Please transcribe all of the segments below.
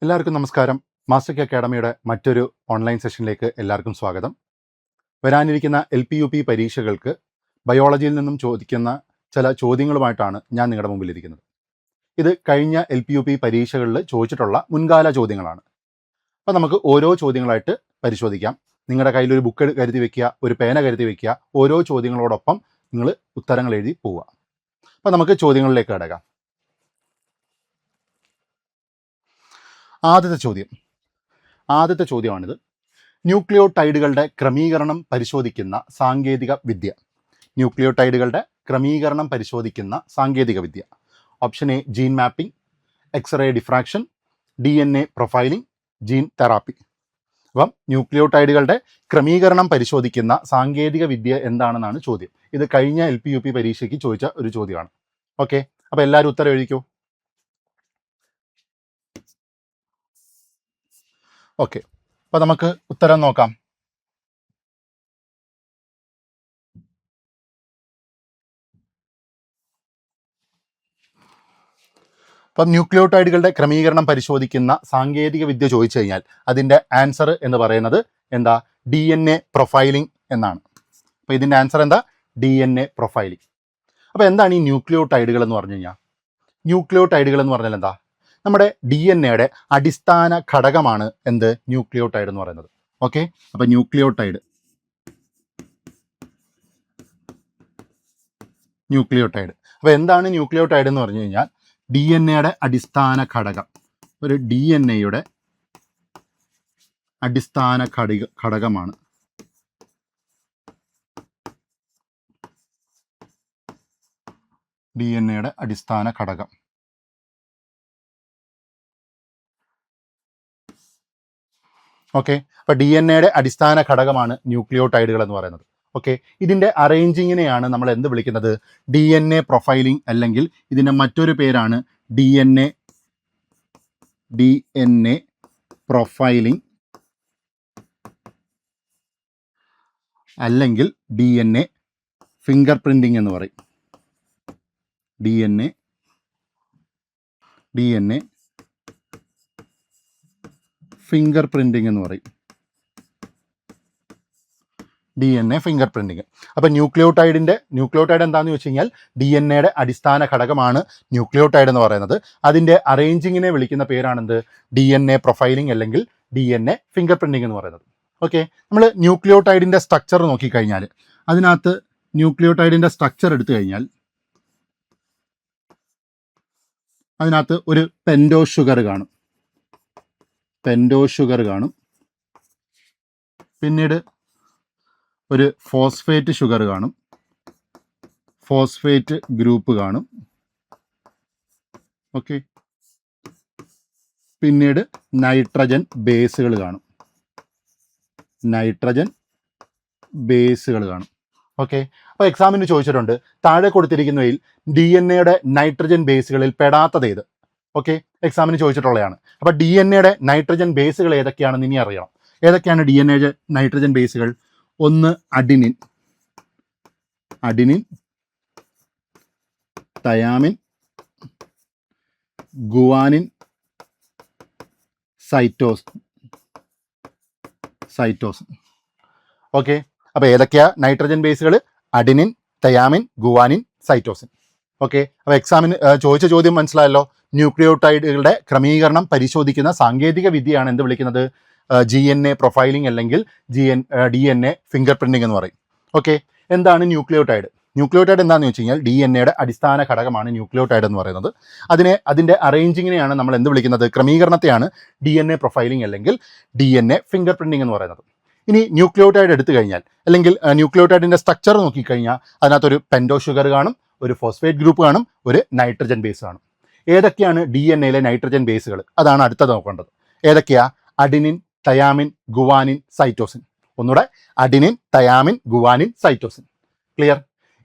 എല്ലാവർക്കും നമസ്കാരം. മാസ്റ്റർ അക്കാഡമിയുടെ മറ്റൊരു ഓൺലൈൻ സെഷനിലേക്ക് എല്ലാവർക്കും സ്വാഗതം. വരാനിരിക്കുന്ന LP-UP പരീക്ഷകൾക്ക് ബയോളജിയിൽ നിന്നും ചോദിക്കുന്ന ചില ചോദ്യങ്ങളുമായിട്ടാണ് ഞാൻ നിങ്ങളുടെ മുമ്പിലിരിക്കുന്നത്. ഇത് കഴിഞ്ഞ LP-UP പരീക്ഷകളിൽ ചോദിച്ചിട്ടുള്ള മുൻകാല ചോദ്യങ്ങളാണ്. അപ്പോൾ നമുക്ക് ഓരോ ചോദ്യങ്ങളായിട്ട് പരിശോധിക്കാം. നിങ്ങളുടെ കയ്യിൽ ഒരു ബുക്ക് കരുതി വയ്ക്കുക, ഒരു പേന കരുതി വയ്ക്കുക. ഓരോ ചോദ്യങ്ങളോടൊപ്പം നിങ്ങൾ ഉത്തരങ്ങൾ എഴുതി പോവുക. അപ്പോൾ നമുക്ക് ചോദ്യങ്ങളിലേക്ക് കടക്കാം. ആദ്യത്തെ ചോദ്യമാണിത്. ന്യൂക്ലിയോടൈഡുകളുടെ ക്രമീകരണം പരിശോധിക്കുന്ന സാങ്കേതിക വിദ്യ. Option A gene mapping, X ray diffraction, DNA profiling, gene therapy. അപ്പം ന്യൂക്ലിയോടൈഡുകളുടെ ക്രമീകരണം പരിശോധിക്കുന്ന സാങ്കേതിക വിദ്യ എന്താണെന്നാണ് ചോദ്യം. ഇത് കഴിഞ്ഞ LP-UP പരീക്ഷയ്ക്ക് ചോദിച്ച ഒരു ചോദ്യമാണ്. ഓക്കെ, അപ്പോൾ എല്ലാവരും ഉത്തരം എഴുതിക്കോ. ഓക്കെ, അപ്പോൾ നമുക്ക് ഉത്തരം നോക്കാം. അപ്പം ന്യൂക്ലിയോടൈഡുകളുടെ ക്രമീകരണം പരിശോധിക്കുന്ന സാങ്കേതിക വിദ്യ ചോദിച്ചു കഴിഞ്ഞാൽ അതിൻ്റെ ആൻസർ എന്ന് പറയുന്നത് എന്താ? DNA പ്രൊഫൈലിംഗ് എന്നാണ്. അപ്പോൾ ഇതിൻ്റെ ആൻസർ എന്താ? DNA profiling. അപ്പോൾ എന്താണ് ഈ ന്യൂക്ലിയോടൈഡുകൾ എന്ന് പറഞ്ഞു കഴിഞ്ഞാൽ? ന്യൂക്ലിയോടൈഡുകൾ എന്ന് പറഞ്ഞാൽ എന്താ? നമ്മുടെ DNAയുടെ അടിസ്ഥാന ഘടകമാണ് എന്ത്? ന്യൂക്ലിയോടൈഡ് എന്ന് പറയുന്നത്. ഓക്കെ, അപ്പോൾ ന്യൂക്ലിയോടൈഡ് അപ്പോൾ എന്താണ് ന്യൂക്ലിയോടൈഡ് എന്ന് പറഞ്ഞു കഴിഞ്ഞാൽ DNAയുടെ അടിസ്ഥാന ഘടകം. ഒരു DNAയുടെ അടിസ്ഥാന ഘടകമാണ്. DNAയുടെ അടിസ്ഥാന ഘടകം. ഓക്കെ, അപ്പോൾ DNAയുടെ അടിസ്ഥാന ഘടകമാണ് ന്യൂക്ലിയോടൈഡുകൾ എന്ന് പറയുന്നത്. ഓക്കെ, ഇതിൻ്റെ അറേഞ്ചിങ്ങിനെയാണ് നമ്മൾ എന്ത് വിളിക്കുന്നത്? DNA പ്രൊഫൈലിംഗ്, അല്ലെങ്കിൽ ഇതിൻ്റെ മറ്റൊരു പേരാണ് DNA പ്രൊഫൈലിംഗ്, അല്ലെങ്കിൽ DNA ഫിംഗർ പ്രിൻറ്റിംഗ് എന്ന് പറയും. DNA ഫിംഗർ പ്രിൻറ്റിംഗ് എന്ന് പറയും. DNA finger printing. അപ്പോൾ ന്യൂക്ലിയോടൈഡ് എന്താണെന്ന് വെച്ച് കഴിഞ്ഞാൽ DNAയുടെ അടിസ്ഥാന ഘടകമാണ് ന്യൂക്ലിയോടൈഡ് എന്ന് പറയുന്നത്. അതിൻ്റെ അറേഞ്ചിങ്ങിനെ വിളിക്കുന്ന പേരാണെന്ത്? DNA പ്രൊഫൈലിംഗ്, അല്ലെങ്കിൽ DNA ഫിംഗർ പ്രിൻറ്റിംഗ് എന്ന് പറയുന്നത്. ഓക്കെ, നമ്മൾ ന്യൂക്ലിയോടൈഡിൻ്റെ സ്ട്രക്ചർ നോക്കിക്കഴിഞ്ഞാൽ അതിനകത്ത് ന്യൂക്ലിയോടൈഡിൻ്റെ സ്ട്രക്ചർ എടുത്തു കഴിഞ്ഞാൽ അതിനകത്ത് ഒരു പെൻറ്റോ ഷുഗർ കാണും. പിന്നീട് ഒരു ഫോസ്ഫേറ്റ് ഷുഗർ കാണും, ഫോസ്ഫേറ്റ് ഗ്രൂപ്പ് കാണും. ഓക്കെ, പിന്നീട് നൈട്രജൻ ബേസുകൾ കാണും. ഓക്കെ, അപ്പോൾ എക്സാമിന് ചോദിച്ചിട്ടുണ്ട് താഴെ കൊടുത്തിരിക്കുന്നവയിൽ DNAയുടെ നൈട്രജൻ ബേസുകളിൽ പെടാത്തത് ഏത്? ഓക്കെ, എക്സാമിന് ചോദിച്ചിട്ടുള്ളതാണ്. അപ്പോൾ DNAയുടെ നൈട്രജൻ ബേസുകൾ ഏതൊക്കെയാണെന്ന് ഇനി അറിയണം. ഏതൊക്കെയാണ് DNAയുടെ നൈട്രജൻ ബേസുകൾ? ഒന്ന് adenine, thymine, guanine, cytosine. Okay, അപ്പോൾ ഏതൊക്കെയാ നൈട്രജൻ ബേസുകൾ? Adenine, thymine, guanine, cytosine. Okay, അപ്പോൾ എക്സാമിന് ചോദിച്ച ചോദ്യം മനസ്സിലായല്ലോ. ന്യൂക്ലിയോടൈഡുകളുടെ ക്രമീകരണം പരിശോധിക്കുന്ന സാങ്കേതിക വിദ്യയാണ് എന്ത് വിളിക്കുന്നത്? DNA പ്രൊഫൈലിംഗ്, അല്ലെങ്കിൽ DNA ഫിംഗർ പ്രിൻറ്റിംഗ് എന്ന് പറയും. ഓക്കെ, എന്താണ് ന്യൂക്ലിയോടൈഡ് എന്താണെന്ന് വെച്ച് കഴിഞ്ഞാൽ DNAയുടെ അടിസ്ഥാന ഘടകമാണ് ന്യൂക്ലിയോടൈഡ് എന്ന് പറയുന്നത്. അതിൻ്റെ അറേഞ്ചിങ്ങിനെയാണ് നമ്മൾ എന്ത് വിളിക്കുന്നത്? ക്രമീകരണത്തെയാണ് DNA പ്രൊഫൈലിംഗ്, അല്ലെങ്കിൽ DNA ഫിംഗർ പ്രിൻറ്റിംഗ് എന്ന് പറയുന്നത്. ഇനി ന്യൂക്ലിയോടൈഡ് എടുത്തു കഴിഞ്ഞാൽ, അല്ലെങ്കിൽ ന്യൂക്ലിയോടൈഡിൻ്റെ സ്ട്രക്ചർ നോക്കിക്കഴിഞ്ഞാൽ അതിനകത്തൊരു പെൻറ്റോ ഷുഗർ കാണും, ഒരു ഫോസ്ഫേറ്റ് ഗ്രൂപ്പ് കാണും, ഒരു നൈട്രജൻ ബേസ് കാണും. ഏതൊക്കെയാണ് DNAയിലെ നൈട്രജൻ ബേസുകൾ? അതാണ് അടുത്തത് നോക്കേണ്ടത്. ഏതൊക്കെയാ? Adenine, thymine, guanine, cytosine. ഒന്നുകൂടെ, adenine, thymine, guanine, cytosine. Clear?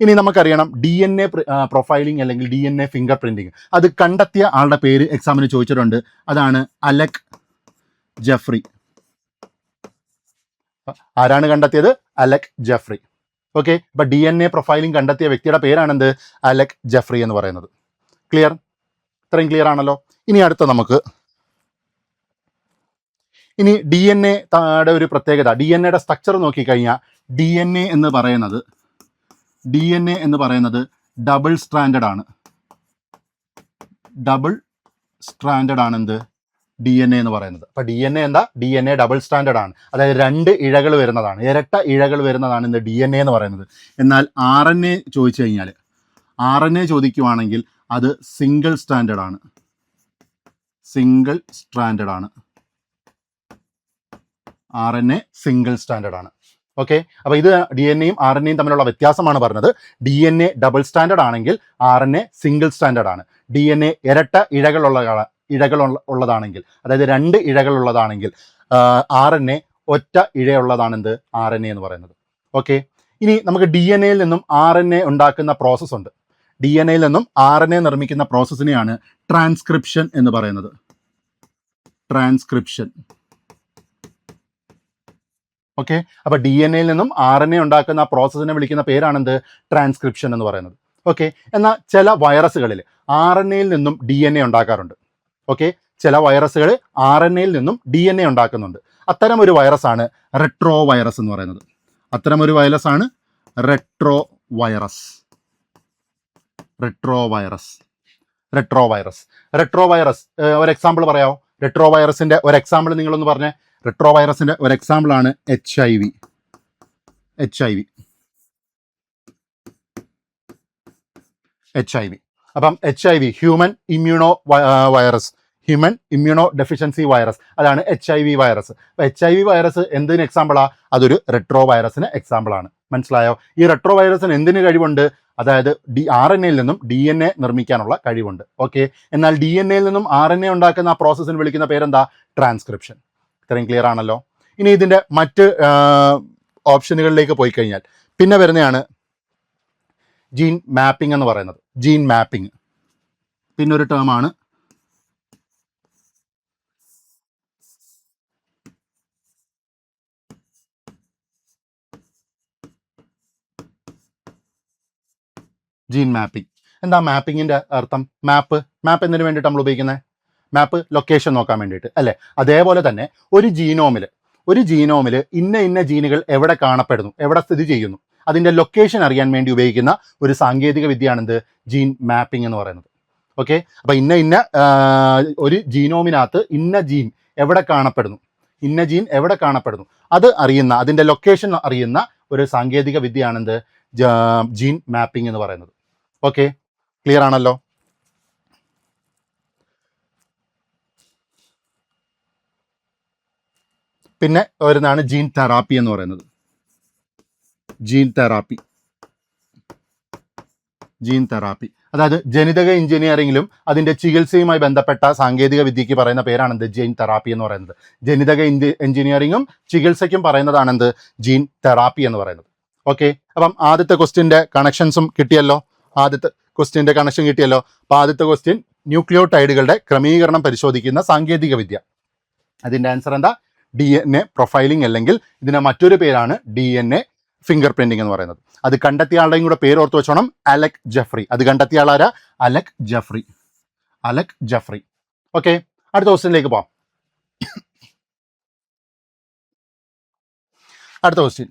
ഇനി നമുക്കറിയണം DNA പ്രൊഫൈലിംഗ്, അല്ലെങ്കിൽ DNA ഫിംഗർ പ്രിൻറ്റിംഗ്, അത് കണ്ടെത്തിയ ആളുടെ പേര് എക്സാമിന് ചോദിച്ചിട്ടുണ്ട്. അതാണ് അലക് ജെഫ്രി. ആരാണ് കണ്ടെത്തിയത്? Alec Jeffrey. ഓക്കെ, അപ്പോൾ DNA പ്രൊഫൈലിംഗ് കണ്ടെത്തിയ വ്യക്തിയുടെ പേരാണെന്ത്? അലക് ജെഫ്രി എന്ന് പറയുന്നത്. ക്ലിയർ? ഇത്രയും ക്ലിയർ ആണല്ലോ. ഇനി അടുത്ത നമുക്ക് ഇനി ഡി എൻ എയുടെ ഒരു പ്രത്യേകത, ഡി എൻ എയുടെ സ്ട്രക്ചർ നോക്കിക്കഴിഞ്ഞാൽ ഡി എൻ എ എന്ന് പറയുന്നത് ഡബിൾ സ്ട്രാൻഡഡ് ആണ്. ഡബിൾ സ്ട്രാൻഡഡ് ആണ് എന്ത് ഡി എൻ എ എന്ന് പറയുന്നത്. അപ്പോൾ ഡി എൻ എ എന്താ, D N A double standard ആണ്. അതായത് 2 ഇഴകൾ വരുന്നതാണ്, ഇരട്ട ഇഴകൾ വരുന്നതാണ് എന്ത് ഡി എൻ എ എന്ന് പറയുന്നത്. എന്നാൽ ആർ എൻ എ ചോദിച്ചു കഴിഞ്ഞാൽ, ആർ എൻ എ ചോദിക്കുവാണെങ്കിൽ അത് സിംഗിൾ സ്റ്റാൻഡേർഡ് ആണ്. സിംഗിൾ സ്റ്റാൻഡേർഡ് ആണ്. R N A single stranded ആണ്. ഓക്കെ, അപ്പോൾ ഇത് ഡി എൻ എയും ആർ എൻ എയും തമ്മിലുള്ള വ്യത്യാസമാണ് പറഞ്ഞത്. D N A double stranded ആണെങ്കിൽ R N A single stranded ആണ്. ഡി എൻ എ ഇരട്ട ഇഴകളുള്ളതാണെങ്കിൽ, അതായത് 2 ഇഴകളുള്ളതാണെങ്കിൽ ആർ എൻ എ ഒറ്റ ഇഴയുള്ളതാണെന്ത് ആർ എൻ എ എന്ന് പറയുന്നത്. ഓക്കെ, ഇനി നമുക്ക് ഡി എൻ എയിൽ നിന്നും ആർ എൻ എ ഉണ്ടാക്കുന്ന പ്രോസസ്സ് ഉണ്ട്. ഡി എൻ എയിൽ നിന്നും ആർ എൻ എ നിർമ്മിക്കുന്ന പ്രോസസ്സിനെയാണ് ട്രാൻസ്ക്രിപ്ഷൻ എന്ന് പറയുന്നത്. ട്രാൻസ്ക്രിപ്ഷൻ. ഓക്കെ, അപ്പോൾ ഡി എൻ എയിൽ നിന്നും ആർ എൻ എ ഉണ്ടാക്കുന്ന പ്രോസസ്സിനെ വിളിക്കുന്ന പേരാണെന്ത് ട്രാൻസ്ക്രിപ്ഷൻ എന്ന് പറയുന്നത്. ഓക്കെ, എന്നാൽ ചില വൈറസുകളിൽ ആർ എൻ എയിൽ നിന്നും ഡി എൻ എ ഉണ്ടാക്കാറുണ്ട്. ഓക്കെ, ചില വൈറസുകൾ ആർ എൻ എയിൽ നിന്നും ഡി എൻ എ ഉണ്ടാക്കുന്നുണ്ട്. അത്തരമൊരു വൈറസാണ് റെട്രോ വൈറസ് എന്ന് പറയുന്നത്. അത്തരമൊരു വൈറസാണ് റെട്രോ വൈറസ്. ഒരു എക്സാമ്പിൾ പറയാമോ? റെട്രോ വൈറസിന്റെ ഒരു എക്സാമ്പിൾ നിങ്ങളൊന്ന് പറഞ്ഞേ. റെട്രോ വൈറസിന്റെ ഒരു എക്സാമ്പിൾ ആണ് HIV. അപ്പം HIV human immuno virus, human immuno deficiency virus, അതാണ് HIV വൈറസ്. അപ്പോൾ HIV വൈറസ് എന്തിന് എക്സാമ്പിളാ? അതൊരു റെട്രോ വൈറസിന് എക്സാമ്പിളാണ്. മനസ്സിലായോ? ഈ റെട്രോ വൈറസിന് എന്തിന് കഴിവുണ്ട്? അതായത് ആർ എൻ എയിൽ നിന്നും ഡി എൻ എ നിർമ്മിക്കാനുള്ള കഴിവുണ്ട്. ഓക്കെ, എന്നാൽ ഡി എൻ എയിൽ നിന്നും ആർ എൻ എ ഉണ്ടാക്കുന്ന ആ പ്രോസസ്സിന് വിളിക്കുന്ന പേരെന്താ? ട്രാൻസ്ക്രിപ്ഷൻ. ഇത്രയും ക്ലിയർ ആണല്ലോ. ഇനി ഇതിൻ്റെ മറ്റ് ഓപ്ഷനുകളിലേക്ക് പോയി കഴിഞ്ഞാൽ പിന്നെ വരുന്നതാണ് ജീൻ മാപ്പിംഗ് എന്ന് പറയുന്നത്. ജീൻ മാപ്പിംഗ് പിന്നൊരു ടേമാണ് ജീൻ മാപ്പിംഗ്. എന്താ മാപ്പിങ്ങിൻ്റെ അർത്ഥം? മാപ്പ് എന്തിനു വേണ്ടിയിട്ട് നമ്മൾ ഉപയോഗിക്കുന്നത്? മാപ്പ് ലൊക്കേഷൻ നോക്കാൻ വേണ്ടിയിട്ട് അല്ലേ? അതേപോലെ തന്നെ ഒരു ജീനോമിൽ ഇന്ന ജീനുകൾ എവിടെ കാണപ്പെടുന്നു, എവിടെ സ്ഥിതി ചെയ്യുന്നു, അതിൻ്റെ ലൊക്കേഷൻ അറിയാൻ വേണ്ടി ഉപയോഗിക്കുന്ന ഒരു സാങ്കേതിക വിദ്യയാണെന്ത് ജീൻ മാപ്പിംഗ് എന്ന് പറയുന്നത്. ഓക്കെ, അപ്പോൾ ഒരു ജീനോമിനകത്ത് ഇന്ന ജീൻ എവിടെ കാണപ്പെടുന്നു അത് അറിയുന്ന, അതിൻ്റെ ലൊക്കേഷൻ അറിയുന്ന ഒരു സാങ്കേതിക വിദ്യയാണെന്ത് ജീൻ മാപ്പിംഗ് എന്ന് പറയുന്നത്. ഓക്കെ, ക്ലിയർ ആണല്ലോ. പിന്നെ വരുന്നതാണ് ജീൻ തെറാപ്പി എന്ന് പറയുന്നത്. ജീൻ തെറാപ്പി അതായത് ജനിതക എഞ്ചിനീയറിംഗിലും അതിൻ്റെ ചികിത്സയുമായി ബന്ധപ്പെട്ട സാങ്കേതിക വിദ്യയ്ക്ക് പറയുന്ന പേരാണെന്ത് ജീൻ തെറാപ്പി എന്ന് പറയുന്നത്. ജനിതക എഞ്ചിനീയറിംഗും ചികിത്സയ്ക്കും പറയുന്നതാണെന്ത് ജീൻ തെറാപ്പി എന്ന് പറയുന്നത്. ഓക്കെ, അപ്പം ആദ്യത്തെ ക്വസ്റ്റ്യൻ്റെ കണക്ഷൻ കിട്ടിയല്ലോ. അപ്പോൾ ആദ്യത്തെ ക്വസ്റ്റ്യൻ ന്യൂക്ലിയോടൈഡുകളുടെ ക്രമീകരണം പരിശോധിക്കുന്ന സാങ്കേതിക വിദ്യ. അതിൻ്റെ ആൻസർ എന്താ? DNA പ്രൊഫൈലിംഗ്, അല്ലെങ്കിൽ ഇതിന് മറ്റൊരു പേരാണ് DNA ഫിംഗർ പ്രിന്റിംഗ് എന്ന് പറയുന്നത്. അത് കണ്ടെത്തിയ ആളുടെയും കൂടെ പേര് ഓർത്ത് വെച്ചോണം, അലക് ജെഫ്രി. അത് കണ്ടെത്തിയ ആളാരാ? അലക് ജെഫ്രി. ഓക്കെ, അടുത്ത ക്വസ്റ്റ്യനിലേക്ക് പോവാം. അടുത്ത ക്വസ്റ്റ്യൻ,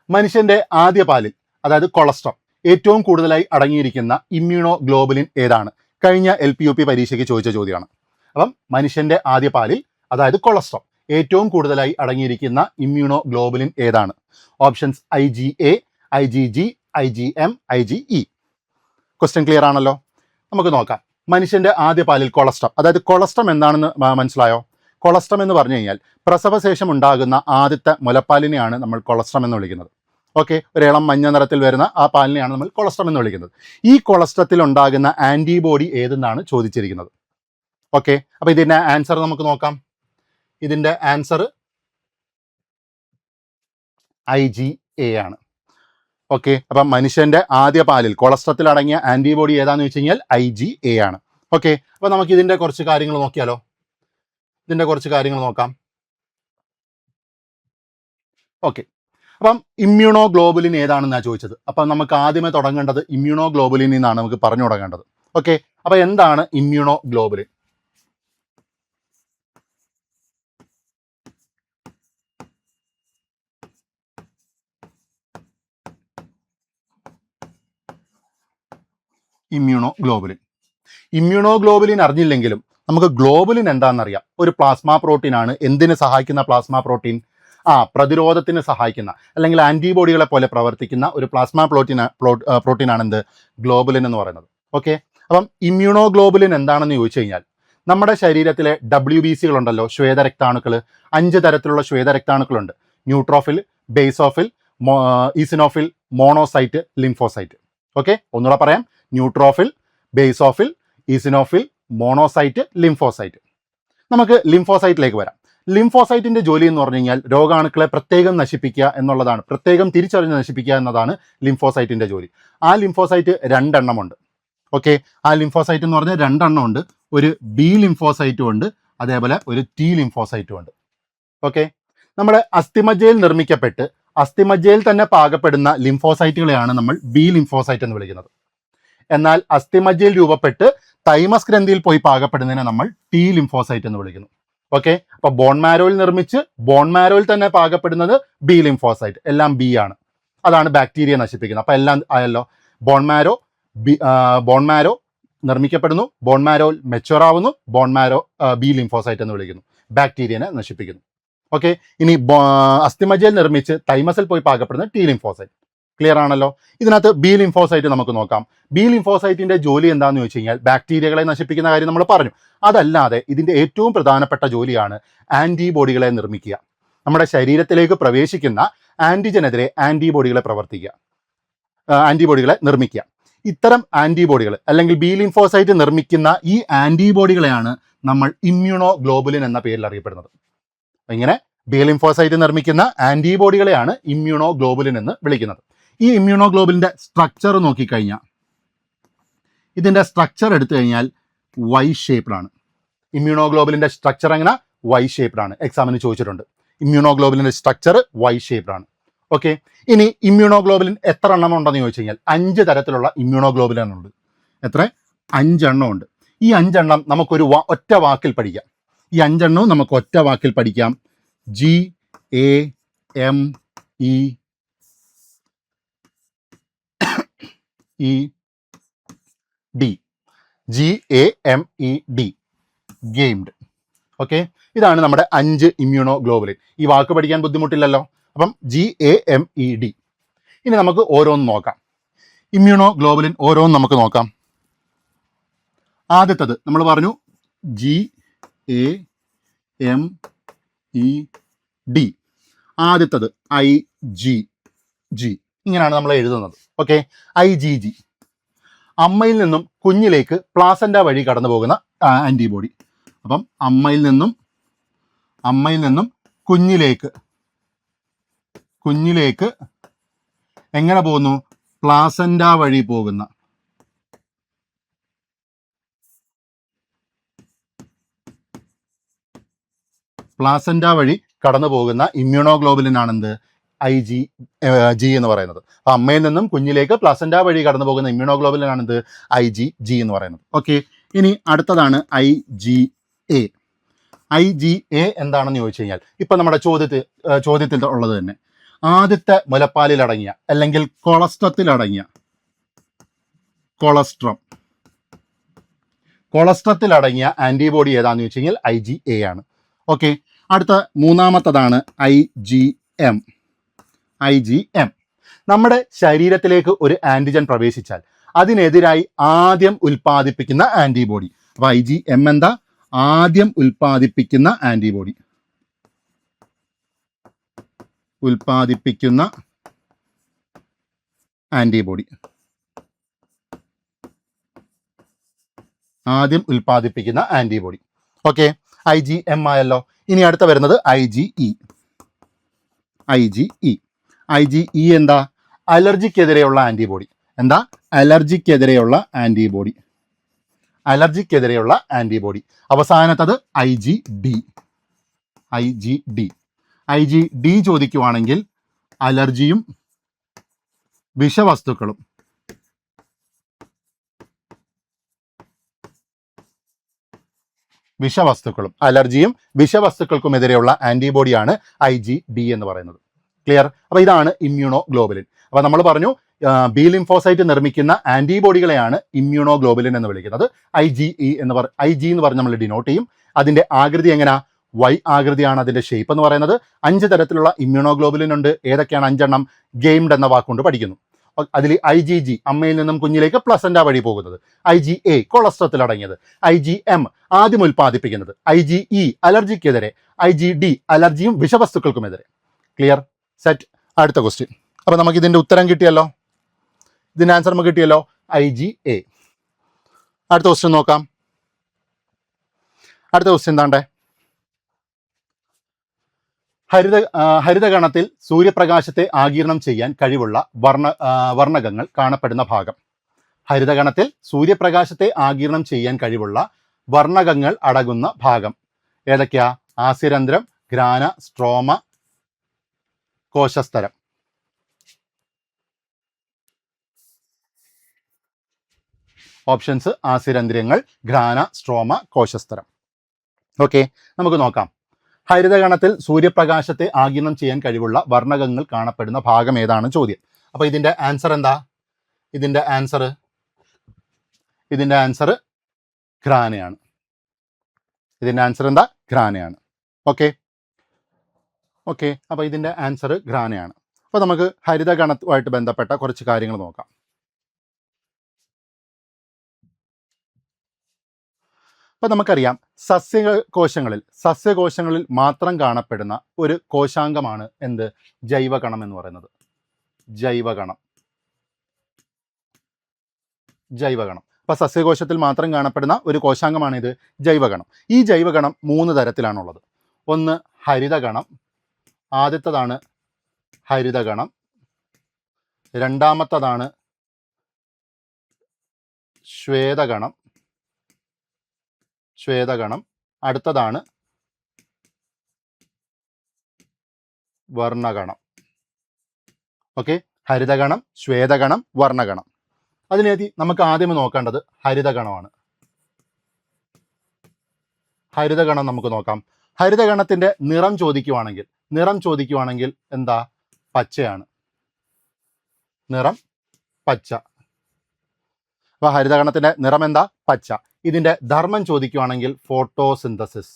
മനുഷ്യന്റെ ആദ്യ പാലിൽ, അതായത് കൊളസ്ട്രോൾ, ഏറ്റവും കൂടുതലായി അടങ്ങിയിരിക്കുന്ന ഇമ്മ്യൂണോ ഗ്ലോബുലിൻ ഏതാണ്? കഴിഞ്ഞ LPUP പരീക്ഷയ്ക്ക് ചോദിച്ച ചോദ്യമാണ്. അപ്പം മനുഷ്യന്റെ ആദ്യ പാലിൽ, അതായത് കൊളസ്ട്രോൾ, ഏറ്റവും കൂടുതലായി അടങ്ങിയിരിക്കുന്ന ഇമ്മ്യൂണോ ഗ്ലോബുലിൻ ഏതാണ്? Options IgA, IgG, IgM, IgE. Question clear ആണല്ലോ. നമുക്ക് നോക്കാം. മനുഷ്യന്റെ ആദ്യ പാലിൽ കൊളസ്ട്രോൾ, അതായത് കൊളസ്ട്രം എന്താണെന്ന് മനസ്സിലായോ? കൊളസ്ട്രം എന്ന് പറഞ്ഞു കഴിഞ്ഞാൽ പ്രസവശേഷം ഉണ്ടാകുന്ന ആദ്യത്തെ മുലപ്പാലിനെയാണ് നമ്മൾ കൊളസ്ട്രം എന്ന് വിളിക്കുന്നത്. ഓക്കെ, ഒരു ഇളം മഞ്ഞ നിറത്തിൽ വരുന്ന ആ പാലിനെയാണ് നമ്മൾ കൊളസ്ട്രം എന്ന് വിളിക്കുന്നത്. ഈ കൊളസ്ട്രത്തിൽ ഉണ്ടാകുന്ന ആൻറ്റിബോഡി ഏതെന്നാണ് ചോദിച്ചിരിക്കുന്നത്. ഓക്കെ, അപ്പോൾ ഇതിൻ്റെ ആൻസർ നമുക്ക് നോക്കാം. ഇതിൻ്റെ ആൻസർ IgA ആണ്. ഓക്കെ, അപ്പം മനുഷ്യൻ്റെ ആദ്യ പാലിൽ കൊളസ്ട്രത്തിൽ അടങ്ങിയ ആൻറ്റിബോഡി ഏതാണെന്ന് വെച്ച് കഴിഞ്ഞാൽ IgA ആണ്. ഓക്കെ, അപ്പോൾ നമുക്ക് ഇതിൻ്റെ കുറച്ച് കാര്യങ്ങൾ നോക്കിയാലോ. നോക്കാം. ഓക്കെ, അപ്പം ഇമ്മ്യൂണോ ഗ്ലോബുലിൻ ഏതാണെന്നാണ് ചോദിച്ചത്. അപ്പം നമുക്ക് ആദ്യമേ തുടങ്ങേണ്ടത് ഇമ്മ്യൂണോ ഗ്ലോബുലിൻ നിന്നാണ് നമുക്ക് പറഞ്ഞു തുടങ്ങേണ്ടത്. ഓക്കെ, അപ്പോൾ എന്താണ് immunoglobulin? Immunoglobulin. Immunoglobulin അറിഞ്ഞില്ലെങ്കിലും നമുക്ക് ഗ്ലോബുലിൻ എന്താണെന്നറിയാം. ഒരു പ്ലാസ്മ പ്രോട്ടീൻ ആണ്. എന്തിന് സഹായിക്കുന്ന പ്ലാസ്മ പ്രോട്ടീൻ? പ്രതിരോധത്തിന് സഹായിക്കുന്ന അല്ലെങ്കിൽ ആൻറ്റിബോഡികളെ പോലെ പ്രവർത്തിക്കുന്ന ഒരു പ്ലാസ്മ പ്രോട്ടീൻ ആണ് എന്ത്? ഗ്ലോബുലിൻ എന്ന് പറയുന്നത്. ഓക്കെ, അപ്പം ഇമ്മ്യൂണോ ഗ്ലോബുലിൻ എന്താണെന്ന് ചോദിച്ചു കഴിഞ്ഞാൽ നമ്മുടെ ശരീരത്തിലെ WBC ഉണ്ടല്ലോ, ശ്വേതരക്താണുക്കൾ. 5 തരത്തിലുള്ള ശ്വേതരക്താണുക്കളുണ്ട്. Neutrophil, basophil, eosinophil, monocyte, lymphocyte. Okay, ഒന്നുകൂടെ പറയാം. Neutrophil, basophil, eosinophil, monocyte, lymphocyte. നമുക്ക് ലിംഫോസൈറ്റിലേക്ക് വരാം. ലിംഫോസൈറ്റിന്റെ ജോലി എന്ന് പറഞ്ഞു കഴിഞ്ഞാൽ രോഗാണുക്കളെ പ്രത്യേകം നശിപ്പിക്കുക എന്നുള്ളതാണ്, പ്രത്യേകം തിരിച്ചറിഞ്ഞ് നശിപ്പിക്കുക എന്നതാണ് ലിംഫോസൈറ്റിന്റെ ജോലി. ആ ലിംഫോസൈറ്റ് 2 എണ്ണമുണ്ട്. ഓക്കെ, ആ ലിംഫോസൈറ്റ് എന്ന് പറഞ്ഞാൽ 2 എണ്ണം ഉണ്ട്. ഒരു B ലിംഫോസൈറ്റും ഉണ്ട്, അതേപോലെ ഒരു T ലിംഫോസൈറ്റും ഉണ്ട്. ഓക്കെ, നമ്മുടെ അസ്ഥിമജ്ജയിൽ നിർമ്മിക്കപ്പെട്ട് അസ്ഥിമജ്ജയിൽ തന്നെ പാകപ്പെടുന്ന ലിംഫോസൈറ്റുകളെയാണ് നമ്മൾ B ലിംഫോസൈറ്റ് എന്ന് വിളിക്കുന്നത്. എന്നാൽ അസ്ഥിമജ്ജയിൽ രൂപപ്പെട്ട് തൈമസ് ഗ്രന്ഥിയിൽ പോയി പാകപ്പെടുന്നതിനെ നമ്മൾ T ലിംഫോസൈറ്റ് എന്ന് വിളിക്കുന്നു. ഓക്കെ, അപ്പൊ ബോൺ മാരോയിൽ നിർമ്മിച്ച് ബോൺ മാരോയിൽ തന്നെ പാകപ്പെടുന്നത് B ലിംഫോസൈറ്റ്. എല്ലാം B ആണ്. അതാണ് ബാക്ടീരിയ നശിപ്പിക്കുന്നത്. അപ്പൊ എല്ലാം ആയല്ലോ. ബോൺ മാരോ നിർമ്മിക്കപ്പെടുന്നു, ബോൺ മാരോയിൽ മെച്ചുവർ ആവുന്നു, ബോൺ മാരോ B ലിംഫോസൈറ്റ് എന്ന് വിളിക്കുന്നു. ബാക്ടീരിയനെ നശിപ്പിക്കുന്നു. ഓക്കെ, ഇനി അസ്ഥിമജ്ജയിൽ നിർമ്മിച്ച് തൈമസിൽ പോയി പാകപ്പെടുന്ന T ലിംഫോസൈറ്റ്. ക്ലിയർ ആണല്ലോ. ഇതിനകത്ത് B ലിംഫോസൈറ്റ് നമുക്ക് നോക്കാം. B ലിംഫോസൈറ്റിന്റെ ജോലി എന്താണെന്ന് ചോദിച്ചു കഴിഞ്ഞാൽ ബാക്ടീരിയകളെ നശിപ്പിക്കുന്ന കാര്യം നമ്മൾ പറഞ്ഞു. അതല്ലാതെ ഇതിന്റെ ഏറ്റവും പ്രധാനപ്പെട്ട ജോലിയാണ് ആന്റിബോഡികളെ നിർമ്മിക്കുക. നമ്മുടെ ശരീരത്തിലേക്ക് പ്രവേശിക്കുന്ന ആന്റിജനെതിരെ ആന്റിബോഡികളെ നിർമ്മിക്കുക. ഇത്തരം ആന്റിബോഡികൾ അല്ലെങ്കിൽ B ലിംഫോസൈറ്റ് നിർമ്മിക്കുന്ന ഈ ആന്റിബോഡികളെയാണ് നമ്മൾ ഇമ്മ്യൂണോ ഗ്ലോബുലിൻ എന്ന പേരിൽ അറിയപ്പെടുന്നത്. ഇങ്ങനെ B ലിംഫോസൈറ്റ് നിർമ്മിക്കുന്ന ആന്റിബോഡികളെയാണ് ഇമ്മ്യൂണോ ഗ്ലോബുലിൻ എന്ന് വിളിക്കുന്നത്. ഈ ഇമ്മ്യൂണോ ഗ്ലോബുലിന്റെ സ്ട്രക്ചർ നോക്കിക്കഴിഞ്ഞാൽ, ഇതിന്റെ സ്ട്രക്ചർ എടുത്തു കഴിഞ്ഞാൽ Y ഷേപ്ഡ് ആണ്. ഇമ്മ്യൂണോ ഗ്ലോബുലിന്റെ സ്ട്രക്ചർ എങ്ങനെ? Y ഷേപ്ഡ് ആണ്. എക്സാമിന് ചോദിച്ചിട്ടുണ്ട്. ഇമ്മ്യൂണോ ഗ്ലോബുലിന്റെ സ്ട്രക്ചർ Y ഷേപ്ഡ് ആണ്. ഓക്കെ, ഇനി ഇമ്മ്യൂണോ ഗ്ലോബുലിൻ എത്ര എണ്ണം ഉണ്ടെന്ന് ചോദിച്ചു കഴിഞ്ഞാൽ 5 തരത്തിലുള്ള ഇമ്മ്യൂണോ ഗ്ലോബുലിൻ ഉണ്ട്. എത്ര? 5 എണ്ണം ഉണ്ട്. ഈ 5 എണ്ണം നമുക്കൊരു ഒറ്റ വാക്കിൽ പഠിക്കാം. ഈ 5 എണ്ണവും നമുക്ക് ഒറ്റ വാക്കിൽ പഠിക്കാം. GAMED, ഗെയിംഡ്. ഓക്കെ, ഇതാണ് നമ്മുടെ 5 ഇമ്മ്യൂണോ ഗ്ലോബുലിൻ. ഈ വാക്ക് പഠിക്കാൻ ബുദ്ധിമുട്ടില്ലല്ലോ. അപ്പം GAMED. ഇനി നമുക്ക് ഓരോന്ന് നോക്കാം. ഇമ്മ്യൂണോ ഗ്ലോബുലിൻ ഓരോന്ന് നമുക്ക് നോക്കാം. ആദ്യത്തത് നമ്മൾ പറഞ്ഞു GAMED. ആദ്യത്തത് IgG. ഇങ്ങനെയാണ് നമ്മൾ എഴുതുന്നത്. ഓക്കെ, IgG അമ്മയിൽ നിന്നും കുഞ്ഞിലേക്ക് പ്ലാസന്റ വഴി കടന്നു പോകുന്ന ആന്റിബോഡി. അപ്പം അമ്മയിൽ നിന്നും കുഞ്ഞിലേക്ക് എങ്ങനെ പോകുന്നു? പ്ലാസന്റ വഴി പോകുന്ന കടന്നു പോകുന്ന ഇമ്മ്യൂണോ ഗ്ലോബുലിൻ ആണെന്ത്? IgG എന്ന് പറയുന്നത്. അപ്പൊ അമ്മയിൽ നിന്നും കുഞ്ഞിലേക്ക് പ്ലാസന്റ വഴി കടന്നു പോകുന്ന ഇമ്മ്യൂണോ ഗ്ലോബുലിൻ ആണെന്ത്? IgG എന്ന് പറയുന്നത്. ഓക്കെ, ഇനി അടുത്തതാണ് IgA. IgA എന്താണെന്ന് ചോദിച്ചു കഴിഞ്ഞാൽ ഇപ്പൊ നമ്മുടെ ചോദ്യത്തിൽ ഉള്ളത് തന്നെ. ആദ്യത്തെ മുലപ്പാലിലടങ്ങിയ അല്ലെങ്കിൽ കൊളസ്ട്രത്തിലടങ്ങിയ ആന്റിബോഡി ഏതാന്ന് ചോദിച്ചു കഴിഞ്ഞാൽ IgA ആണ്. ഓക്കെ, അടുത്ത മൂന്നാമത്തതാണ് IgM. നമ്മുടെ ശരീരത്തിലേക്ക് ഒരു ആന്റിജൻ പ്രവേശിച്ചാൽ അതിനെതിരായി ആദ്യം ഉൽപ്പാദിപ്പിക്കുന്ന ആന്റിബോഡി. അപ്പൊ IgM എന്താ? ആദ്യം ഉൽപ്പാദിപ്പിക്കുന്ന ആന്റിബോഡി. ആദ്യം ഉൽപ്പാദിപ്പിക്കുന്ന ആന്റിബോഡി. ഓക്കെ, IgM ആയല്ലോ. ഇനി അടുത്ത വരുന്നത് IgE. IgE എന്താ? അലർജിക്കെതിരെയുള്ള ആന്റിബോഡി. എന്താ? അലർജിക്കെതിരെയുള്ള ആന്റിബോഡി. അവസാനത്തത് IgD. IgD ചോദിക്കുവാണെങ്കിൽ അലർജിയും വിഷവസ്തുക്കളും അലർജിയും വിഷവസ്തുക്കൾക്കുമെതിരെയുള്ള ആന്റിബോഡിയാണ് IgD എന്ന് പറയുന്നത്. ക്ലിയർ? അപ്പൊ ഇതാണ് ഇമ്മ്യൂണോ ഗ്ലോബുലിൻ. അപ്പൊ നമ്മൾ പറഞ്ഞു ബി ലിംഫോസൈറ്റ് നിർമ്മിക്കുന്ന ആൻറ്റിബോഡികളെയാണ് ഇമ്മ്യൂണോഗ്ലോബുലിൻ എന്ന് വിളിക്കുന്നത്. IgE IG എന്ന് പറഞ്ഞ് നമ്മൾ ഡിനോട്ട് ചെയ്യും. അതിൻ്റെ ആകൃതി എങ്ങനെയാ? Y ആകൃതിയാണ് അതിൻ്റെ ഷേപ്പ് എന്ന് പറയുന്നത്. 5 തരത്തിലുള്ള ഇമ്മ്യൂണോഗ്ലോബുലിൻ ഉണ്ട്. ഏതൊക്കെയാണ് 5 എണ്ണം? ഗെയിംഡ് എന്ന വാക്കുകൊണ്ട് പഠിക്കുന്നു. അതിൽ IgG അമ്മയിൽ നിന്നും കുഞ്ഞിലേക്ക് പ്ലസൻ്റ വഴി പോകുന്നത്, IgA കൊളസ്ട്രത്തിൽ അടങ്ങിയത്, IgM ആദ്യം ഉൽപ്പാദിപ്പിക്കുന്നത്, IgE അലർജിക്കെതിരെ, IgD അലർജിയും വിഷവസ്തുക്കൾക്കുമെതിരെ. ക്ലിയർ? സെറ്റ്. അടുത്ത ക്വസ്റ്റ്യൻ. അപ്പോൾ നമുക്ക് ഇതിൻ്റെ ഉത്തരം കിട്ടിയല്ലോ, ഇതിൻ്റെ ആൻസർ നമുക്ക് കിട്ടിയല്ലോ, IgA. അടുത്ത ക്വസ്റ്റ്യൻ നോക്കാം. അടുത്ത ക്വസ്റ്റ്യൻ എന്താണ്ടേ? ഹരിതകണത്തിൽ സൂര്യപ്രകാശത്തെ ആഗിരണം ചെയ്യാൻ കഴിവുള്ള വർണ്ണകങ്ങൾ കാണപ്പെടുന്ന ഭാഗം. ഹരിതകണത്തിൽ സൂര്യപ്രകാശത്തെ ആഗിരണം ചെയ്യാൻ കഴിവുള്ള വർണ്ണകങ്ങൾ അടങ്ങുന്ന ഭാഗം ഏതൊക്കെയാ? ആസ്യരന്ധ്രം, ഗ്രാന, സ്ട്രോമ, കോശസ്തരം. ഓപ്ഷൻസ് ആസ്യരന്ധ്രങ്ങൾ, ഗ്രാന, സ്ട്രോമ, കോശസ്തരം. ഓക്കെ, നമുക്ക് നോക്കാം. ഹരിതകണത്തിൽ സൂര്യപ്രകാശത്തെ ആഗിരണം ചെയ്യാൻ കഴിവുള്ള വർണ്ണകങ്ങൾ കാണപ്പെടുന്ന ഭാഗം ഏതാണ് ചോദ്യം. അപ്പോൾ ഇതിൻ്റെ ആൻസർ എന്താ? ഇതിൻ്റെ ആൻസർ ഗ്രാനയാണ്. ഇതിൻ്റെ ആൻസർ എന്താ? ഗ്രാനയാണ്. ഓക്കെ, അപ്പോൾ ഇതിൻ്റെ ആൻസർ ഗ്രാനയാണ്. അപ്പോൾ നമുക്ക് ഹരിതകണവുമായിട്ട് ബന്ധപ്പെട്ട കുറച്ച് കാര്യങ്ങൾ നോക്കാം. അപ്പോൾ നമുക്കറിയാം, സസ്യകോശങ്ങളിൽ മാത്രം കാണപ്പെടുന്ന ഒരു കോശാംഗമാണ് എന്ത്? ജൈവകണം എന്ന് പറയുന്നത്. ജൈവകണം. അപ്പോൾ സസ്യകോശത്തിൽ മാത്രം കാണപ്പെടുന്ന ഒരു കോശാംഗമാണ് ഇത്, ജൈവകണം. ഈ ജൈവകണം 3 തരത്തിലാണുള്ളത്. ഒന്ന് ഹരിതകണം, ആദ്യത്തേതാണ് ഹരിതകണം. രണ്ടാമത്തതാണ് ശ്വേതകണം. അടുത്തതാണ് വർണ്ണകണം. ഓക്കെ, ഹരിതകണം, ശ്വേതകണം, വർണ്ണകണം. അതിനേതി നമുക്ക് ആദ്യം നോക്കേണ്ടത് ഹരിതകണമാണ്. ഹരിതകണം നമുക്ക് നോക്കാം. ഹരിതകണത്തിൻ്റെ നിറം ചോദിക്കുവാണെങ്കിൽ എന്താ? പച്ചയാണ്. നിറം പച്ച. അപ്പോൾ ഹരിതകണത്തിൻ്റെ നിറം എന്താ? പച്ച. ഇതിൻ്റെ ധർമ്മം ചോദിക്കുവാണെങ്കിൽ ഫോട്ടോസിന്തസിസ്.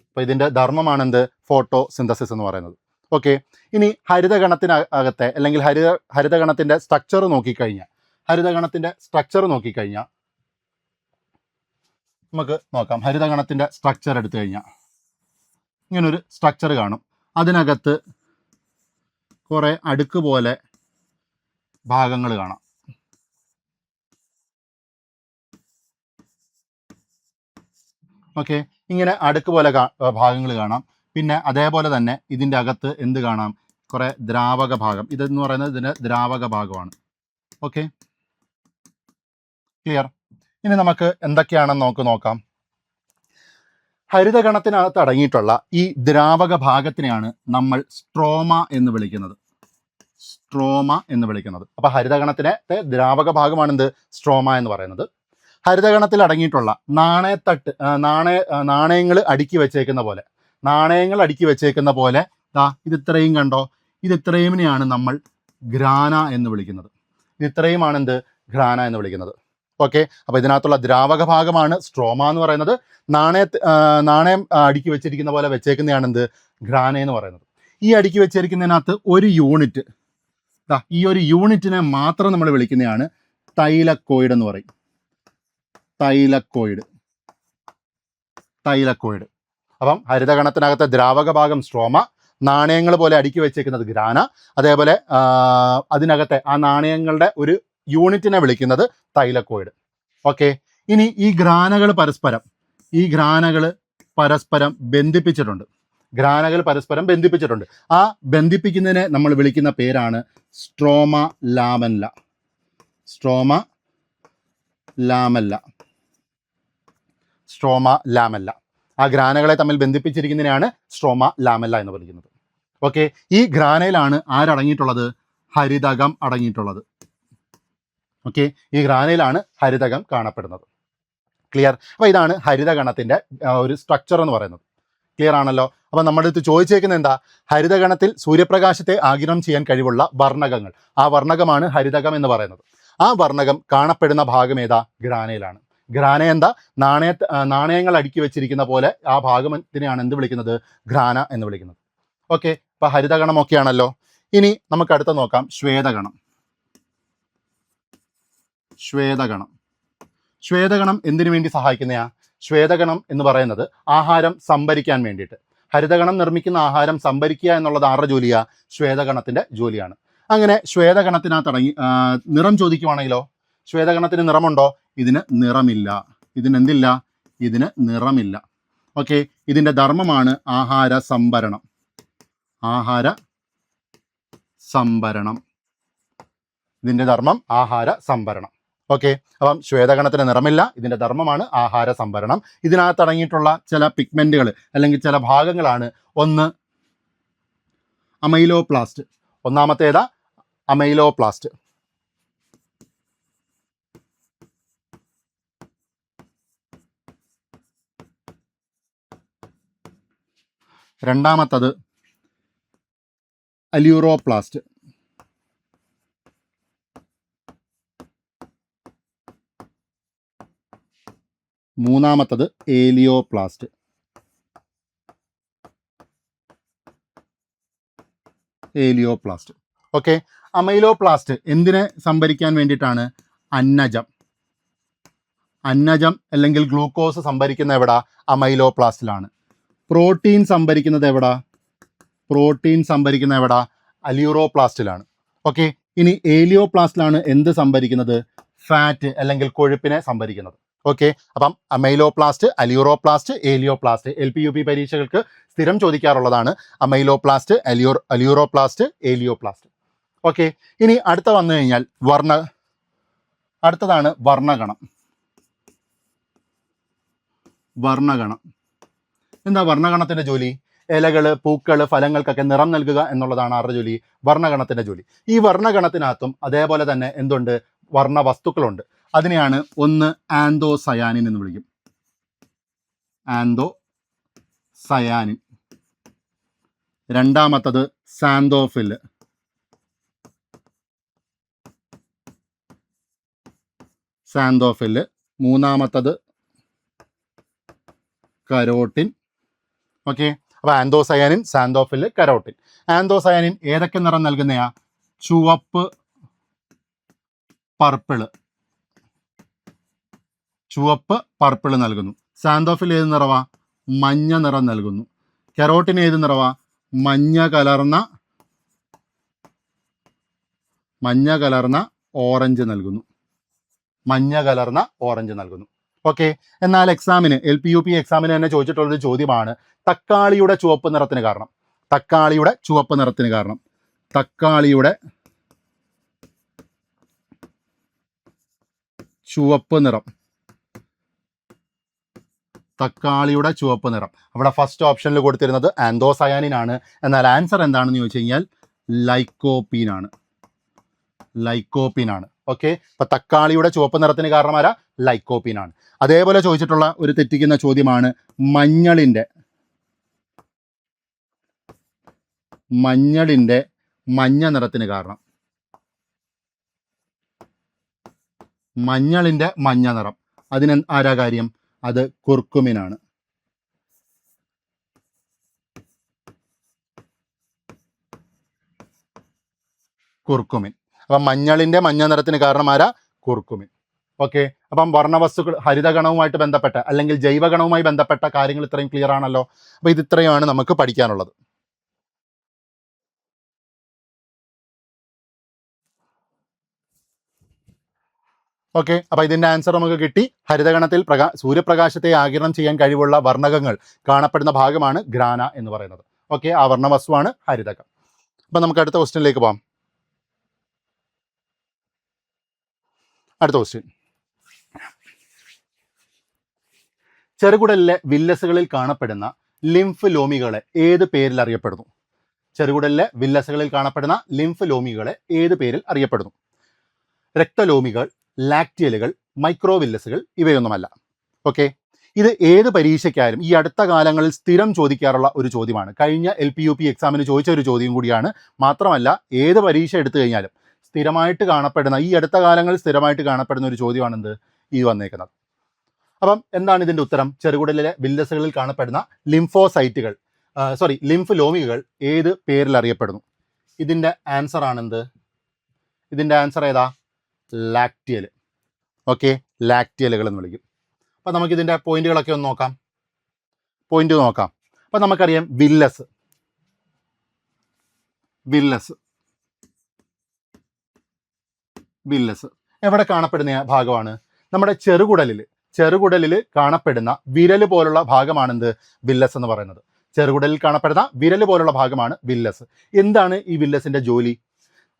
അപ്പോൾ ഇതിൻ്റെ ധർമ്മമാണ് എന്ത്? ഫോട്ടോസിന്തസിസ് എന്ന് പറയുന്നത്. ഓക്കെ, ഇനി ഹരിതകണത്തിനകത്തെ അല്ലെങ്കിൽ ഹരിതകണത്തിൻ്റെ സ്ട്രക്ചർ നോക്കിക്കഴിഞ്ഞാൽ നമുക്ക് നോക്കാം. ഹരിതകണത്തിൻ്റെ സ്ട്രക്ചർ എടുത്തു കഴിഞ്ഞാൽ ഇങ്ങനൊരു സ്ട്രക്ചർ കാണും. അതിനകത്ത് കുറേ അടുക്ക് പോലെ ഭാഗങ്ങൾ കാണാം. ഓക്കെ, ഇങ്ങനെ അടുക്ക് പോലെ ഭാഗങ്ങൾ കാണാം. പിന്നെ അതേപോലെ തന്നെ ഇതിൻ്റെ അകത്ത് എന്ത് കാണാം? കുറേ ദ്രാവക ഭാഗം. ഇതെന്ന് പറയുന്നത് ഇതിൻ്റെ ദ്രാവക ഭാഗമാണ്. Okay, clear? ഇനി നമുക്ക് എന്തൊക്കെയാണെന്ന് നോക്കാം. ഹരിതകണത്തിനകത്ത് അടങ്ങിയിട്ടുള്ള ഈ ദ്രാവക ഭാഗത്തിനെയാണ് നമ്മൾ സ്ട്രോമ എന്ന് വിളിക്കുന്നത്. അപ്പോൾ ഹരിതകണത്തിൻ്റെ ദ്രാവക ഭാഗമാണെന്ത്? സ്ട്രോമ എന്ന് പറയുന്നത്. ഹരിതകണത്തിൽ അടങ്ങിയിട്ടുള്ള നാണയങ്ങൾ അടുക്കി വെച്ചേക്കുന്ന പോലെ ഇത് ഇത്രയും കണ്ടോ? ഇത് ഇത്രയുമിനെയാണ് നമ്മൾ ഗ്രാന എന്ന് വിളിക്കുന്നത്. ഗ്രാന എന്ന് വിളിക്കുന്നത്. ഓക്കെ, അപ്പോൾ ഇതിനകത്തുള്ള ദ്രാവക ഭാഗമാണ് സ്ട്രോമ എന്ന് പറയുന്നത്. നാണയം അടുക്കി വെച്ചിരിക്കുന്ന പോലെ വെച്ചേക്കുന്നതാണ് ഗ്രാന എന്ന് പറയുന്നത്. ഈ അടുക്കി വെച്ചിരിക്കുന്നതിനകത്ത് ഒരു യൂണിറ്റ്, ഈ ഒരു യൂണിറ്റിനെ മാത്രം നമ്മൾ വിളിക്കുന്നതാണ് തൈലക്കോയിഡ് എന്ന് പറയും. തൈലക്കോയിഡ്. അപ്പം ഹരിതകണത്തിനകത്തെ ദ്രാവക ഭാഗം സ്ട്രോമ, നാണയങ്ങൾ പോലെ അടുക്കി വെച്ചേക്കുന്നത് ഗ്രാന, അതേപോലെ അതിനകത്തെ ആ നാണയങ്ങളുടെ ഒരു യൂണിറ്റിനെ വിളിക്കുന്നത് തൈലക്കോയിഡ്. ഓക്കെ, ഇനി ഈ ഗ്രാനകൾ പരസ്പരം ബന്ധിപ്പിച്ചിട്ടുണ്ട്. ആ ബന്ധിപ്പിക്കുന്നതിനെ നമ്മൾ വിളിക്കുന്ന പേരാണ് സ്ട്രോമ ലാമെല്ല. ആ ഗ്രാനകളെ തമ്മിൽ ബന്ധിപ്പിച്ചിരിക്കുന്നതിനാണ് സ്ട്രോമ ലാമെല്ല എന്ന് വിളിക്കുന്നത്. ഓക്കെ, ഈ ഗ്രാനയിലാണ് ആരടങ്ങിയിട്ടുള്ളത്? ഹരിതകം അടങ്ങിയിട്ടുള്ളത്. ഓക്കെ, ഈ ഗ്രാനയിലാണ് ഹരിതകം കാണപ്പെടുന്നത്. ക്ലിയർ? അപ്പോൾ ഇതാണ് ഹരിതകണത്തിൻ്റെ ഒരു സ്ട്രക്ചർ എന്ന് പറയുന്നത്. ക്ലിയർ ആണല്ലോ? അപ്പം നമ്മുടെ അടുത്ത് ചോദിച്ചേക്കുന്നത് എന്താ? ഹരിതഗണത്തിൽ സൂര്യപ്രകാശത്തെ ആഗിരണം ചെയ്യാൻ കഴിവുള്ള വർണ്ണകങ്ങൾ. ആ വർണ്ണകമാണ് ഹരിതകം എന്ന് പറയുന്നത്. ആ വർണ്ണകം കാണപ്പെടുന്ന ഭാഗം ഏതാ? ഗ്രാനയിലാണ്. ഗ്രാന എന്താ? നാണയങ്ങൾ അടുക്കി വെച്ചിരിക്കുന്ന പോലെ ആ ഭാഗത്തിനെയാണ് എന്ത് വിളിക്കുന്നത്? ഗ്രാന എന്ന് വിളിക്കുന്നത്. ഓക്കെ, അപ്പം ഹരിതഗണം ഒക്കെയാണല്ലോ. ഇനി നമുക്ക് അടുത്ത നോക്കാം, ശ്വേതഗണം. ശ്വേതഗണം എന്തിനു വേണ്ടി സഹായിക്കുന്നയാ? ശ്വേതഗണം എന്ന് പറയുന്നത് ആഹാരം സംഭരിക്കാൻ വേണ്ടിയിട്ട്. ഹരിതഗണം നിർമ്മിക്കുന്ന ആഹാരം സംഭരിക്കുക എന്നുള്ളത് ആരുടെ ജോലിയാ? ശ്വേതഗണത്തിന്റെ ജോലിയാണ്. അങ്ങനെ ശ്വേതഗണത്തിനകത്ത് നിറം ചോദിക്കുവാണെങ്കിലോ, ശ്വേതഗണത്തിന് നിറമുണ്ടോ? ഇതിന് നിറമില്ല. ഇതിനെന്തില്ല? ഇതിന് നിറമില്ല. ഓക്കെ, ഇതിന്റെ ധർമ്മമാണ് ആഹാര സംഭരണം. ഇതിന്റെ ധർമ്മം ആഹാര സംഭരണം. ഓക്കെ, അപ്പം ശ്വേതഗണത്തിന് നിറമില്ല, ഇതിന്റെ ധർമ്മമാണ് ആഹാര സംഭരണം. ഇതിനകത്ത് അടങ്ങിയിട്ടുള്ള ചില പിഗ്മെന്റുകൾ അല്ലെങ്കിൽ ചില ഭാഗങ്ങളാണ് ഒന്ന് അമൈലോപ്ലാസ്റ്റ്. ഒന്നാമത്തേതാ അമൈലോപ്ലാസ്റ്റ്. രണ്ടാമത്തത് അല്യൂറോപ്ലാസ്റ്റ്. മൂന്നാമത്തത് ഏലിയോപ്ലാസ്റ്റ്. ഓക്കെ, അമൈലോപ്ലാസ്റ്റ് എന്തിനെ സംഭരിക്കാൻ വേണ്ടിയിട്ടാണ്? അന്നജം അല്ലെങ്കിൽ ഗ്ലൂക്കോസ് സംഭരിക്കുന്ന എവിടാ? അമൈലോപ്ലാസ്റ്റിലാണ്. പ്രോട്ടീൻ സംഭരിക്കുന്ന എവിടാ? അല്യൂറോപ്ലാസ്റ്റിലാണ്. ഓക്കെ, ഇനി ഏലിയോപ്ലാസ്റ്റിലാണ് എന്ത് സംഭരിക്കുന്നത്? ഫാറ്റ് അല്ലെങ്കിൽ കൊഴുപ്പിനെ സംഭരിക്കുന്നത്. ഓക്കെ, അപ്പം അമൈലോപ്ലാസ്റ്റ്, അല്യൂറോപ്ലാസ്റ്റ്, ഏലിയോപ്ലാസ്റ്റ് LP UP പരീക്ഷകൾക്ക് സ്ഥിരം ചോദിക്കാറുള്ളതാണ്. അമൈലോപ്ലാസ്റ്റ്, അല്യൂറോപ്ലാസ്റ്റ്, ഏലിയോപ്ലാസ്റ്റ്. ഓക്കെ, ഇനി അടുത്ത വന്നു കഴിഞ്ഞാൽ അടുത്തതാണ് വർണ്ണഗണം. എന്താ വർണ്ണഗണത്തിന്റെ ജോലി? ഇലകള്, പൂക്കള്, ഫലങ്ങൾക്കൊക്കെ നിറം നൽകുക എന്നുള്ളതാണ് ആരുടെ ജോലി? വർണ്ണഗണത്തിന്റെ ജോലി. ഈ വർണ്ണഗണത്തിനകത്തും അതേപോലെ തന്നെ എന്തുണ്ട്? വർണ്ണ വസ്തുക്കളുണ്ട്. അതിനെയാണ് ഒന്ന് ആന്തോസയാനിൻ എന്ന് വിളിക്കും. ആന്തോസയാനിൻ. രണ്ടാമത്തത് സാന്തോഫില്. മൂന്നാമത്തത് കരോട്ടിൻ. ഓക്കെ, അപ്പോൾ ആന്തോസയാനിൻ, സാന്തോഫില്, കരോട്ടിൻ. ആന്തോസയാനിൻ ഏതൊക്കെ നിറം നൽകുന്നയാ? ചുവപ്പ്, പർപ്പിള് നൽകുന്നു. സാന്തോഫിൽ ഏത് നിറവാ? മഞ്ഞ നിറം നൽകുന്നു. കരോട്ടിൻ ഏത് നിറവാ? മഞ്ഞ കലർന്ന ഓറഞ്ച് നൽകുന്നു. ഓക്കെ, എന്നാൽ എക്സാമിന് LP UP എക്സാമിന് തന്നെ ചോദിച്ചിട്ടുള്ളൊരു ചോദ്യമാണ് തക്കാളിയുടെ ചുവപ്പ് നിറത്തിന് കാരണം. തക്കാളിയുടെ ചുവപ്പ് നിറത്തിന് കാരണം അവിടെ ഫസ്റ്റ് ഓപ്ഷനിൽ കൊടുത്തിരുന്നത് ആന്തോസയാനിൻ ആണ്. എന്നാൽ ആൻസർ എന്താണെന്ന് ചോദിച്ചു കഴിഞ്ഞാൽ ലൈക്കോപ്പീൻ ആണ്. ഓക്കെ, അപ്പൊ തക്കാളിയുടെ ചുവപ്പ് നിറത്തിന് കാരണം ആരാ? ലൈക്കോപ്പീൻ ആണ്. അതേപോലെ ചോദിച്ചിട്ടുള്ള ഒരു തെറ്റിക്കുന്ന ചോദ്യമാണ് മഞ്ഞളിന്റെ മഞ്ഞ നിറത്തിന് കാരണം. മഞ്ഞളിന്റെ മഞ്ഞ നിറം അതിന് ആരാ കാര്യം? അത് കുർക്കുമിൻ ആണ്. അപ്പം മഞ്ഞളിന്റെ മഞ്ഞ നിറത്തിന് കാരണം ആരാ? കുർക്കുമിൻ. ഓക്കെ, അപ്പം വർണ്ണവസ്തുക്കൾ ഹരിതഗണവുമായിട്ട് ബന്ധപ്പെട്ട അല്ലെങ്കിൽ ജൈവഗണവുമായി ബന്ധപ്പെട്ട കാര്യങ്ങൾ ഇത്രയും ക്ലിയർ ആണല്ലോ. അപ്പോൾ ഇത് ഇത്രയുമാണ് നമുക്ക് പഠിക്കാനുള്ളത്. ഓക്കെ, അപ്പോൾ ഇതിൻ്റെ ആൻസർ നമുക്ക് കിട്ടി. ഹരിതഗണത്തിൽ സൂര്യപ്രകാശത്തെ ആഗിരണം ചെയ്യാൻ കഴിവുള്ള വർണ്ണകങ്ങൾ കാണപ്പെടുന്ന ഭാഗമാണ് ഗ്രാന എന്ന് പറയുന്നത്. ഓക്കെ, ആ വർണ്ണവസ്തുവാണ് ഹരിതകം. അപ്പം നമുക്ക് അടുത്ത ക്വസ്റ്റ്യനിലേക്ക് പോകാം. അടുത്ത ക്വസ്റ്റ്യൻ, ചെറുകുടലിലെ വില്ലസുകളിൽ കാണപ്പെടുന്ന ലിംഫ് ലോമികളെ ഏത് പേരിൽ അറിയപ്പെടുന്നു? രക്തലോമികൾ, ലാക്റ്റിയലുകൾ, മൈക്രോവില്ലസുകൾ, ഇവയൊന്നുമല്ല. ഓക്കെ, ഇത് ഏത് പരീക്ഷയ്ക്കായാലും ഈ അടുത്ത കാലങ്ങളിൽ സ്ഥിരം ചോദിക്കാറുള്ള ഒരു ചോദ്യമാണ്. കഴിഞ്ഞ LP-UP എക്സാമിന് ചോദിച്ച ഒരു ചോദ്യം കൂടിയാണ്. മാത്രമല്ല ഏത് പരീക്ഷ എടുത്തു കഴിഞ്ഞാലും സ്ഥിരമായിട്ട് കാണപ്പെടുന്ന, ഈ അടുത്ത കാലങ്ങളിൽ സ്ഥിരമായിട്ട് കാണപ്പെടുന്ന ഒരു ചോദ്യമാണെന്ത് ഈ വന്നേക്കുന്നത്. അപ്പം എന്താണ് ഇതിൻ്റെ ഉത്തരം? ചെറുകുടലിലെ വില്ലസുകളിൽ കാണപ്പെടുന്ന ലിംഫോസൈറ്റുകൾ ലിംഫ് ലോമികകൾ ഏത് പേരിൽ അറിയപ്പെടുന്നു? ഇതിൻ്റെ ആൻസർ ആണെന്ത്? ഇതിൻ്റെ ആൻസർ ഏതാ? ലാക്റ്റിയൽ. ഓക്കെ, ലാക്റ്റിയലുകൾ എന്ന് വിളിക്കും. അപ്പം നമുക്കിതിൻ്റെ പോയിന്റുകളൊക്കെ ഒന്ന് നോക്കാം. അപ്പം നമുക്കറിയാം വില്ലസ് എവിടെ കാണപ്പെടുന്ന ഭാഗമാണ്? നമ്മുടെ ചെറുകുടലിൽ കാണപ്പെടുന്ന വിരൽ പോലുള്ള ഭാഗമാണെന്ത്? വില്ലസ് എന്ന് പറയുന്നത്. ചെറുകുടലിൽ കാണപ്പെടുന്ന വിരൽ പോലുള്ള ഭാഗമാണ് വില്ലസ്. എന്താണ് ഈ വില്ലസിൻ്റെ ജോലി?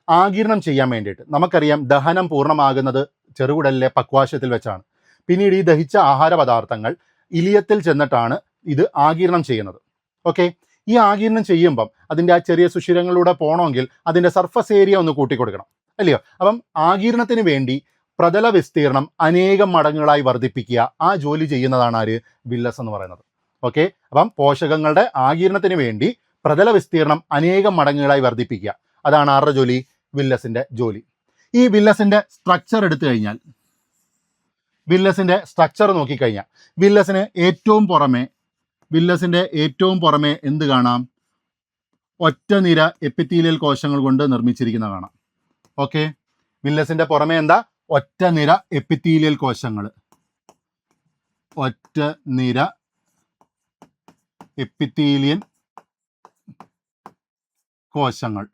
ആഗിരണം ചെയ്യാൻ വേണ്ടിയിട്ട്. നമുക്കറിയാം ദഹനം പൂർണ്ണമാകുന്നത് ചെറുകുടലിലെ പക്വാശയത്തിൽ വെച്ചാണ്. പിന്നീട് ഈ ദഹിച്ച ആഹാര പദാർത്ഥങ്ങൾ ഇലിയത്തിൽ ചെന്നിട്ടാണ് ഇത് ആഗിരണം ചെയ്യുന്നത്. ഓക്കെ, ഈ ആഗിരണം ചെയ്യുമ്പം അതിൻ്റെ ആ ചെറിയ സുഷിരങ്ങളിലൂടെ പോകണമെങ്കിൽ അതിൻ്റെ സർഫസ് ഏരിയ ഒന്ന് കൂട്ടിക്കൊടുക്കണം, അല്ലയോ? അപ്പം ആഗിരണത്തിന് വേണ്ടി പ്രതല വിസ്തീർണം അനേകം മടങ്ങുകളായി വർദ്ധിപ്പിക്കുക, ആ ജോലി ചെയ്യുന്നതാണ് ആര്? വില്ലസ് എന്ന് പറയുന്നത്. ഓക്കെ, അപ്പം പോഷകങ്ങളുടെ ആഗിരണത്തിന് വേണ്ടി പ്രതല വിസ്തീർണം അനേകം മടങ്ങുകളായി വർദ്ധിപ്പിക്കുക, അതാണ് ആരുടെ ജോലി? വില്ലസിൻ്റെ ജോലി. ഈ വില്ലസിൻ്റെ സ്ട്രക്ചർ എടുത്തു കഴിഞ്ഞാൽ, വില്ലസിൻ്റെ സ്ട്രക്ചർ നോക്കിക്കഴിഞ്ഞാൽ വില്ലസിൻ്റെ ഏറ്റവും പുറമെ എന്ത് കാണാം? ഒറ്റ നിര എപ്പിത്തീലിയൽ കോശങ്ങൾ കൊണ്ട് നിർമ്മിച്ചിരിക്കുന്ന കാണാം. ഓക്കെ, വില്ലസിൻ്റെ പുറമെ എന്താ? ഒറ്റ നിര എപ്പിത്തീലിയൽ കോശങ്ങൾ. ഒറ്റ നിര എപ്പിത്തീലിയൻ കോശങ്ങൾ.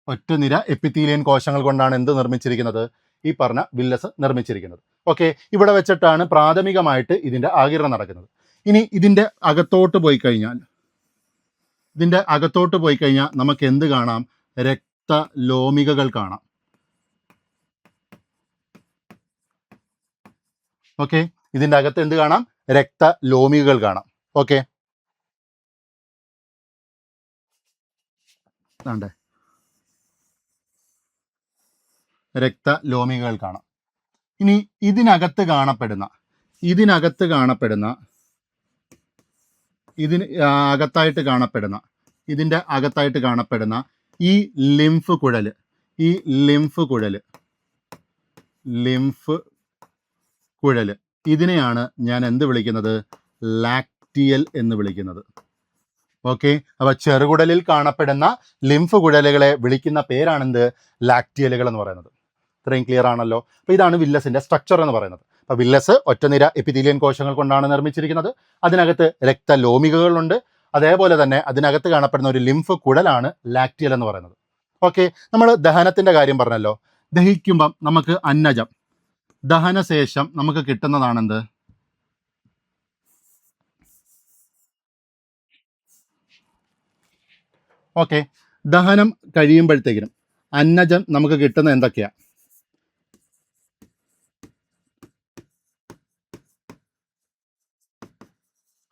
ഒറ്റ നിര എപ്പിത്തീലിയൻ കോശങ്ങൾ കൊണ്ടാണ് എന്ത് നിർമ്മിച്ചിരിക്കുന്നത്? ഈ പറഞ്ഞ വില്ലസ് നിർമ്മിച്ചിരിക്കുന്നത്. ഓക്കെ, ഇവിടെ വെച്ചിട്ടാണ് പ്രാഥമികമായിട്ട് ഇതിൻ്റെ ആഗിരണം നടക്കുന്നത്. ഇനി ഇതിൻ്റെ അകത്തോട്ട് പോയി കഴിഞ്ഞാൽ നമുക്ക് എന്ത് കാണാം? രക്തലോമികകൾ കാണാം. ഓക്കെ, ഇതിൻ്റെ അകത്ത് എന്ത് കാണാം? രക്തലോമികകൾ കാണാം. ഓക്കെ, രക്തലോമികകൾ കാണാം. ഇനി ഇതിനകത്ത് കാണപ്പെടുന്ന ഇതിൻ്റെ അകത്തായിട്ട് കാണപ്പെടുന്ന ഈ ലിംഫ് കുഴൽ ഇതിനെയാണ് ഞാൻ എന്ത് വിളിക്കുന്നത്? ലാക്റ്റിയൽ എന്ന് വിളിക്കുന്നത്. ഓക്കെ, അപ്പോൾ ചെറുകുടലിൽ കാണപ്പെടുന്ന ലിംഫ് കുഴലുകളെ വിളിക്കുന്ന പേരാണെന്ത്? ലാക്റ്റിയലുകൾ എന്ന് പറയുന്നത്. ഇത്രയും ക്ലിയർ ആണല്ലോ. അപ്പോൾ ഇതാണ് വില്ലസിൻ്റെ സ്ട്രക്ചർ എന്ന് പറയുന്നത്. അപ്പോൾ വില്ലസ് ഒറ്റനിര എപ്പിത്തീലിയൻ കോശങ്ങൾ കൊണ്ടാണ് നിർമ്മിച്ചിരിക്കുന്നത്. അതിനകത്ത് രക്തലോമികകളുണ്ട്. അതേപോലെ തന്നെ അതിനകത്ത് കാണപ്പെടുന്ന ഒരു ലിംഫ് കുഴലാണ് ലാക്റ്റിയൽ എന്ന് പറയുന്നത്. ഓക്കെ, നമ്മൾ ദഹനത്തിൻ്റെ കാര്യം പറഞ്ഞല്ലോ. ദഹിക്കുമ്പം നമുക്ക് അന്നജം, ദഹനശേഷം നമുക്ക് കിട്ടുന്നതാണെന്ത്? ഓക്കെ, ദഹനം കഴിയുമ്പോഴത്തേക്കിനും അന്നജം നമുക്ക് കിട്ടുന്ന എന്തൊക്കെയാ?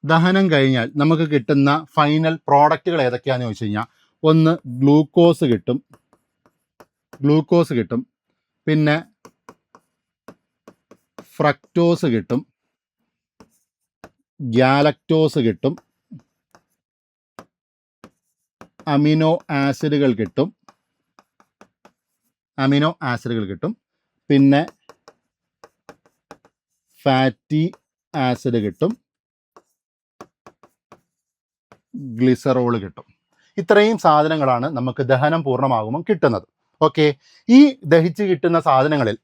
ദഹനം കഴിഞ്ഞാൽ നമുക്ക് കിട്ടുന്ന ഫൈനൽ പ്രോഡക്റ്റുകൾ ഏതൊക്കെയാണെന്ന് ചോദിച്ചു കഴിഞ്ഞാൽ, ഒന്ന് ഗ്ലൂക്കോസ് കിട്ടും, പിന്നെ ഫ്രക്ടോസ് കിട്ടും, ഗാലക്ടോസ് കിട്ടും, അമിനോ ആസിഡുകൾ കിട്ടും, പിന്നെ ഫാറ്റി ആസിഡ് കിട്ടും, ഗ്ലിസറോൾ കിട്ടും. ഇത്രയും സാധനങ്ങളാണ് നമുക്ക് ദഹനം പൂർണ്ണമാകുമ്പോൾ കിട്ടുന്നത്. ഓക്കെ, ഈ ദഹിച്ച് കിട്ടുന്ന സാധനങ്ങളിൽ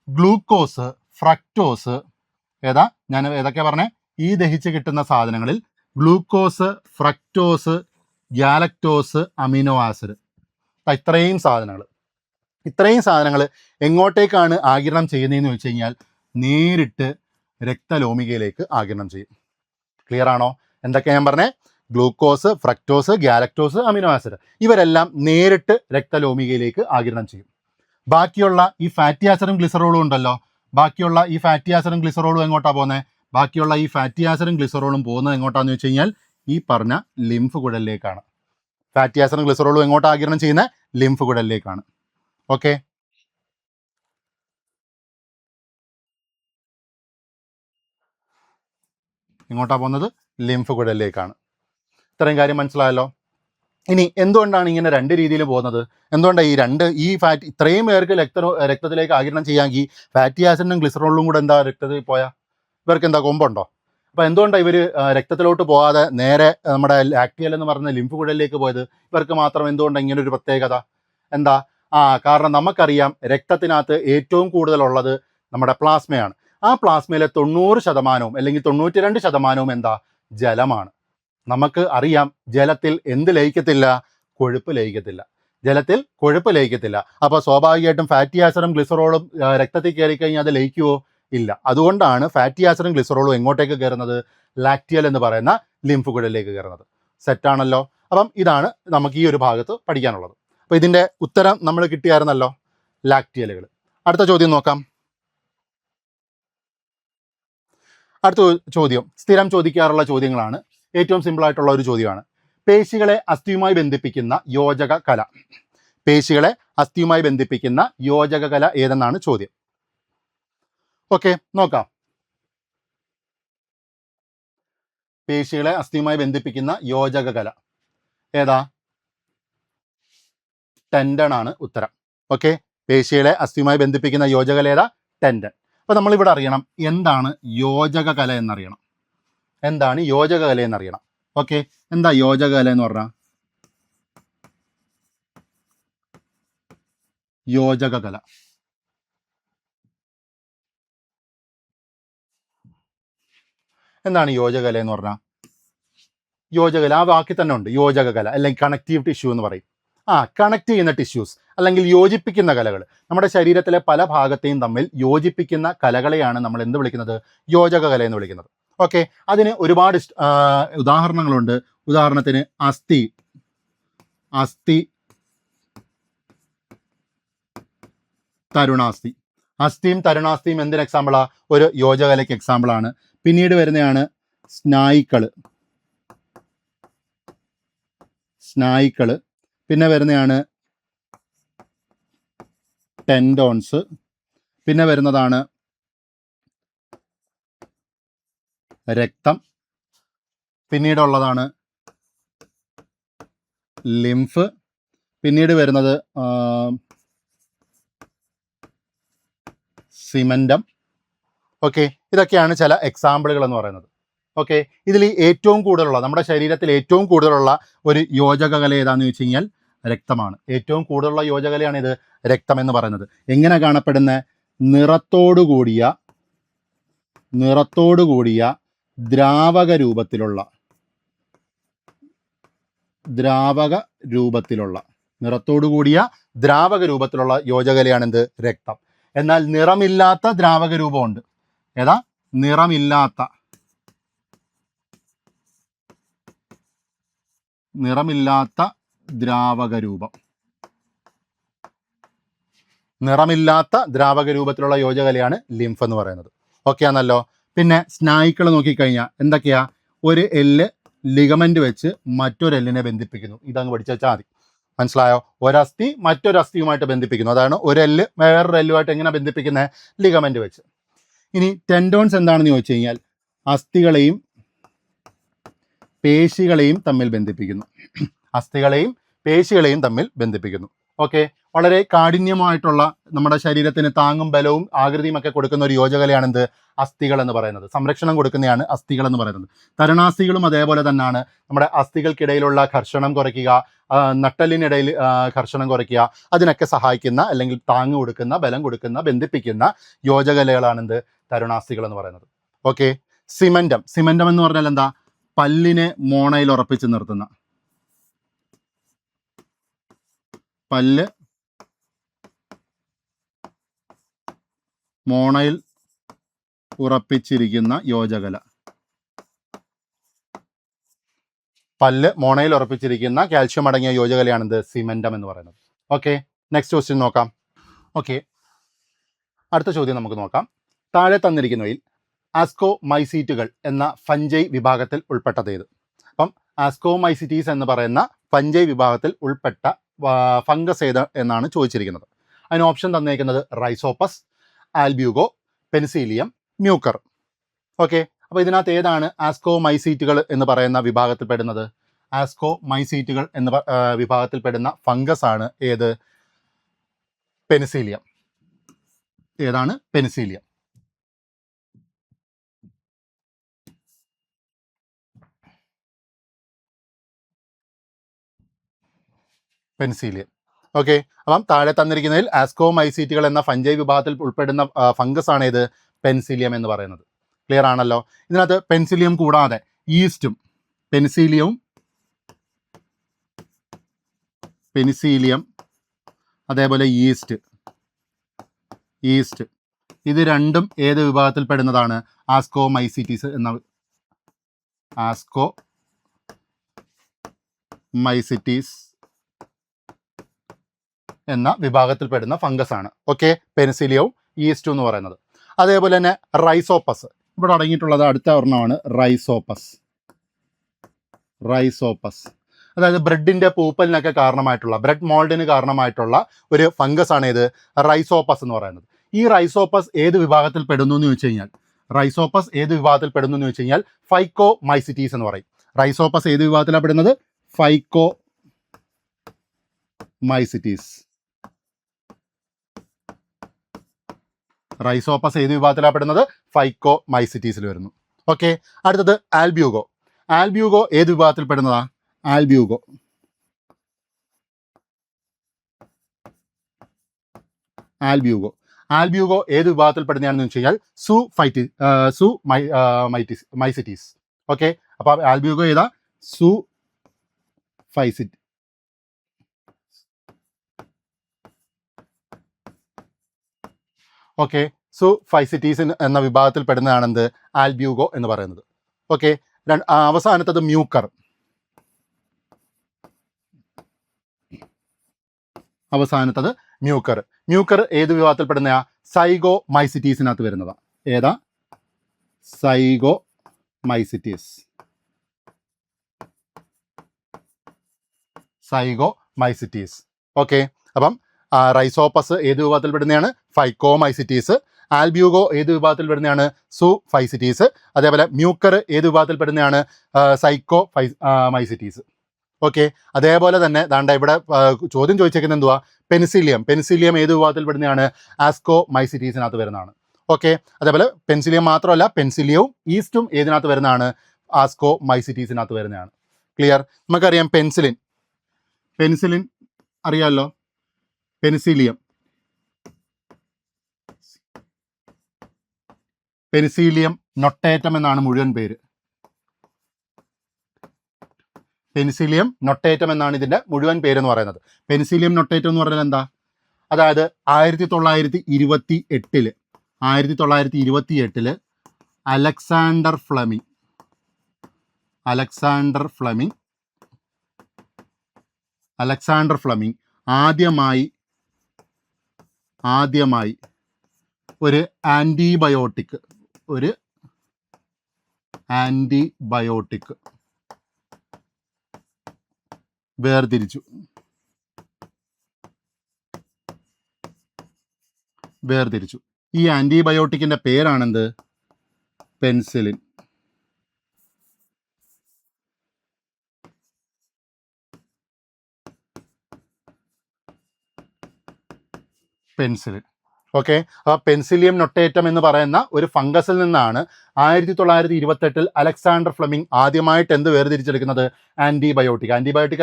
ഗ്ലൂക്കോസ്, ഫ്രക്ടോസ് ഞാൻ ഏതൊക്കെയാ പറഞ്ഞേ? ഈ ദഹിച്ച് കിട്ടുന്ന സാധനങ്ങളിൽ glucose, fructose, galactose, amino acid, ഇത്രയും സാധനങ്ങൾ എങ്ങോട്ടേക്കാണ് ആഗിരണം ചെയ്യുന്നതെന്ന് ചോദിച്ചു കഴിഞ്ഞാൽ നേരിട്ട് രക്തലോമികയിലേക്ക് ആഗിരണം ചെയ്യും. ക്ലിയർ ആണോ? എന്തൊക്കെയാണ് ഞാൻ പറഞ്ഞേ? Glucose, fructose, galactose, amino acid ഇവരെല്ലാം നേരിട്ട് രക്തലോമികയിലേക്ക് ആഗിരണം ചെയ്യും. ബാക്കിയുള്ള ഈ ഫാറ്റി ആസിഡും ഗ്ലിസറോളും ഉണ്ടല്ലോ, ബാക്കിയുള്ള ഈ ഫാറ്റി ആസിഡും ഗ്ലിസറോളും എങ്ങോട്ടാണ് പോകുന്നത്? ബാക്കിയുള്ള ഈ ഫാറ്റി ആസിഡും ഗ്ലിസറോളും പോകുന്നത് എങ്ങോട്ടാന്ന് വെച്ച് കഴിഞ്ഞാൽ ഈ പറഞ്ഞ ലിംഫ് കുഴലിലേക്കാണ്. ഫാറ്റി ആസിഡും ഗ്ലിസറോളും എങ്ങോട്ട് ആഗിരണം ചെയ്യുന്നത്? ലിംഫ് കുഴലിലേക്കാണ്. ഓക്കെ. ഇങ്ങോട്ടാണ് പോകുന്നത്? ലിംഫ് കുഴലിലേക്കാണ്. ഇത്രയും കാര്യം മനസ്സിലായല്ലോ. ഇനി എന്തുകൊണ്ടാണ് ഇങ്ങനെ രണ്ട് രീതിയിൽ പോകുന്നത്? എന്തുകൊണ്ടാണ് ഈ ഫാറ്റ് ഇത്രയും പേർക്ക് രക്തത്തിലേക്ക് ആഗിരണം ചെയ്യാമെങ്കിൽ ഫാറ്റി ആസിഡിനും ഗ്ലിസറോളിനും കൂടെ എന്താ രക്തത്തിൽ പോയാൽ ഇവർക്ക് എന്താ കൊമ്പുണ്ടോ? അപ്പോൾ എന്തുകൊണ്ടാണ് ഇവർ രക്തത്തിലോട്ട് പോകാതെ നേരെ നമ്മുടെ ലാക്റ്റിയൽ എന്ന് പറയുന്ന ലിംഫ് കുഴലിലേക്ക് പോയത്? ഇവർക്ക് മാത്രം എന്തുകൊണ്ടാണ് ഇങ്ങനെ ഒരു പ്രത്യേകത? എന്താ? കാരണം നമുക്കറിയാം രക്തത്തിനകത്ത് ഏറ്റവും കൂടുതലുള്ളത് നമ്മുടെ പ്ലാസ്മയാണ്. ആ പ്ലാസ്മയിലെ 90% അല്ലെങ്കിൽ 92% എന്താ? ജലമാണ്. നമുക്ക് അറിയാം ജലത്തിൽ എന്ത് ലയിക്കത്തില്ല? കൊഴുപ്പ് ലയിക്കത്തില്ല. ജലത്തിൽ കൊഴുപ്പ് ലയിക്കത്തില്ല. അപ്പോൾ സ്വാഭാവികമായിട്ടും ഫാറ്റി ആസിഡും ഗ്ലിസറോളും രക്തത്തിൽ കയറി കഴിഞ്ഞാൽ അത് ലയിക്കുമോ? ഇല്ല. അതുകൊണ്ടാണ് ഫാറ്റി ആസിഡും ഗ്ലിസറോളും എങ്ങോട്ടേക്ക് കയറുന്നത്? ലാക്റ്റിയൽ എന്ന് പറയുന്ന ലിംഫ് കുഴലിലേക്ക് കയറുന്നത്. സെറ്റാണല്ലോ. അപ്പം ഇതാണ് നമുക്ക് ഈ ഒരു ഭാഗത്ത് പഠിക്കാനുള്ളത്. അപ്പോൾ ഇതിൻ്റെ ഉത്തരം നമ്മൾ കിട്ടിയായിരുന്നല്ലോ, ലാക്റ്റിയലുകൾ. അടുത്ത ചോദ്യം നോക്കാം. അടുത്ത ചോദ്യം സ്ഥിരം ചോദിക്കാറുള്ള ചോദ്യങ്ങളാണ്. ഏറ്റവും സിമ്പിളായിട്ടുള്ള ഒരു ചോദ്യമാണ്. പേശികളെ അസ്ഥിയുമായി ബന്ധിപ്പിക്കുന്ന യോജക കല. പേശികളെ അസ്ഥിയുമായി ബന്ധിപ്പിക്കുന്ന യോജക കല ഏതെന്നാണ് ചോദ്യം. ഓക്കെ, നോക്കാം. പേശികളെ അസ്ഥിയുമായി ബന്ധിപ്പിക്കുന്ന യോജക കല ഏതാ? ടെൻഡൺ ആണ് ഉത്തരം. ഓക്കെ, പേശികളെ അസ്ഥിയുമായി ബന്ധിപ്പിക്കുന്ന യോജകല ഏതാ? ടെൻഡൺ. അപ്പോൾ നമ്മളിവിടെ അറിയണം എന്താണ് യോജക കല എന്നറിയണം. എന്താണ് യോജക കല എന്നറിയണം. ഓക്കെ, എന്താ യോജക കല എന്ന് പറഞ്ഞാൽ? യോജക കല എന്താണ്? യോജക കല എന്ന് പറഞ്ഞാൽ യോജകല ആ വാക്കിൽ തന്നെ ഉണ്ട്. യോജക കല അല്ലെങ്കിൽ കണക്റ്റീവ് ടിഷ്യൂ എന്ന് പറയും. കണക്ട് ചെയ്യുന്ന ടിഷ്യൂസ് അല്ലെങ്കിൽ യോജിപ്പിക്കുന്ന കലകൾ. നമ്മുടെ ശരീരത്തിലെ പല ഭാഗത്തെയും തമ്മിൽ യോജിപ്പിക്കുന്ന കലകളെയാണ് നമ്മൾ എന്ത് വിളിക്കുന്നത്? യോജക കല എന്ന് വിളിക്കുന്നത്. ഓക്കെ, അതിന് ഒരുപാട് ഉദാഹരണങ്ങളുണ്ട്. ഉദാഹരണത്തിന് അസ്ഥി തരുണാസ്ഥി. അസ്ഥിയും തരുണാസ്ഥിയും എന്തിന് എക്സാമ്പിളാണ്? ഒരു യോജകലയ്ക്ക് എക്സാമ്പിളാണ്. പിന്നീട് വരുന്നതാണ് സ്നായിക്കള്. പിന്നെ വരുന്നതാണ് ടെൻഡോൺസ്. പിന്നെ വരുന്നതാണ് രക്തം. പിന്നീടുള്ളതാണ് ലിംഫ്. പിന്നീട് വരുന്നത് സിമൻറ്റം. ഓക്കെ, ഇതൊക്കെയാണ് ചില എക്സാമ്പിളുകൾ എന്ന് പറയുന്നത്. ഓക്കെ, ഇതിൽ ഏറ്റവും കൂടുതലുള്ള നമ്മുടെ ശരീരത്തിൽ ഏറ്റവും കൂടുതലുള്ള ഒരു യോജക കല ഏതാണെന്ന് ചോദിച്ചു കഴിഞ്ഞാൽ രക്തമാണ്. ഏറ്റവും കൂടുതലുള്ള യോജകലയാണ് ഇത് രക്തം എന്ന് പറയുന്നത്. എങ്ങനെ കാണപ്പെടുന്ന? നിറത്തോടുകൂടിയ ദ്രാവക രൂപത്തിലുള്ള യോജകലയാണ് എന്ത്? രക്തം. എന്നാൽ നിറമില്ലാത്ത ദ്രാവക രൂപമുണ്ട്. ഏതാ? നിറമില്ലാത്ത ദ്രാവക രൂപത്തിലുള്ള യോജകലയാണ് ലിംഫ് എന്ന് പറയുന്നത്. ഓക്കെ ആണല്ലോ. പിന്നെ സ്നായിക്കൾ നോക്കിക്കഴിഞ്ഞാൽ എന്തൊക്കെയാ? ഒരു എല്ല് ലിഗമെന്റ് വെച്ച് മറ്റൊരു എല്ലിനെ ബന്ധിപ്പിക്കുന്നു. ഇതങ്ങ് പഠിച്ചു വെച്ചാൽ മതി. മനസ്സിലായോ? ഒരസ്ഥി മറ്റൊരു അസ്ഥിയുമായിട്ട് ബന്ധിപ്പിക്കുന്നു. അതാണ് ഒരു എല്ല് വേറൊരു എല്ലുമായിട്ട് എങ്ങനെ ബന്ധിപ്പിക്കുന്നത്? ലിഗമെന്റ് വെച്ച്. ഇനി ടെൻഡോൺസ് എന്താണെന്ന് ചോദിച്ചു കഴിഞ്ഞാൽ അസ്ഥികളെയും പേശികളെയും തമ്മിൽ ബന്ധിപ്പിക്കുന്നു. ഓക്കെ, വളരെ കാഠിന്യമായിട്ടുള്ള നമ്മുടെ ശരീരത്തിന് താങ്ങും ബലവും ആകൃതിയും ഒക്കെ കൊടുക്കുന്ന ഒരു യോജകലയാണ് എന്ത്? അസ്ഥികൾ എന്ന് പറയുന്നത്. സംരക്ഷണം കൊടുക്കുന്നതാണ് അസ്ഥികൾ എന്ന് പറയുന്നത്. തരുണാസ്ഥികളും അതേപോലെ തന്നെയാണ്. നമ്മുടെ അസ്ഥികൾക്കിടയിലുള്ള ഘർഷണം കുറയ്ക്കുക, നട്ടലിനിടയിൽ ഘർഷണം കുറയ്ക്കുക, അതിനൊക്കെ സഹായിക്കുന്ന അല്ലെങ്കിൽ താങ്ങ് കൊടുക്കുന്ന, ബലം കൊടുക്കുന്ന, ബന്ധിപ്പിക്കുന്ന യോജകലകളാണ് എന്ത്? തരുണാസ്ഥികൾ എന്ന് പറയുന്നത്. ഓക്കെ, സിമൻറ്റം എന്ന് പറഞ്ഞാൽ എന്താ? പല്ലിനെ മോണയിൽ ഉറപ്പിച്ച് നിർത്തുന്ന, പല്ല് മോണയിൽ ഉറപ്പിച്ചിരിക്കുന്ന യോജകല. കാൽഷ്യം അടങ്ങിയ യോജകലയാണെന്ത്? സിമൻറ്റം എന്ന് പറയുന്നത്. ഓക്കെ, നെക്സ്റ്റ് ക്വസ്റ്റ്യൻ നോക്കാം. ഓക്കെ, അടുത്ത ചോദ്യം നമുക്ക് നോക്കാം. താഴെ തന്നിരിക്കുന്നവയിൽ ആസ്കോമൈസീറ്റുകൾ എന്ന ഫഞ്ചൈ വിഭാഗത്തിൽ ഉൾപ്പെട്ടതേത്? അപ്പം ആസ്കോമൈസിറ്റീസ് എന്ന് പറയുന്ന ഫഞ്ചൈ വിഭാഗത്തിൽ ഉൾപ്പെട്ട ഫംഗസ് ഏത് എന്നാണ് ചോദിച്ചിരിക്കുന്നത്. അതിന് option തന്നേക്കുന്നത് Rhizopus, ആൽബ്യൂഗോ, Penicillium, Mucor. Okay, അപ്പോൾ ഇതിനകത്ത് ഏതാണ് ആസ്കോമൈസീറ്റുകൾ എന്ന് പറയുന്ന വിഭാഗത്തിൽപ്പെടുന്നത്? ആസ്കോമൈസീറ്റുകൾ എന്ന വിഭാഗത്തിൽപ്പെടുന്ന ഫംഗസ് ആണ് ഏത്? പെനിസിലിയം. ഏതാണ്? പെനിസിലിയം. പെനിസിലിയം. ഓക്കെ, അപ്പം താഴെ തന്നിരിക്കുന്നതിൽ ആസ്കോമൈസീറ്റുകൾ എന്ന ഫംഗൈ വിഭാഗത്തിൽ ഉൾപ്പെടുന്ന ഫംഗസ് ആണ് ഏത്? പെനിസിലിയം എന്ന് പറയുന്നത്. ക്ലിയർ ആണല്ലോ? ഇതിനകത്ത് പെനിസിലിയം കൂടാതെ ഈസ്റ്റും, പെനിസിലിയം അതേപോലെ ഈസ്റ്റ് ഇത് രണ്ടും ഏത് വിഭാഗത്തിൽ പെടുന്നതാണ്? ആസ്കോമൈസിറ്റീസ് എന്ന വിഭാഗത്തിൽപ്പെടുന്ന ഫംഗസ് ആണ്. ഓക്കെ, പെനിസിലിയവും ഈസ്റ്റും എന്ന് പറയുന്നത്. അതേപോലെ തന്നെ റൈസോപ്പസ്, ഇവിടെ അടങ്ങിയിട്ടുള്ളത് അടുത്ത ഒരെണ്ണമാണ് റൈസോപ്പസ്. അതായത് ബ്രെഡിൻ്റെ പൂപ്പലിനൊക്കെ കാരണമായിട്ടുള്ള, ബ്രെഡ് മോൾഡിന് കാരണമായിട്ടുള്ള ഒരു ഫംഗസ് ആണ് ഇത് റൈസോപ്പസ് എന്ന് പറയുന്നത്. ഈ റൈസോപ്പസ് ഏത് വിഭാഗത്തിൽ പെടുന്നു എന്ന് ചോദിച്ചു കഴിഞ്ഞാൽ ഫൈക്കോമൈസിറ്റീസ് എന്ന് പറയും. റൈസോപ്പസ് ഏത് വിഭാഗത്തിലാണ് പെടുന്നത്? ഫൈക്കോമൈസിറ്റീസ്. റൈസോപ്പസ് ഏത് വിഭാഗത്തിലാണ് പെടുന്നത്? ഫൈക്കോമൈസിറ്റീസിൽ വരുന്നു. ഓക്കെ, അടുത്തത് ആൽബ്യൂഗോ. ആൽബ്യൂഗോ ഏത് വിഭാഗത്തിൽ പെടുന്നതാ? ആൽബ്യൂഗോ ഏത് വിഭാഗത്തിൽ പെടുന്നതാണെന്ന് വെച്ച് കഴിഞ്ഞാൽ മൈസിറ്റീസ്. ഓക്കെ, അപ്പോൾ ആൽബ്യൂഗോ ഏതാ? ഓക്കെ, ഫൈസിറ്റീസ് എന്ന വിഭാഗത്തിൽ പെടുന്നതാണെന്ത്? ആൽബ്യൂഗോ എന്ന് പറയുന്നത്. Okay, അവസാനത്തത് Mucor. മ്യൂക്കർ ഏത് വിഭാഗത്തിൽ പെടുന്നതാ? സൈഗോമൈസിറ്റീസിനകത്ത് വരുന്നതാ. ഏതാ? സൈഗോമൈസിറ്റീസ്. ഓക്കെ, അപ്പം റൈസോപ്പസ് ഏത് വിഭാഗത്തിൽ പെടുന്നതാണ്? ഫൈക്കോമൈസിറ്റീസ്. ആൽബ്യൂഗോ ഏത് വിഭാഗത്തിൽ പെടുന്നതാണ്? ഫൈസിറ്റീസ്. അതേപോലെ മ്യൂക്കർ ഏത് വിഭാഗത്തിൽ പെടുന്നതാണ്? സൈക്കോമൈസിറ്റീസ്. ഓക്കെ, അതേപോലെ തന്നെ ദാണ്ട ഇവിടെ ചോദ്യം ചോദിച്ചേക്കുന്നത് എന്തുവാ? പെനിസിലിയം ഏത് വിഭാഗത്തിൽ പെടുന്നതാണ്? ആസ്കോമൈസിറ്റീസിനകത്ത് വരുന്നതാണ്. ഓക്കെ, അതേപോലെ പെനിസിലിയം മാത്രമല്ല, പെനിസിലിയവും ഈസ്റ്റും ഏതിനകത്ത് വരുന്നതാണ്? ആസ്കോമൈസിറ്റീസിനകത്ത് വരുന്നതാണ്. ക്ലിയർ? നമുക്കറിയാം പെൻസിലിൻ അറിയാമല്ലോ. പെനിസിലിയം നൊട്ടേറ്റം എന്നാണ് മുഴുവൻ പേര്. പെനിസിലിയം നൊട്ടേറ്റം എന്നാണ് ഇതിൻ്റെ മുഴുവൻ പേരെന്ന് പറയുന്നത്. പെനിസിലിയം നൊട്ടേറ്റം എന്ന് പറഞ്ഞാൽ എന്താ? അതായത് 1928 അലക്സാണ്ടർ ഫ്ലെമിംഗ് ആദ്യമായി ഒരു ആൻറ്റിബയോട്ടിക് വേർതിരിച്ചു. ഈ ആൻറ്റിബയോട്ടിക്കിൻ്റെ പേരാണെന്ത്? പെൻസിലിൻ. ഓക്കെ, അപ്പോൾ പെൻസിലിയം നൊട്ടേറ്റം എന്ന് പറയുന്ന ഒരു ഫംഗസിൽ നിന്നാണ് 1928 അലക്സാണ്ടർ ഫ്ലെമിംഗ് ആദ്യമായിട്ട് എന്ത് വേർതിരിച്ചെടുക്കുന്നത്? ആൻറ്റിബയോട്ടിക്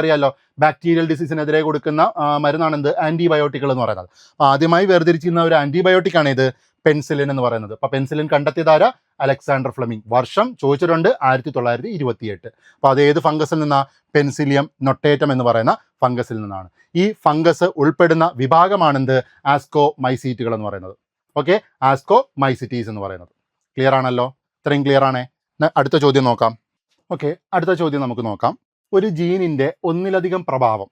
അറിയാമല്ലോ, ബാക്ടീരിയൽ ഡിസീസിനെതിരെ കൊടുക്കുന്ന മരുന്നാണെന്ത്? ആൻറ്റിബയോട്ടിക്കുകൾ എന്ന് പറയുന്നത്. അപ്പോൾ ആദ്യമായി വേർതിരിച്ചിരുന്ന ഒരു ആൻറ്റിബയോട്ടിക്കാണ് ഇത് പെൻസിലിൻ എന്ന് പറയുന്നത്. അപ്പോൾ പെൻസിലിൻ കണ്ടെത്തിയതാര? Alexander Fleming. വർഷം ചോദിച്ചിട്ടുണ്ട് 1928. അപ്പോൾ അത് ഏത് ഫംഗസിൽ നിന്നാണ്? പെൻസിലിയം നൊട്ടേറ്റം എന്ന് പറയുന്ന ഫംഗസിൽ നിന്നാണ്. ഈ ഫംഗസ് ഉൾപ്പെടുന്ന വിഭാഗമാണെന്ത്? ആസ്കോമൈസീറ്റുകൾ എന്ന് പറയുന്നത്. ഓക്കെ, ആസ്കോമൈസിറ്റീസ് എന്ന് പറയുന്നത്. ക്ലിയർ ആണല്ലോ? ഇത്രയും ക്ലിയർ ആണേ. അടുത്ത ചോദ്യം നോക്കാം. ഓക്കെ, അടുത്ത ചോദ്യം നമുക്ക് നോക്കാം. ഒരു ജീനിൻ്റെ ഒന്നിലധികം പ്രഭാവം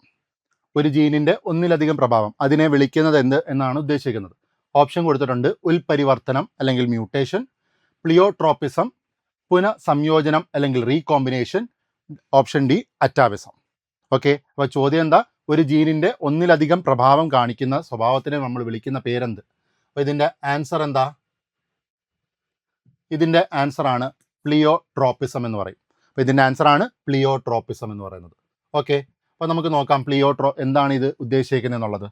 അതിനെ വിളിക്കുന്നത് എന്ത് എന്നാണ് ഉദ്ദേശിക്കുന്നത്? ഓപ്ഷൻ കൊടുത്തിട്ടുണ്ട്. ഉൽപരിവർത്തനം അല്ലെങ്കിൽ മ്യൂട്ടേഷൻ, പ്ലിയോട്രോപ്പിസം, പുനഃസംയോജനം അല്ലെങ്കിൽ റീകോമ്പിനേഷൻ, ഓപ്ഷൻ ഡി അറ്റാവിസം. ഓക്കെ, അപ്പോൾ ചോദ്യം എന്താ? ഒരു ജീനിൻ്റെ ഒന്നിലധികം പ്രഭാവം കാണിക്കുന്ന സ്വഭാവത്തിനെ നമ്മൾ വിളിക്കുന്ന പേരെന്ത്? അപ്പോൾ ഇതിൻ്റെ ആൻസർ എന്താ? ഇതിൻ്റെ ആൻസറാണ് പ്ലിയോട്രോപ്പിസം എന്ന് പറയും. അപ്പോൾ ഇതിൻ്റെ ആൻസറാണ് പ്ലിയോട്രോപ്പിസം എന്ന് പറയുന്നത്. ഓക്കെ, അപ്പോൾ നമുക്ക് നോക്കാം എന്താണ് ഇത് ഉദ്ദേശിക്കുന്നത് എന്നുള്ളത്.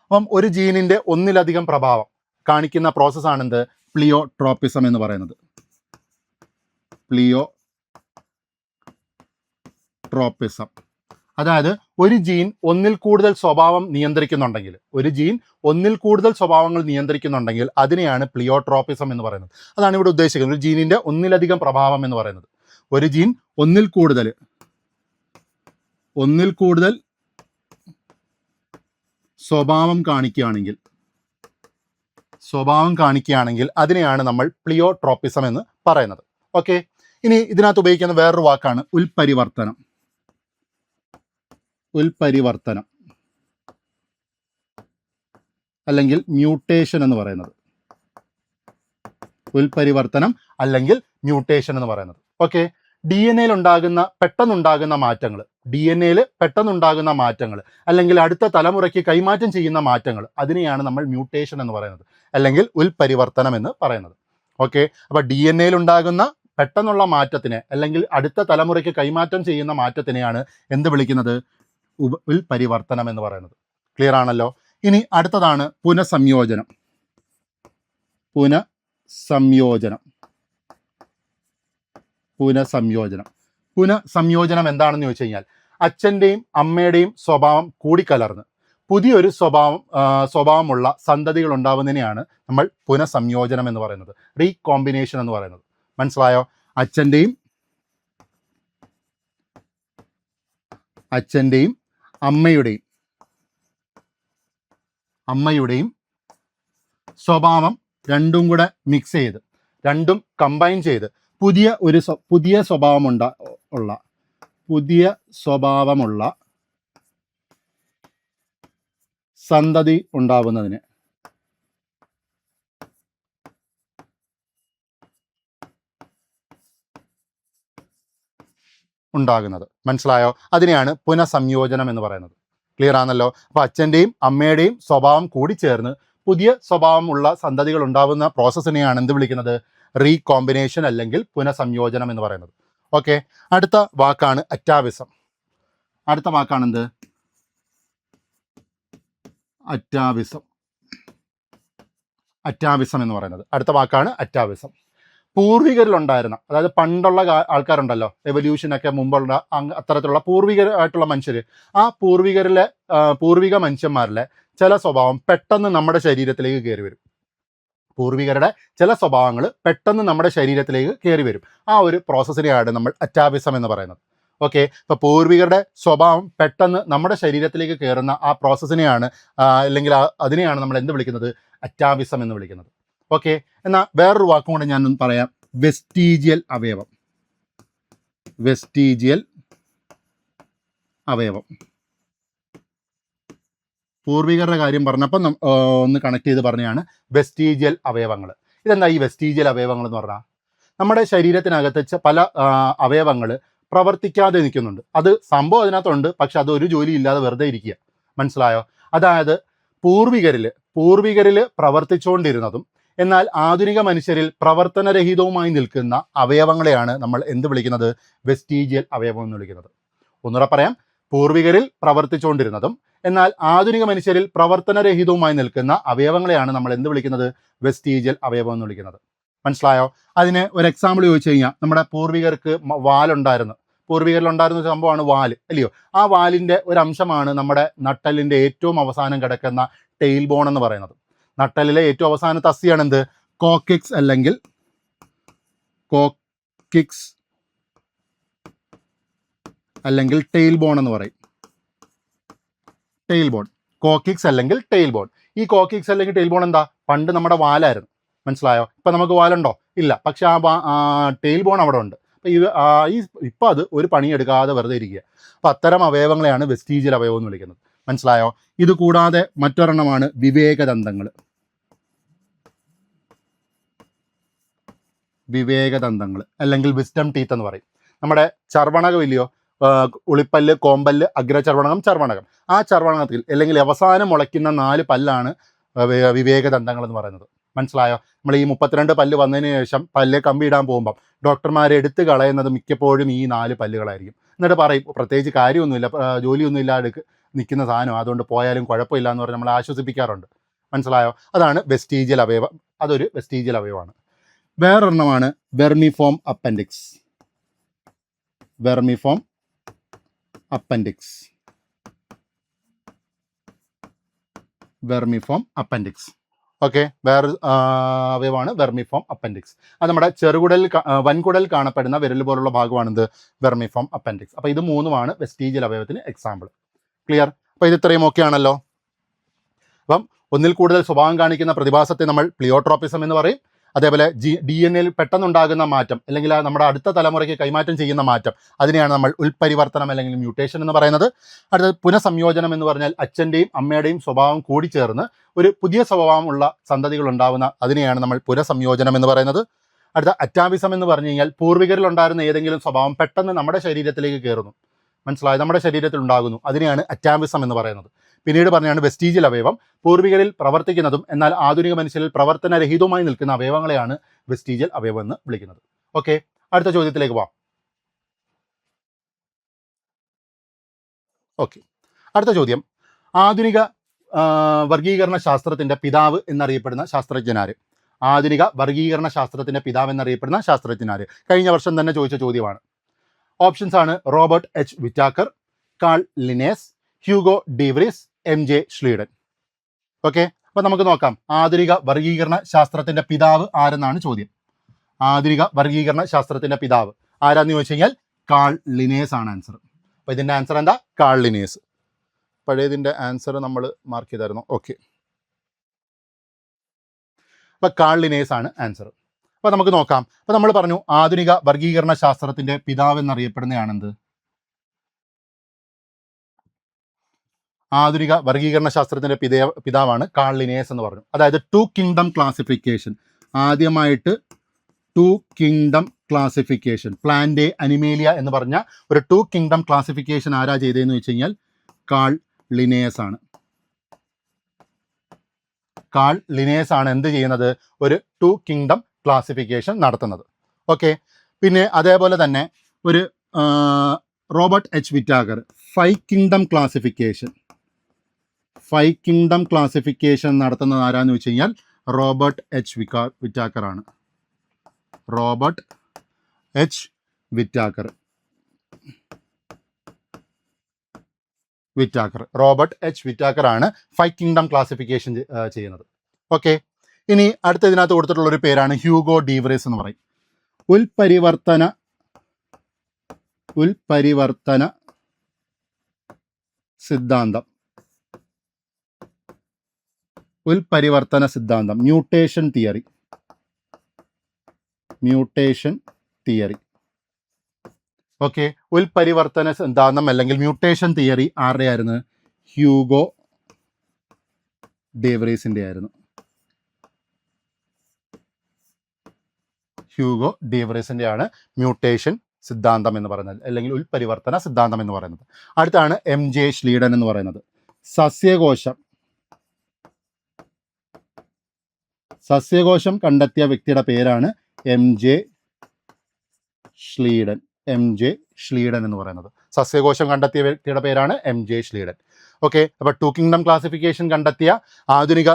അപ്പം ഒരു ജീനിൻ്റെ ഒന്നിലധികം പ്രഭാവം കാണിക്കുന്ന പ്രോസസ്സാണെന്ത്? പ്ലിയോട്രോപ്പിസം എന്ന് പറയുന്നത്. പ്ലിയോട്രോപ്പിസം, അതായത് ഒരു ജീൻ ഒന്നിൽ കൂടുതൽ സ്വഭാവം നിയന്ത്രിക്കുന്നുണ്ടെങ്കിൽ, സ്വഭാവങ്ങൾ നിയന്ത്രിക്കുന്നുണ്ടെങ്കിൽ അതിനെയാണ് പ്ലിയോട്രോപ്പിസം എന്ന് പറയുന്നത്. അതാണ് ഇവിടെ ഉദ്ദേശിക്കുന്നത്, ഒരു ജീനിൻ്റെ ഒന്നിലധികം പ്രഭാവം എന്ന് പറയുന്നത്. ഒരു ജീൻ ഒന്നിൽ കൂടുതൽ സ്വഭാവം കാണിക്കുകയാണെങ്കിൽ അതിനെയാണ് നമ്മൾ പ്ലിയോട്രോപ്പിസം എന്ന് പറയുന്നത്. ഓക്കെ, ഇനി ഇതിനകത്ത് ഉപയോഗിക്കുന്ന വേറൊരു വാക്കാണ് ഉൽപരിവർത്തനം. അല്ലെങ്കിൽ മ്യൂട്ടേഷൻ എന്ന് പറയുന്നത്. ഉൽപരിവർത്തനം അല്ലെങ്കിൽ മ്യൂട്ടേഷൻ എന്ന് പറയുന്നത്. ഓക്കെ, പെട്ടെന്നുണ്ടാകുന്ന മാറ്റങ്ങൾ അല്ലെങ്കിൽ അടുത്ത തലമുറയ്ക്ക് കൈമാറ്റം ചെയ്യുന്ന മാറ്റങ്ങൾ, അതിനെയാണ് നമ്മൾ മ്യൂട്ടേഷൻ എന്ന് പറയുന്നത്, അല്ലെങ്കിൽ ഉൽപരിവർത്തനം എന്ന് പറയുന്നത്. ഓക്കെ, അപ്പോൾ DNA-യിൽ ഉണ്ടാകുന്ന പെട്ടെന്നുള്ള മാറ്റത്തിനെ അല്ലെങ്കിൽ അടുത്ത തലമുറയ്ക്ക് കൈമാറ്റം ചെയ്യുന്ന മാറ്റത്തിനെയാണ് എന്ത് വിളിക്കുന്നത്? ഉൽപരിവർത്തനം എന്ന് പറയുന്നത്. ക്ലിയർ ആണല്ലോ. ഇനി അടുത്തതാണ് പുനഃസംയോജനം. പുനഃസംയോജനം എന്താണെന്ന് ചോദിച്ചു കഴിഞ്ഞാൽ അച്ഛൻ്റെയും അമ്മയുടെയും സ്വഭാവം കൂടിക്കലർന്ന് പുതിയൊരു സ്വഭാവമുള്ള സന്തതികൾ ഉണ്ടാവുന്നതിനെയാണ് നമ്മൾ പുനഃസംയോജനം എന്ന് പറയുന്നത്, റീകോമ്പിനേഷൻ എന്ന് പറയുന്നത്. മനസ്സിലായോ? അച്ഛൻ്റെയും അമ്മയുടെയും സ്വഭാവം രണ്ടും കൂടെ മിക്സ് ചെയ്ത്, രണ്ടും കമ്പൈൻ ചെയ്ത് പുതിയ സ്വഭാവമുള്ള സന്തതി ഉണ്ടാവുന്നതിന് ഉണ്ടാകുന്നത്. മനസ്സിലായോ? അതിനെയാണ് പുനഃസംയോജനം എന്ന് പറയുന്നത്. ക്ലിയർ ആണല്ലോ. അപ്പോൾ അച്ഛൻ്റെയും അമ്മയുടെയും സ്വഭാവം കൂടിച്ചേർന്ന് പുതിയ സ്വഭാവമുള്ള സന്തതികൾ ഉണ്ടാവുന്ന പ്രോസസ്സിനെയാണ് എന്ത് വിളിക്കുന്നത്? റീകോമ്പിനേഷൻ അല്ലെങ്കിൽ പുനഃസംയോജനം എന്ന് പറയുന്നത്. ഓക്കെ, അടുത്ത വാക്കാണ് അറ്റാവിസം. അറ്റാവിസം എന്ന് പറയുന്നത് അടുത്ത വാക്കാണ്. അറ്റാവിസം പൂർവികരിലുണ്ടായിരുന്ന, അതായത് പണ്ടുള്ള ആൾക്കാരുണ്ടല്ലോ, എവല്യൂഷനൊക്കെ മുമ്പുള്ള അത്തരത്തിലുള്ള പൂർവികരായിട്ടുള്ള മനുഷ്യർ, ആ പൂർവിക മനുഷ്യന്മാരിലെ ചില സ്വഭാവം പെട്ടെന്ന് നമ്മുടെ ശരീരത്തിലേക്ക് കയറി വരും. പൂർവികരുടെ ചില സ്വഭാവങ്ങൾ പെട്ടെന്ന് നമ്മുടെ ശരീരത്തിലേക്ക് കയറി വരും. ആ ഒരു പ്രോസസ്സിനെയാണ് നമ്മൾ അറ്റാവിസം എന്ന് പറയുന്നത്. ഓക്കെ, ഇപ്പോൾ പൂർവികരുടെ സ്വഭാവം പെട്ടെന്ന് നമ്മുടെ ശരീരത്തിലേക്ക് കയറുന്ന ആ പ്രോസസ്സിനെയാണ് അല്ലെങ്കിൽ അതിനെയാണ് നമ്മൾ എന്ത് വിളിക്കുന്നത്? അറ്റാവിസം എന്ന് വിളിക്കുന്നത്. ഓക്കെ, എന്നാൽ വേറൊരു വാക്കും കൂടെ ഞാനൊന്ന് പറയാം, വെസ്റ്റീജിയൽ അവയവം. പൂർവികരുടെ കാര്യം പറഞ്ഞപ്പോൾ ഒന്ന് കണക്ട് ചെയ്ത് പറഞ്ഞതാണ് വെസ്റ്റീജിയൽ അവയവങ്ങൾ. ഇതെന്താ ഈ വെസ്റ്റീജിയൽ അവയവങ്ങൾ എന്ന് പറഞ്ഞാൽ? നമ്മുടെ ശരീരത്തിനകത്ത് പല അവയവങ്ങൾ പ്രവർത്തിക്കാതെ നിൽക്കുന്നുണ്ട്. അത് സംഭവം അതിനകത്തുണ്ട്, പക്ഷെ അതൊരു ജോലി ഇല്ലാതെ വെറുതെ ഇരിക്കുക. മനസ്സിലായോ? അതായത് പൂർവികരിൽ പ്രവർത്തിച്ചുകൊണ്ടിരുന്നതും എന്നാൽ ആധുനിക മനുഷ്യരിൽ പ്രവർത്തനരഹിതവുമായി നിൽക്കുന്ന അവയവങ്ങളെയാണ് നമ്മൾ എന്ത് വിളിക്കുന്നത്? വെസ്റ്റീജിയൽ അവയവം എന്ന് വിളിക്കുന്നത്. ഒന്നുകൂടെ പറയാം, പൂർവികരിൽ പ്രവർത്തിച്ചുകൊണ്ടിരുന്നതും എന്നാൽ ആധുനിക മനുഷ്യരിൽ പ്രവർത്തനരഹിതവുമായി നിൽക്കുന്ന അവയവങ്ങളെയാണ് നമ്മൾ എന്ത് വിളിക്കുന്നത്? വെസ്റ്റീജിയൽ അവയവം എന്ന് വിളിക്കുന്നത്. മനസ്സിലായോ? അതിന് ഒരു എക്സാമ്പിൾ ചോദിച്ചു കഴിഞ്ഞാൽ, നമ്മുടെ പൂർവികരിലുണ്ടായിരുന്ന സംഭവമാണ് വാല്, അല്ലയോ? ആ വാലിൻ്റെ ഒരു അംശമാണ് നമ്മുടെ നട്ടലിൻ്റെ ഏറ്റവും അവസാനം കിടക്കുന്ന ടെയിൽ ബോൺ എന്ന് പറയുന്നത്. നട്ടലിലെ ഏറ്റവും അവസാനത്തെ അസ്ഥിയാണ് എന്ത്? കോക്കിക്സ് അല്ലെങ്കിൽ ടെയിൽ ബോൺ എന്ന് പറയും. കോക്കിക്സ് അല്ലെങ്കിൽ ടെയിൽ ബോൺ. ഈ കോക്കിക്സ് അല്ലെങ്കിൽ ടെയിൽ ബോൺ എന്താ? പണ്ട് നമ്മുടെ വാലായിരുന്നു. മനസ്സിലായോ? ഇപ്പം നമുക്ക് വാലുണ്ടോ? ഇല്ല. പക്ഷെ ആ ടെയിൽ ബോൺ അവിടെ ഉണ്ട്. അപ്പോൾ ഇപ്പം അത് ഒരു പണിയെടുക്കാതെ വെറുതെ ഇരിക്കുക. അപ്പോൾ അത്തരം അവയവങ്ങളെയാണ് വെസ്റ്റീജിയൽ അവയവം എന്ന് വിളിക്കുന്നത്. മനസ്സിലായോ? ഇത് കൂടാതെ മറ്റൊരെണ്ണമാണ് വിവേകദന്തങ്ങൾ. അല്ലെങ്കിൽ വിസ്ഡം ടീത്ത് എന്ന് പറയും. നമ്മുടെ ചർവണകം ഇല്ലയോ? ഉളിപ്പല്ല്, കോമ്പല്ല്, അഗ്രചർവണകം, ചർവണകം. ആ ചർവണകത്തിൽ അല്ലെങ്കിൽ അവസാനം മുളയ്ക്കുന്ന 4 പല്ലാണ് വിവേകദന്തങ്ങൾ എന്ന് പറയുന്നത്. മനസ്സിലായോ? നമ്മൾ ഈ 32 പല്ല് വന്നതിന് ശേഷം പല്ല് കമ്പി ഇടാൻ പോകുമ്പം ഡോക്ടർമാർ എടുത്ത് കളയുന്നത് മിക്കപ്പോഴും ഈ 4 പല്ലുകളായിരിക്കും. എന്നിട്ട് പറയും പ്രത്യേകിച്ച് കാര്യമൊന്നുമില്ല, ജോലിയൊന്നും ഇല്ലാതെ നിൽക്കുന്ന സാധനം, അതുകൊണ്ട് പോയാലും കുഴപ്പമില്ല എന്ന് പറഞ്ഞ് നമ്മളെ ആശ്വസിപ്പിക്കാറുണ്ട്. മനസ്സിലായോ? അതാണ് വെസ്റ്റീജിയൽ അവയവം. അതൊരു വെസ്റ്റീജിയൽ അവയവമാണ്. വേറൊരെണ്ണമാണ് vermiform appendix. Vermiform appendix. Vermiform appendix. Okay, വേറെ അവയവമാണ് വെർമിഫോം അപ്പൻഡിക്സ്. അത് നമ്മുടെ വൻകുടൽ കാണപ്പെടുന്ന വിരൽ പോലുള്ള ഭാഗമാണിത് വെർമിഫോം അപ്പൻഡിക്സ്. അപ്പോൾ ഇത് മൂന്നുമാണ് വെസ്റ്റീജിയൽ അവയവത്തിന് എക്സാമ്പിൾ. ക്ലിയർ? അപ്പോൾ ഇത് ഇത്രയും ഓക്കെ ആണല്ലോ. അപ്പം ഒന്നിൽ കൂടുതൽ സ്വഭാവം കാണിക്കുന്ന പ്രതിഭാസത്തെ നമ്മൾ പ്ലിയോട്രോപ്പിസം എന്ന് പറയും. അതേപോലെ DNA-യിൽ പെട്ടെന്നുണ്ടാകുന്ന മാറ്റം, അല്ലെങ്കിൽ നമ്മുടെ അടുത്ത തലമുറയ്ക്ക് കൈമാറ്റം ചെയ്യുന്ന മാറ്റം, അതിനെയാണ് നമ്മൾ ഉൾപരിവർത്തനം അല്ലെങ്കിൽ മ്യൂട്ടേഷൻ എന്ന് പറയുന്നത്. അടുത്തത് പുനഃസംയോജനം എന്ന് പറഞ്ഞാൽ അച്ഛൻ്റെയും അമ്മയുടെയും സ്വഭാവം കൂടിച്ചേർന്ന് ഒരു പുതിയ സ്വഭാവമുള്ള സന്തതികൾ ഉണ്ടാവുന്ന അതിനെയാണ് നമ്മൾ പുനഃസംയോജനം എന്ന് പറയുന്നത്. അടുത്ത അറ്റാവിസം എന്ന് പറഞ്ഞു കഴിഞ്ഞാൽ പൂർവികരിൽ ഉണ്ടായിരുന്ന ഏതെങ്കിലും സ്വഭാവം പെട്ടെന്ന് നമ്മുടെ ശരീരത്തിലേക്ക് കയറുന്നു, മനസ്സിലായി, നമ്മുടെ ശരീരത്തിൽ ഉണ്ടാകുന്നു, അതിനെയാണ് അറ്റാവിസം എന്ന് പറയുന്നത്. പിന്നീട് പറഞ്ഞാണ് വെസ്റ്റീജിയൽ അവയവം. പൂർവികരിൽ പ്രവർത്തിക്കുന്നതും എന്നാൽ ആധുനിക മനുഷ്യരിൽ പ്രവർത്തനരഹിതവുമായി നിൽക്കുന്ന അവയവങ്ങളെയാണ് വെസ്റ്റീജിയൽ അവയവം എന്ന് വിളിക്കുന്നത്. ഓക്കെ, അടുത്ത ചോദ്യത്തിലേക്ക് പോവാം. ഓക്കെ, അടുത്ത ചോദ്യം, ആധുനിക വർഗീകരണ ശാസ്ത്രത്തിന്റെ പിതാവ് എന്നറിയപ്പെടുന്ന ശാസ്ത്രജ്ഞനാര്? ആധുനിക വർഗീകരണ ശാസ്ത്രത്തിന്റെ പിതാവ് എന്നറിയപ്പെടുന്ന ശാസ്ത്രജ്ഞനാര്? കഴിഞ്ഞ വർഷം തന്നെ ചോദിച്ച ചോദ്യമാണ്. ഓപ്ഷൻസ് ആണ് Robert H Whittaker, Carl Linnaeus, Hugo ഡീവ്രീസ്, MJ ഷ്ലീഡൻ. ഓക്കെ, അപ്പോൾ നമുക്ക് നോക്കാം ആധുനിക വർഗീകരണ ശാസ്ത്രത്തിന്റെ പിതാവ് ആരെന്നാണ് ചോദ്യം. ആധുനിക വർഗീകരണ ശാസ്ത്രത്തിന്റെ പിതാവ് ആരാന്ന് ചോദിച്ചു കഴിഞ്ഞാൽ കാൾ ലിനേസ് ആണ് ആൻസർ. അപ്പോൾ ഇതിൻ്റെ ആൻസർ എന്താ? Carl Linnaeus. പഴയതിൻ്റെ ആൻസർ നമ്മൾ മാർക്ക് ചെയ്തായിരുന്നു. ഓക്കെ, അപ്പോൾ കാൾ ലിനേസ് ആണ് ആൻസർ. അപ്പോൾ നമുക്ക് നോക്കാം. അപ്പോൾ നമ്മൾ പറഞ്ഞു ആധുനിക വർഗീകരണ ശാസ്ത്രത്തിന്റെ പിതാവ് എന്നറിയപ്പെടുന്നതാണെന്ത്? ആധുനിക വർഗീകരണ ശാസ്ത്രത്തിന്റെ പിതാവാണ് കാൾ ലിനേസ് എന്ന് പറഞ്ഞു. അതായത് 2 കിങ്ഡം ക്ലാസിഫിക്കേഷൻ, ആദ്യമായിട്ട് 2 കിങ്ഡം ക്ലാസിഫിക്കേഷൻ, പ്ലാന്റ് അനിമേലിയ എന്ന് പറഞ്ഞ ഒരു 2 കിങ്ഡം ക്ലാസിഫിക്കേഷൻ ആരാ ചെയ്തതെന്ന് വെച്ച് കഴിഞ്ഞാൽ കാൾ ലിനേസ് ആണ്. കാൾ ലിനേസ് ആണ് എന്ത് ചെയ്യുന്നത്? ഒരു 2 കിങ്ഡം ക്ലാസിഫിക്കേഷൻ നടത്തുന്നത്. ഓക്കെ, പിന്നെ അതേപോലെ തന്നെ ഒരു Robert H Whittaker 5 kingdom classification, 5 kingdom classification നടത്തുന്നത് ആരാന്ന് വെച്ച് കഴിഞ്ഞാൽ റോബർട്ട് എച്ച് വിറ്റാക്കർ ആണ്. Robert H Whittaker. Robert H Whittaker ആണ് 5 കിങ്ഡം ക്ലാസിഫിക്കേഷൻ ചെയ്യുന്നത്. ഓക്കെ, ഇനി അടുത്ത ഇതിനകത്ത് കൊടുത്തിട്ടുള്ള ഒരു പേരാണ് ഹ്യൂഗോ ഡീവ്രീസ് എന്ന് പറയും. ഉൽപരിവർത്തന സിദ്ധാന്തം. Mutation theory. ഓക്കെ, ഉൽപരിവർത്തന സിദ്ധാന്തം അല്ലെങ്കിൽ മ്യൂട്ടേഷൻ തിയറി ആരുടെ ആയിരുന്നു? ഹ്യൂഗോ ഡീവ്രീസിൻ്റെ ആയിരുന്നു. ഹ്യൂഗോ ഡീവ്രീസിൻ്റെ ആണ് മ്യൂട്ടേഷൻ സിദ്ധാന്തം എന്ന് പറയുന്നത്, അല്ലെങ്കിൽ ഉൽപരിവർത്തന സിദ്ധാന്തം എന്ന് പറയുന്നത്. അടുത്താണ് MJ ഷ്ലീഡൻ എന്ന് പറയുന്നത്. സസ്യകോശം കണ്ടെത്തിയ വ്യക്തിയുടെ പേരാണ് MJ ഷ്ലീഡൻ. എന്ന് പറയുന്നത് സസ്യകോശം കണ്ടെത്തിയ വ്യക്തിയുടെ പേരാണ് MJ ഷ്ലീഡൻ. ഓക്കെ, അപ്പോൾ 2 കിങ്ഡം ക്ലാസിഫിക്കേഷൻ കണ്ടെത്തിയ ആധുനിക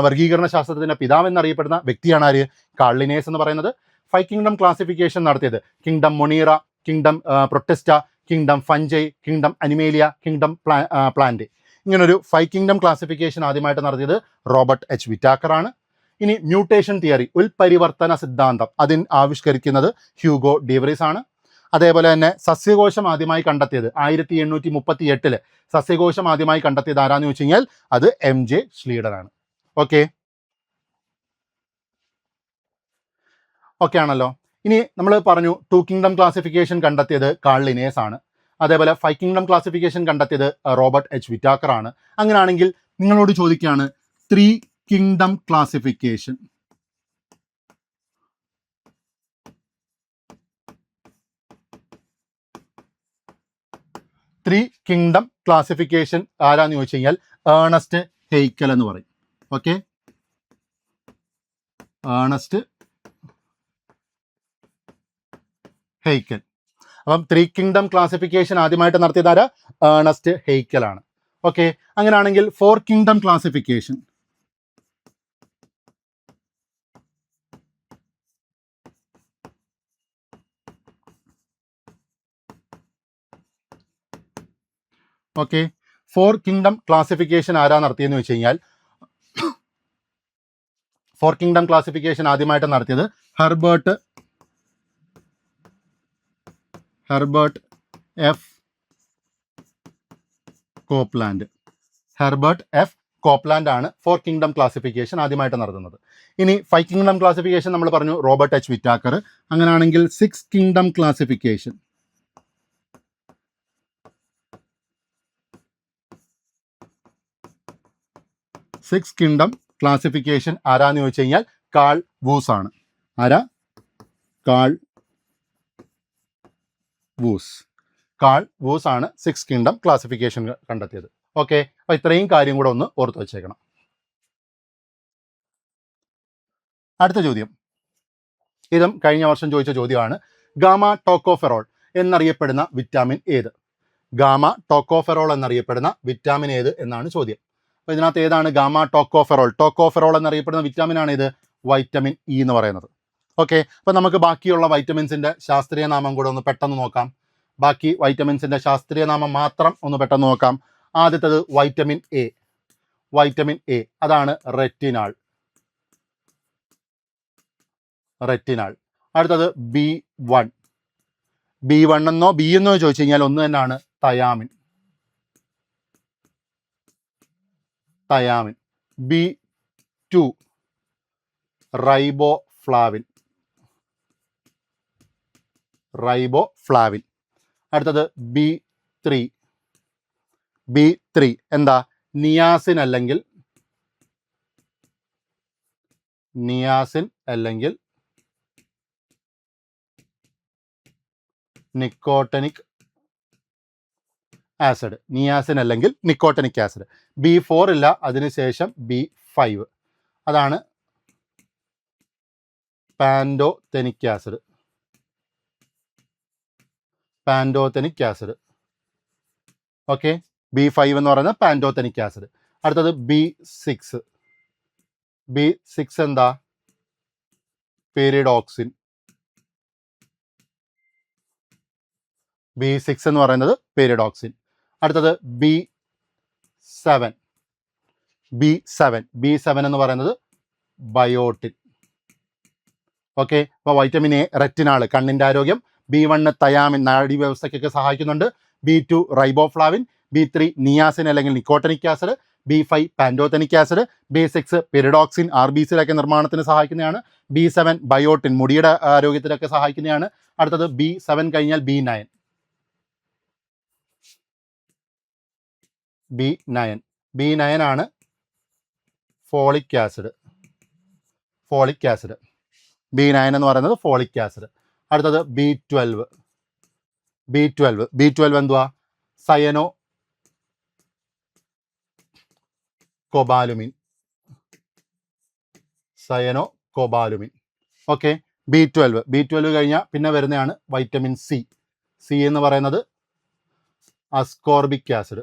വർഗീകരണ ശാസ്ത്രത്തിന്റെ പിതാവ് എന്നറിയപ്പെടുന്ന വ്യക്തിയാണ് ആര്? കാൾ ലിനേസ് എന്ന് പറയുന്നത്. 5 കിങ്ഡം ക്ലാസിഫിക്കേഷൻ നടത്തിയത് kingdom Monera, kingdom Protista, kingdom fungi, kingdom Animalia, kingdom plant, ഇങ്ങനൊരു 5 കിങ്ഡം ക്ലാസിഫിക്കേഷൻ ആദ്യമായിട്ട് നടത്തിയത് റോബർട്ട് എച്ച് വിറ്റാക്കർ ആണ്. ഇനി മ്യൂട്ടേഷൻ തിയറി, ഉൽപരിവർത്തന സിദ്ധാന്തം, അതിന് ആവിഷ്കരിക്കുന്നത് ഹ്യൂഗോ ഡീവ്രീസ് ആണ്. അതേപോലെ തന്നെ സസ്യകോശം ആദ്യമായി കണ്ടെത്തിയത് 1838 സസ്യകോശം ആദ്യമായി കണ്ടെത്തിയത് ആരാന്ന് വെച്ച് കഴിഞ്ഞാൽ അത് MJ ഷ്ലീഡൻ ആണ്. ഓക്കെ ആണല്ലോ. ഇനി നമ്മൾ പറഞ്ഞു 2 കിങ്ഡം ക്ലാസിഫിക്കേഷൻ കണ്ടെത്തിയത് കാൾ ലിനേസ് ആണ്. അതേപോലെ 5 കിങ്ഡം ക്ലാസിഫിക്കേഷൻ കണ്ടെത്തിയത് റോബർട്ട് എച്ച് വിറ്റാക്കർ ആണ്. അങ്ങനെയാണെങ്കിൽ നിങ്ങളോട് ചോദിക്കുകയാണ് 3 കിങ്ഡം ക്ലാസിഫിക്കേഷൻ. 3 കിങ്ഡം ക്ലാസിഫിക്കേഷൻ ആരാന്ന് ചോദിച്ചു കഴിഞ്ഞാൽ ഏണസ്റ്റ് ഹെയ്ക്കൽ എന്ന് പറയും. Okay, Ernst Haeckel. അപ്പം 3 കിങ്ഡം ക്ലാസിഫിക്കേഷൻ ആദ്യമായിട്ട് നടത്തിയതാരാ? ഏണസ്റ്റ് ഹെയ്ക്കൽ ആണ്. ഓക്കെ, അങ്ങനെയാണെങ്കിൽ 4 kingdom classification okay 4 kingdom classification ആരാ നടത്തിയെന്ന് വെച്ച് കഴിഞ്ഞാൽ 4 കിങ്ഡം ക്ലാസിഫിക്കേഷൻ ആദ്യമായിട്ട് നടത്തിയത് Herbert F Copeland. Herbert F Copeland ആണ് 4 കിങ്ഡം ക്ലാസിഫിക്കേഷൻ ആദ്യമായിട്ട് നടത്തുന്നത്. ഇനി 5 കിങ്ഡം ക്ലാസിഫിക്കേഷൻ നമ്മൾ പറഞ്ഞു റോബർട്ട് എച്ച് വിറ്റാക്കർ. അങ്ങനെയാണെങ്കിൽ 6 കിങ്ഡം ക്ലാസിഫിക്കേഷൻ ആരാന്ന് ചോദിച്ചു കഴിഞ്ഞാൽ കാൾ വൂസ് ആണ്. ആരാ? കാൾ വൂസ് ആണ് 6 കിങ്ഡം ക്ലാസിഫിക്കേഷൻ കണ്ടെത്തിയത്. ഓക്കെ, അപ്പോൾ ഇത്രയും കാര്യം കൂടെ ഒന്ന് ഓർത്ത് വെച്ചേക്കണം. അടുത്ത ചോദ്യം, ഇതും കഴിഞ്ഞ വർഷം ചോദിച്ച ചോദ്യമാണ്. ഗാമ ടോക്കോഫെറോൾ എന്നറിയപ്പെടുന്ന വിറ്റാമിൻ ഏത്? ഗാമ ടോക്കോഫെറോൾ എന്നറിയപ്പെടുന്ന വിറ്റാമിൻ ഏത് എന്നാണ് ചോദ്യം. അപ്പോൾ ഇതിനകത്ത് ഏതാണ് ഗാമ ടോക്കോഫെറോൾ എന്നറിയപ്പെടുന്ന വിറ്റാമിൻ ആണ് ഇത്? വൈറ്റമിൻ ഇ എന്ന് പറയുന്നത്. ഓക്കെ, അപ്പോൾ നമുക്ക് ബാക്കിയുള്ള വൈറ്റമിൻസിൻ്റെ ശാസ്ത്രീയ നാമം കൂടെ ഒന്ന് പെട്ടെന്ന് നോക്കാം. ബാക്കി വൈറ്റമിൻസിൻ്റെ ശാസ്ത്രീയ നാമം മാത്രം ഒന്ന് പെട്ടെന്ന് നോക്കാം. ആദ്യത്തേത് വൈറ്റമിൻ എ, അതാണ് റെറ്റിനാൾ. അടുത്തത് B1 എന്നോ ബി എന്നോ ചോദിച്ചു കഴിഞ്ഞാൽ ഒന്ന് തന്നെയാണ്, തയാമിൻ. B2 riboflavin. അടുത്തത് B3 എന്താ? നിയാസിൻ അല്ലെങ്കിൽ നിക്കോട്ടിനിക് ആസിഡ്. B4 ഇല്ല, അതിനുശേഷം B5 അതാണ് പാൻറ്റോതെനിക് ആസിഡ്. ഓക്കെ, B5 എന്ന് പറയുന്നത് പാൻറ്റോതെനിക് ആസിഡ്. അടുത്തത് B6 എന്താ? പെരിഡോക്സിൻ. B6 എന്ന് പറയുന്നത് പെരിഡോക്സിൻ. അടുത്തത് B7 എന്ന് പറയുന്നത് ബയോട്ടിൻ. ഓക്കെ, അപ്പോൾ വൈറ്റമിൻ എ റെറ്റിനാൾ, കണ്ണിൻ്റെ ആരോഗ്യം. B1 തയാമിൻ, നാഡീ വ്യവസ്ഥയ്ക്കൊക്കെ സഹായിക്കുന്നുണ്ട്. B2 riboflavin. B3 നിയാസിൻ അല്ലെങ്കിൽ nicotinic acid. B5 pantothenic acid. B6 pyridoxine, RBCയിലൊക്കെ നിർമ്മാണത്തിന് സഹായിക്കുന്നതാണ്. B7 ബയോട്ടിൻ, മുടിയുടെ ആരോഗ്യത്തിലൊക്കെ സഹായിക്കുന്നതാണ്. അടുത്തത് B7 കഴിഞ്ഞാൽ B9 ആണ് ഫോളിക് ആസിഡ്. B9 എന്ന് പറയുന്നത് ഫോളിക് ആസിഡ്. അടുത്തത് B12 എന്തുവാ? സയനോ കൊബാലുമിൻ. ഓക്കെ, B12 കഴിഞ്ഞാൽ പിന്നെ വരുന്നതാണ് വൈറ്റമിൻ സി എന്ന് പറയുന്നത് അസ്കോർബിക് ആസിഡ്.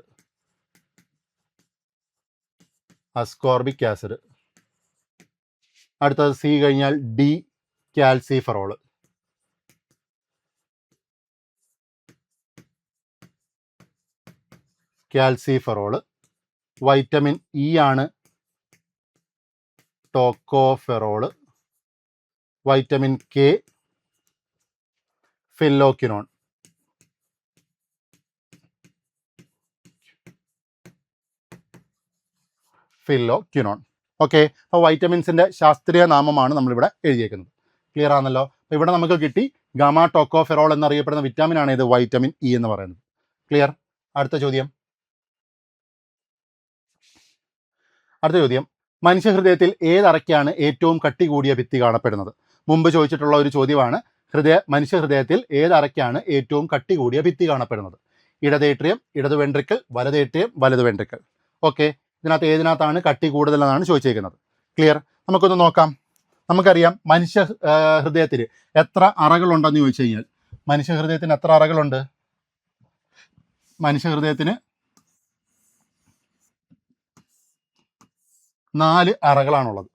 അടുത്തത് സി കഴിഞ്ഞാൽ ഡി കാൽസിഫെറോൾ. വൈറ്റമിൻ ഇ ആണ് tocopherol. Vitamin K phylloquinone. Okay, അപ്പോൾ വൈറ്റമിൻസിൻ്റെ ശാസ്ത്രീയ നാമമാണ് നമ്മളിവിടെ എഴുതിയേക്കുന്നത്. ക്ലിയർ ആണല്ലോ? അപ്പോൾ ഇവിടെ നമുക്ക് കിട്ടി ഗാമ ടോക്കോഫെറോൾ എന്നറിയപ്പെടുന്ന വിറ്റാമിൻ ആണ് ഇത് വൈറ്റമിൻ ഇ എന്ന് പറയുന്നത്. ക്ലിയർ? അടുത്ത ചോദ്യം, മനുഷ്യഹൃദയത്തിൽ ഏതറയ്ക്കാണ് ഏറ്റവും കട്ടി കൂടിയ ഭിത്തി കാണപ്പെടുന്നത്? മുമ്പ് ചോദിച്ചിട്ടുള്ള ഒരു ചോദ്യമാണ്. മനുഷ്യഹൃദയത്തിൽ ഏതറയ്ക്കാണ് ഏറ്റവും കട്ടി കൂടിയ ഭിത്തി കാണപ്പെടുന്നത്? ഇടതേട്രിയം, ഇടതു വെൻട്രിക്കിൾ, വലതേട്രിയം, വലതു വെൻട്രിക്കിൾ. ഓക്കെ, ഇതിനകത്ത് ഏതിനകത്താണ് കട്ടി കൂടുതലെന്നാണ് ചോദിച്ചേക്കുന്നത്. ക്ലിയർ? നമുക്കൊന്ന് നോക്കാം. നമുക്കറിയാം മനുഷ്യ ഹൃദയത്തിന് എത്ര അറകളുണ്ടെന്ന് ചോദിച്ചു കഴിഞ്ഞാൽ മനുഷ്യ ഹൃദയത്തിന് എത്ര അറകളുണ്ട്? മനുഷ്യ ഹൃദയത്തിന് 4 അറകളാണുള്ളത്,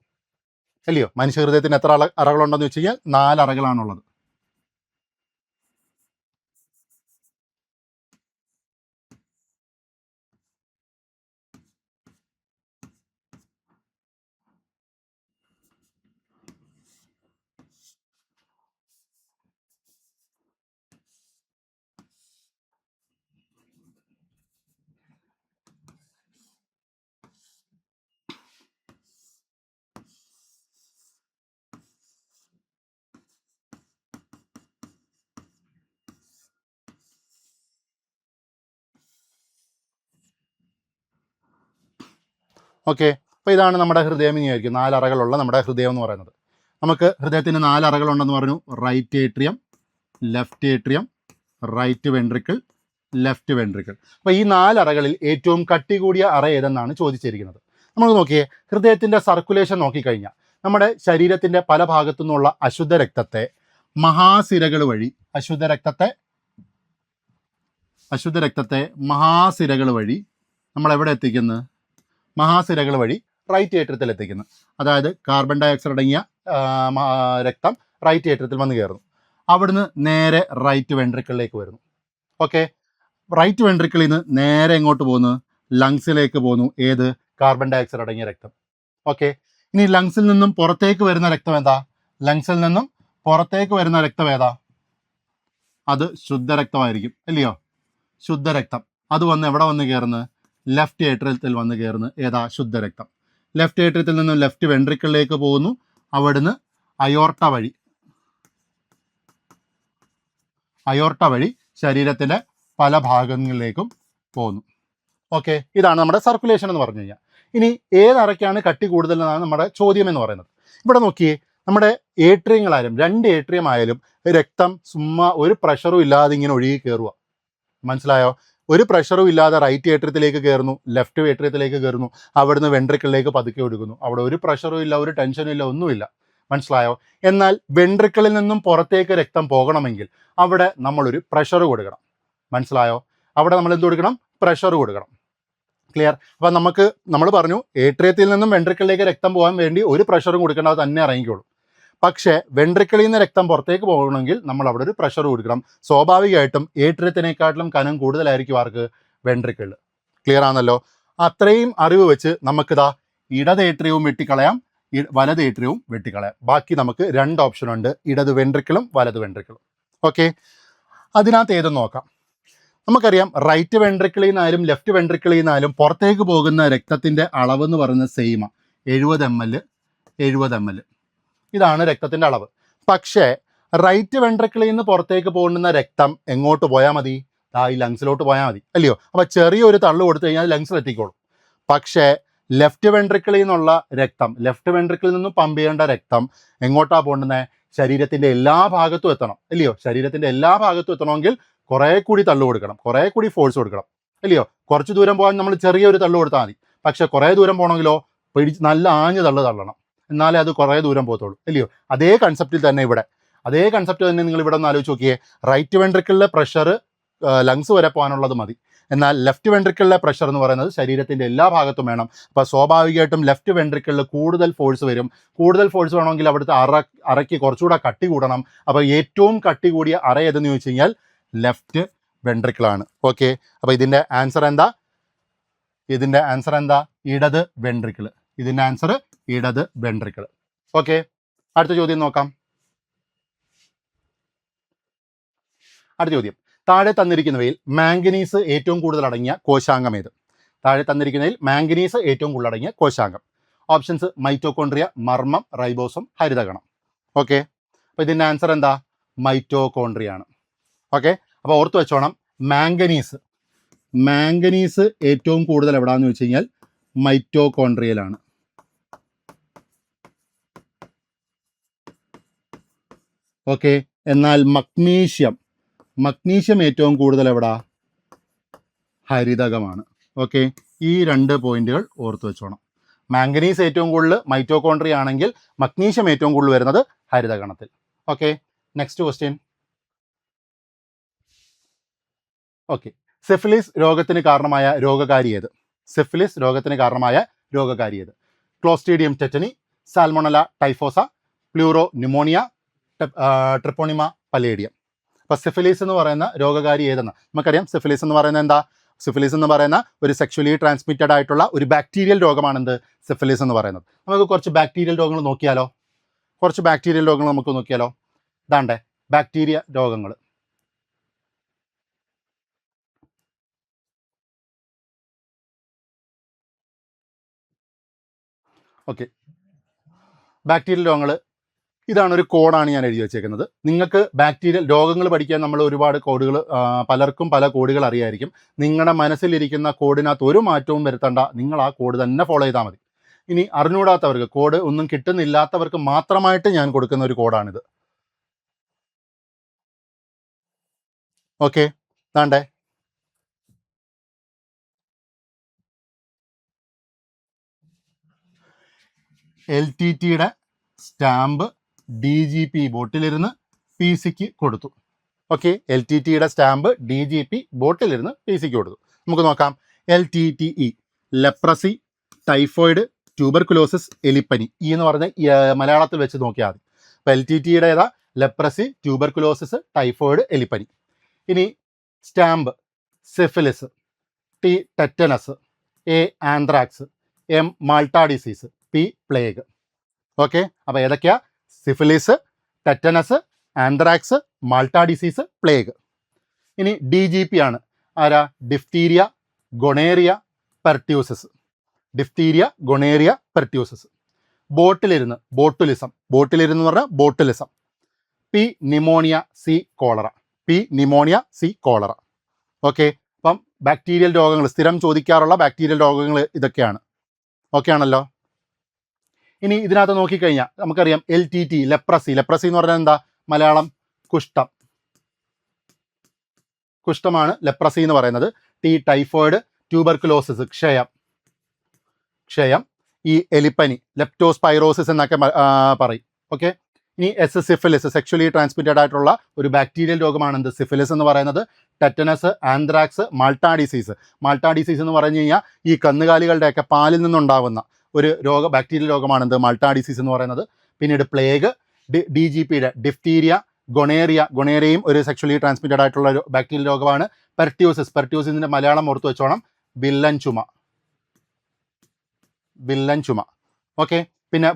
അല്ലയോ? മനുഷ്യ ഹൃദയത്തിന് എത്ര അറകളുണ്ടെന്ന് വെച്ച് കഴിഞ്ഞാൽ 4 അറകളാണുള്ളത്. ഓക്കെ, അപ്പോൾ ഇതാണ് നമ്മുടെ ഹൃദയം എന്ന് വിചാരിക്കും. 4 അറകളുള്ള നമ്മുടെ ഹൃദയം എന്ന് പറയുന്നത്. നമുക്ക് ഹൃദയത്തിന് 4 അറകളുണ്ടെന്ന് പറഞ്ഞു. Right atrium, left atrium, right ventricle, left ventricle. അപ്പോൾ ഈ 4 അറകളിൽ ഏറ്റവും കട്ടി കൂടിയ അറ ഏതെന്നാണ് ചോദിച്ചിരിക്കുന്നത്. നമുക്ക് നോക്കിയേ, ഹൃദയത്തിൻ്റെ സർക്കുലേഷൻ നോക്കിക്കഴിഞ്ഞാൽ നമ്മുടെ ശരീരത്തിൻ്റെ പല ഭാഗത്തു നിന്നുള്ള അശുദ്ധ രക്തത്തെ മഹാസിരകൾ വഴി മഹാസിരകൾ വഴി നമ്മൾ എവിടെ എത്തിക്കുന്നു? മഹാസിരകൾ വഴി റൈറ്റ് ഏട്രിയത്തിൽ എത്തിക്കുന്നു. അതായത് കാർബൺ ഡൈ ഓക്സൈഡ് അടങ്ങിയ രക്തം റൈറ്റ് ഏട്രിയത്തിൽ വന്ന് കയറുന്നു. അവിടുന്ന് നേരെ റൈറ്റ് വെൻട്രിക്കിളിലേക്ക് വരുന്നു. ഓക്കെ, റൈറ്റ് വെൻട്രിക്കിളിൽ നിന്ന് നേരെ എങ്ങോട്ട് പോകുന്നു? ലങ്സിലേക്ക് പോകുന്നു. ഏത്? കാർബൺ ഡൈ ഓക്സൈഡ് അടങ്ങിയ രക്തം. ഓക്കെ, ഇനി ലങ്സിൽ നിന്നും പുറത്തേക്ക് വരുന്ന രക്തം എന്താ? ലങ്സിൽ നിന്നും പുറത്തേക്ക് വരുന്ന രക്തം ഏതാ? അത് ശുദ്ധരക്തമായിരിക്കും, അല്ലയോ? ശുദ്ധരക്തം. അത് വന്ന് എവിടെ വന്ന് കയറുന്നത്? ലെഫ്റ്റ് ഏട്രിയത്തിൽ വന്ന് കയറുന്നു. ഏതാ? ശുദ്ധരക്തം. ലെഫ്റ്റ് ഏട്രിയത്തിൽ നിന്നും ലെഫ്റ്റ് വെൻട്രിക്കിളിലേക്ക് പോകുന്നു. അവിടുന്ന് അയോർട്ട വഴി ശരീരത്തിൻ്റെ പല ഭാഗങ്ങളിലേക്കും പോകുന്നു. ഓക്കെ, ഇതാണ് നമ്മുടെ സർക്കുലേഷൻ എന്ന് പറഞ്ഞു കഴിഞ്ഞാൽ. ഇനി ഏതറയ്ക്കാണ് കട്ടി കൂടുതൽ എന്നാണ് നമ്മുടെ ചോദ്യം എന്ന് പറയുന്നത്. ഇവിടെ നോക്കിയേ, നമ്മുടെ ഏട്രിയങ്ങളായാലും 2 ഏട്രിയം ആയാലും രക്തം ചുമ്മാ ഒരു പ്രഷറും ഇല്ലാതെ ഇങ്ങനെ ഒഴുകി കയറുക. മനസ്സിലായോ? ഒരു പ്രഷറും ഇല്ലാതെ റൈറ്റ് ഏട്രിയത്തിലേക്ക് കയറുന്നു, ലെഫ്റ്റ് ഏട്രിയത്തിലേക്ക് കയറുന്നു, അവിടുന്ന് വെൻട്രിക്കിളിലേക്ക് പതുക്കെ ഒഴുകുന്നു. അവിടെ ഒരു പ്രഷറും ഇല്ല, ഒരു ടെൻഷനും ഇല്ല, ഒന്നുമില്ല. മനസ്സിലായോ? എന്നാൽ വെൻട്രിക്കിളിൽ നിന്നും പുറത്തേക്ക് രക്തം പോകണമെങ്കിൽ അവിടെ നമ്മളൊരു പ്രഷർ കൊടുക്കണം. മനസ്സിലായോ? അവിടെ നമ്മൾ എന്ത് കൊടുക്കണം? പ്രഷർ കൊടുക്കണം. ക്ലിയർ? അപ്പം നമ്മൾ പറഞ്ഞു ഏട്രിയത്തിൽ നിന്നും വെൻട്രിക്കിളിലേക്ക് രക്തം പോകാൻ വേണ്ടി ഒരു പ്രഷറും കൊടുക്കേണ്ടത് തന്നെ ഇറങ്ങിക്കോളൂ. പക്ഷേ വെൻട്രിക്കിളിൽ നിന്ന് രക്തം പുറത്തേക്ക് പോകണമെങ്കിൽ നമ്മൾ അവിടെ ഒരു പ്രഷർ കൊടുക്കണം. സ്വാഭാവികമായിട്ടും ഏട്രിയത്തിനേക്കാട്ടിലും കനം കൂടുതലായിരിക്കും ആർക്ക്? വെൻട്രിക്കിൾ. ക്ലിയർ ആണല്ലോ? അത്രയും അറിവ് വെച്ച് നമുക്കിതാ ഇടത് ഏട്രിയവും വെട്ടിക്കളയാം, വലത് ഏട്രിയവും വെട്ടിക്കളയാം. ബാക്കി നമുക്ക് 2 ഓപ്ഷൻ ഉണ്ട്, ഇടത് വെൻട്രിക്കിളും വലത് വെൻട്രിക്കിളും. ഓക്കെ, അതിനകത്ത് ഏതെന്ന് നോക്കാം. നമുക്കറിയാം റൈറ്റ് വെൻട്രിക്കിളിൽ നിന്നായാലും ലെഫ്റ്റ് വെൻട്രിക്കിളിൽ നിന്നായാലും പുറത്തേക്ക് പോകുന്ന രക്തത്തിൻ്റെ അളവ് എന്ന് പറയുന്നത് സെയിമാണ്. 70 ml 70 ml. ഇതാണ് രക്തത്തിൻ്റെ അളവ്. പക്ഷേ റൈറ്റ് വെൻട്രിക്കിളിൽ നിന്ന് പുറത്തേക്ക് പോകുന്ന രക്തം എങ്ങോട്ട് പോയാൽ മതി? ഈ ലങ്സിലോട്ട് പോയാൽ മതി, അല്ലയോ? അപ്പോൾ ചെറിയൊരു തള്ളു കൊടുത്തു കഴിഞ്ഞാൽ ലങ്സിൽ എത്തിക്കോളും. പക്ഷേ ലെഫ്റ്റ് വെൻട്രിക്കിളിൽ നിന്നുള്ള രക്തം, ലെഫ്റ്റ് വെൻട്രിക്കിളിൽ നിന്നും പമ്പ് ചെയ്യേണ്ട രക്തം എങ്ങോട്ടാണ് പോകേണ്ടത്? ശരീരത്തിൻ്റെ എല്ലാ ഭാഗത്തും എത്തണം, അല്ലയോ? ശരീരത്തിൻ്റെ എല്ലാ ഭാഗത്തും എത്തണമെങ്കിൽ കുറേ കൂടി തള്ളു കൊടുക്കണം, കുറേ കൂടി ഫോഴ്സ് കൊടുക്കണം, അല്ലയോ? കുറച്ച് ദൂരം പോകാൻ നമ്മൾ ചെറിയൊരു തള്ളു കൊടുത്താൽ മതി. പക്ഷേ കുറേ ദൂരം പോകണമെങ്കിലോ നല്ല ആഞ്ഞ് തള്ളണം, എന്നാലേ അത് കുറേ ദൂരം പോകത്തുള്ളൂ, അല്ലയോ? അതേ കൺസെപ്റ്റിൽ തന്നെ അതേ കൺസെപ്റ്റ് തന്നെ നിങ്ങൾ ഇവിടെ ഒന്ന് ആലോചിച്ച് നോക്കിയേ. റൈറ്റ് വെൻട്രിക്കിളിലെ പ്രഷർ ലങ്സ് വരെ പോകാനുള്ളത് മതി. എന്നാൽ ലെഫ്റ്റ് വെൻട്രിക്കിളിലെ പ്രഷർ എന്ന് പറയുന്നത് ശരീരത്തിൻ്റെ എല്ലാ ഭാഗത്തും വേണം. അപ്പോൾ സ്വാഭാവികമായിട്ടും ലെഫ്റ്റ് വെൻട്രിക്കിളിൽ കൂടുതൽ ഫോഴ്സ് വരും. കൂടുതൽ ഫോഴ്സ് വേണമെങ്കിൽ അവിടുത്തെ അറയ്ക്ക് കുറച്ചുകൂടെ കട്ടി കൂടണം. അപ്പോൾ ഏറ്റവും കട്ടി കൂടിയ അറ ഏതെന്ന് ചോദിച്ചു കഴിഞ്ഞാൽ ലെഫ്റ്റ് വെൻട്രിക്കിളാണ്. ഓക്കെ, അപ്പോൾ ഇതിൻ്റെ ആൻസർ എന്താ? ഇടത് വെൻട്രിക്കിൾ. ഇതിൻ്റെ ആൻസർ ഇടത് വെൻട്രിക്കിൾ. ഓക്കെ, അടുത്ത ചോദ്യം നോക്കാം. അടുത്ത ചോദ്യം, താഴെ തന്നിരിക്കുന്നവയിൽ മാംഗനീസ് ഏറ്റവും കൂടുതൽ അടങ്ങിയ കോശാംഗം ഏത്? ഓപ്ഷൻസ് മൈറ്റോകോൺട്രിയ, മർമ്മം, റൈബോസം, ഹരിതകണം. ഓക്കെ, അപ്പോൾ ഇതിൻ്റെ ആൻസർ എന്താ? മൈറ്റോകോൺട്രിയ ആണ്. ഓക്കെ, അപ്പോൾ ഓർത്ത് വെച്ചോണം, മാംഗനീസ് ഏറ്റവും കൂടുതൽ എവിടെയാണെന്ന് വെച്ച് കഴിഞ്ഞാൽ മൈറ്റോകോൺട്രിയയിലാണ്. ഓക്കെ, എന്നാൽ മഗ്നീഷ്യം ഏറ്റവും കൂടുതൽ എവിടാ? ഹരിതകമാണ്. ഓക്കെ, ഈ 2 പോയിന്റുകൾ ഓർത്ത് വെച്ചോണം. മാംഗനീസ് ഏറ്റവും കൂടുതൽ മൈറ്റോകോൺട്രിയ ആണെങ്കിൽ മഗ്നീഷ്യം ഏറ്റവും കൂടുതൽ വരുന്നത് ഹരിതകണത്തിൽ. Okay, next question. Okay, syphilis രോഗത്തിന് കാരണമായ രോഗകാരി ഏത്? സിഫിലിസ് രോഗത്തിന് കാരണമായ രോഗകാരി ഏത്? Clostridium tetani, Salmonella typhosa, pleuropneumonia, Treponema pallidum. അപ്പോൾ സിഫിലിസ് എന്ന് പറയുന്ന രോഗകാരി ഏതെന്ന് നമുക്കറിയാം. സിഫിലിസ് എന്ന് പറയുന്നത് എന്താ? സിഫിലിസ് എന്ന് പറയുന്ന ഒരു സെക്ഷുവലി ട്രാൻസ്മിറ്റഡ് ആയിട്ടുള്ള ഒരു ബാക്ടീരിയൽ രോഗമാണെന്ത് സിഫിലിസ് എന്ന് പറയുന്നത്. നമുക്ക് കുറച്ച് ബാക്ടീരിയൽ രോഗങ്ങൾ നോക്കിയാലോ? നമുക്ക് നോക്കിയാലോ? ഇതാണ്ടേ ബാക്ടീരിയ രോഗങ്ങൾ. ഓക്കെ, ബാക്ടീരിയൽ രോഗങ്ങൾ ഇതാണ്, ഒരു കോഡാണ് ഞാൻ എഴുതി വെച്ചേക്കുന്നത്. നിങ്ങൾക്ക് ബാക്ടീരിയൽ രോഗങ്ങൾ പഠിക്കാൻ നമ്മൾ ഒരുപാട് കോഡുകൾ, പലർക്കും പല കോഡുകൾ അറിയായിരിക്കും. നിങ്ങളുടെ മനസ്സിലിരിക്കുന്ന കോഡിനകത്ത് ഒരു മാറ്റവും വരുത്തണ്ട, നിങ്ങൾ ആ കോഡ് തന്നെ ഫോളോ ചെയ്താൽ മതി. ഇനി അറിഞ്ഞുകൂടാത്തവർക്ക്, കോഡ് ഒന്നും കിട്ടുന്നില്ലാത്തവർക്ക് മാത്രമായിട്ട് ഞാൻ കൊടുക്കുന്ന ഒരു കോഡാണിത്. ഓക്കെ, താണ്ടേ LTTയുടെ സ്റ്റാമ്പ് DGP ബോട്ടിലിരുന്ന് PC കൊടുത്തു. ഓക്കെ, LTTയുടെ സ്റ്റാമ്പ് DGP ബോട്ടിലിരുന്ന് PC കൊടുത്തു. നമുക്ക് നോക്കാം. LTTE ലെപ്രസി, ടൈഫോയിഡ്, ട്യൂബർകുലോസിസ്, എലിപ്പനി. എന്ന് പറഞ്ഞ മലയാളത്തിൽ വെച്ച് നോക്കിയാൽ മതി. അപ്പോൾ LTTയുടെ ഏതാ? ലെപ്രസി, ട്യൂബർകുലോസിസ്, ടൈഫോയിഡ്, എലിപ്പനി. ഇനി stamp syphilis, T tetanus, A anthrax, M Malta disease, P plague. Okay, അപ്പോൾ ഏതൊക്കെയാ? Syphilis, tetanus, anthrax, Malta disease, plague. ഇനി DGP ആണ്. ആരാ? Diphtheria, gonorrhoea, pertussis. Diphtheria, gonorrhoea, pertussis. ബോട്ടിലിരുന്ന് ബോട്ടുലിസം എന്ന് പറഞ്ഞാൽ botulism. P pneumonia, C cholera. P pneumonia, C cholera. Okay, അപ്പം bacterial രോഗങ്ങൾ, സ്ഥിരം ചോദിക്കാറുള്ള ബാക്ടീരിയൽ രോഗങ്ങൾ ഇതൊക്കെയാണ്. ഓക്കെ ആണല്ലോ. ഇനി ഇതിനകത്ത് നോക്കിക്കഴിഞ്ഞാൽ നമുക്കറിയാം LTT ലെപ്രസി എന്ന് പറഞ്ഞാൽ എന്താ? മലയാളം കുഷ്ഠം. കുഷ്ഠമാണ് ലെപ്രസി എന്ന് പറയുന്നത്. T ടൈഫോയിഡ്, ട്യൂബർകുലോസിസ് ക്ഷയം, ഈ എലിപ്പനി ലെപ്റ്റോസ്പൈറോസിസ് എന്നൊക്കെ പറയും. ഓക്കെ, ഇനി S സിഫിലിസ്, സെക്ഷുവലി ട്രാൻസ്മിറ്റഡ് ആയിട്ടുള്ള ഒരു ബാക്ടീരിയൽ രോഗമാണ് എന്ത്? സിഫിലിസ് എന്ന് പറയുന്നത്. ടെറ്റനസ്, ആന്ത്രാക്സ്, മാൾട്ട ഡിസീസ് എന്ന് പറഞ്ഞു കഴിഞ്ഞാൽ ഈ കന്നുകാലികളുടെയൊക്കെ പാലിൽ നിന്നുണ്ടാവുന്ന ഒരു ബാക്ടീരിയൽ രോഗമാണെന്ത്? മാൾട്ട ഡിസീസ് എന്ന് പറയുന്നത്. പിന്നീട് പ്ലേഗ്, DGPയുടെ ഡിഫ്തീരിയ, ഗൊണേറിയയും ഒരു സെക്ഷുവലി ട്രാൻസ്മിറ്റഡ് ആയിട്ടുള്ള ഒരു ബാക്ടീരിയൽ രോഗമാണ്. പെർട്യൂസിന്റെ മലയാളം ഓർത്ത് വെച്ചോണം, വില്ലൻ ചുമ. ഓക്കെ, പിന്നെ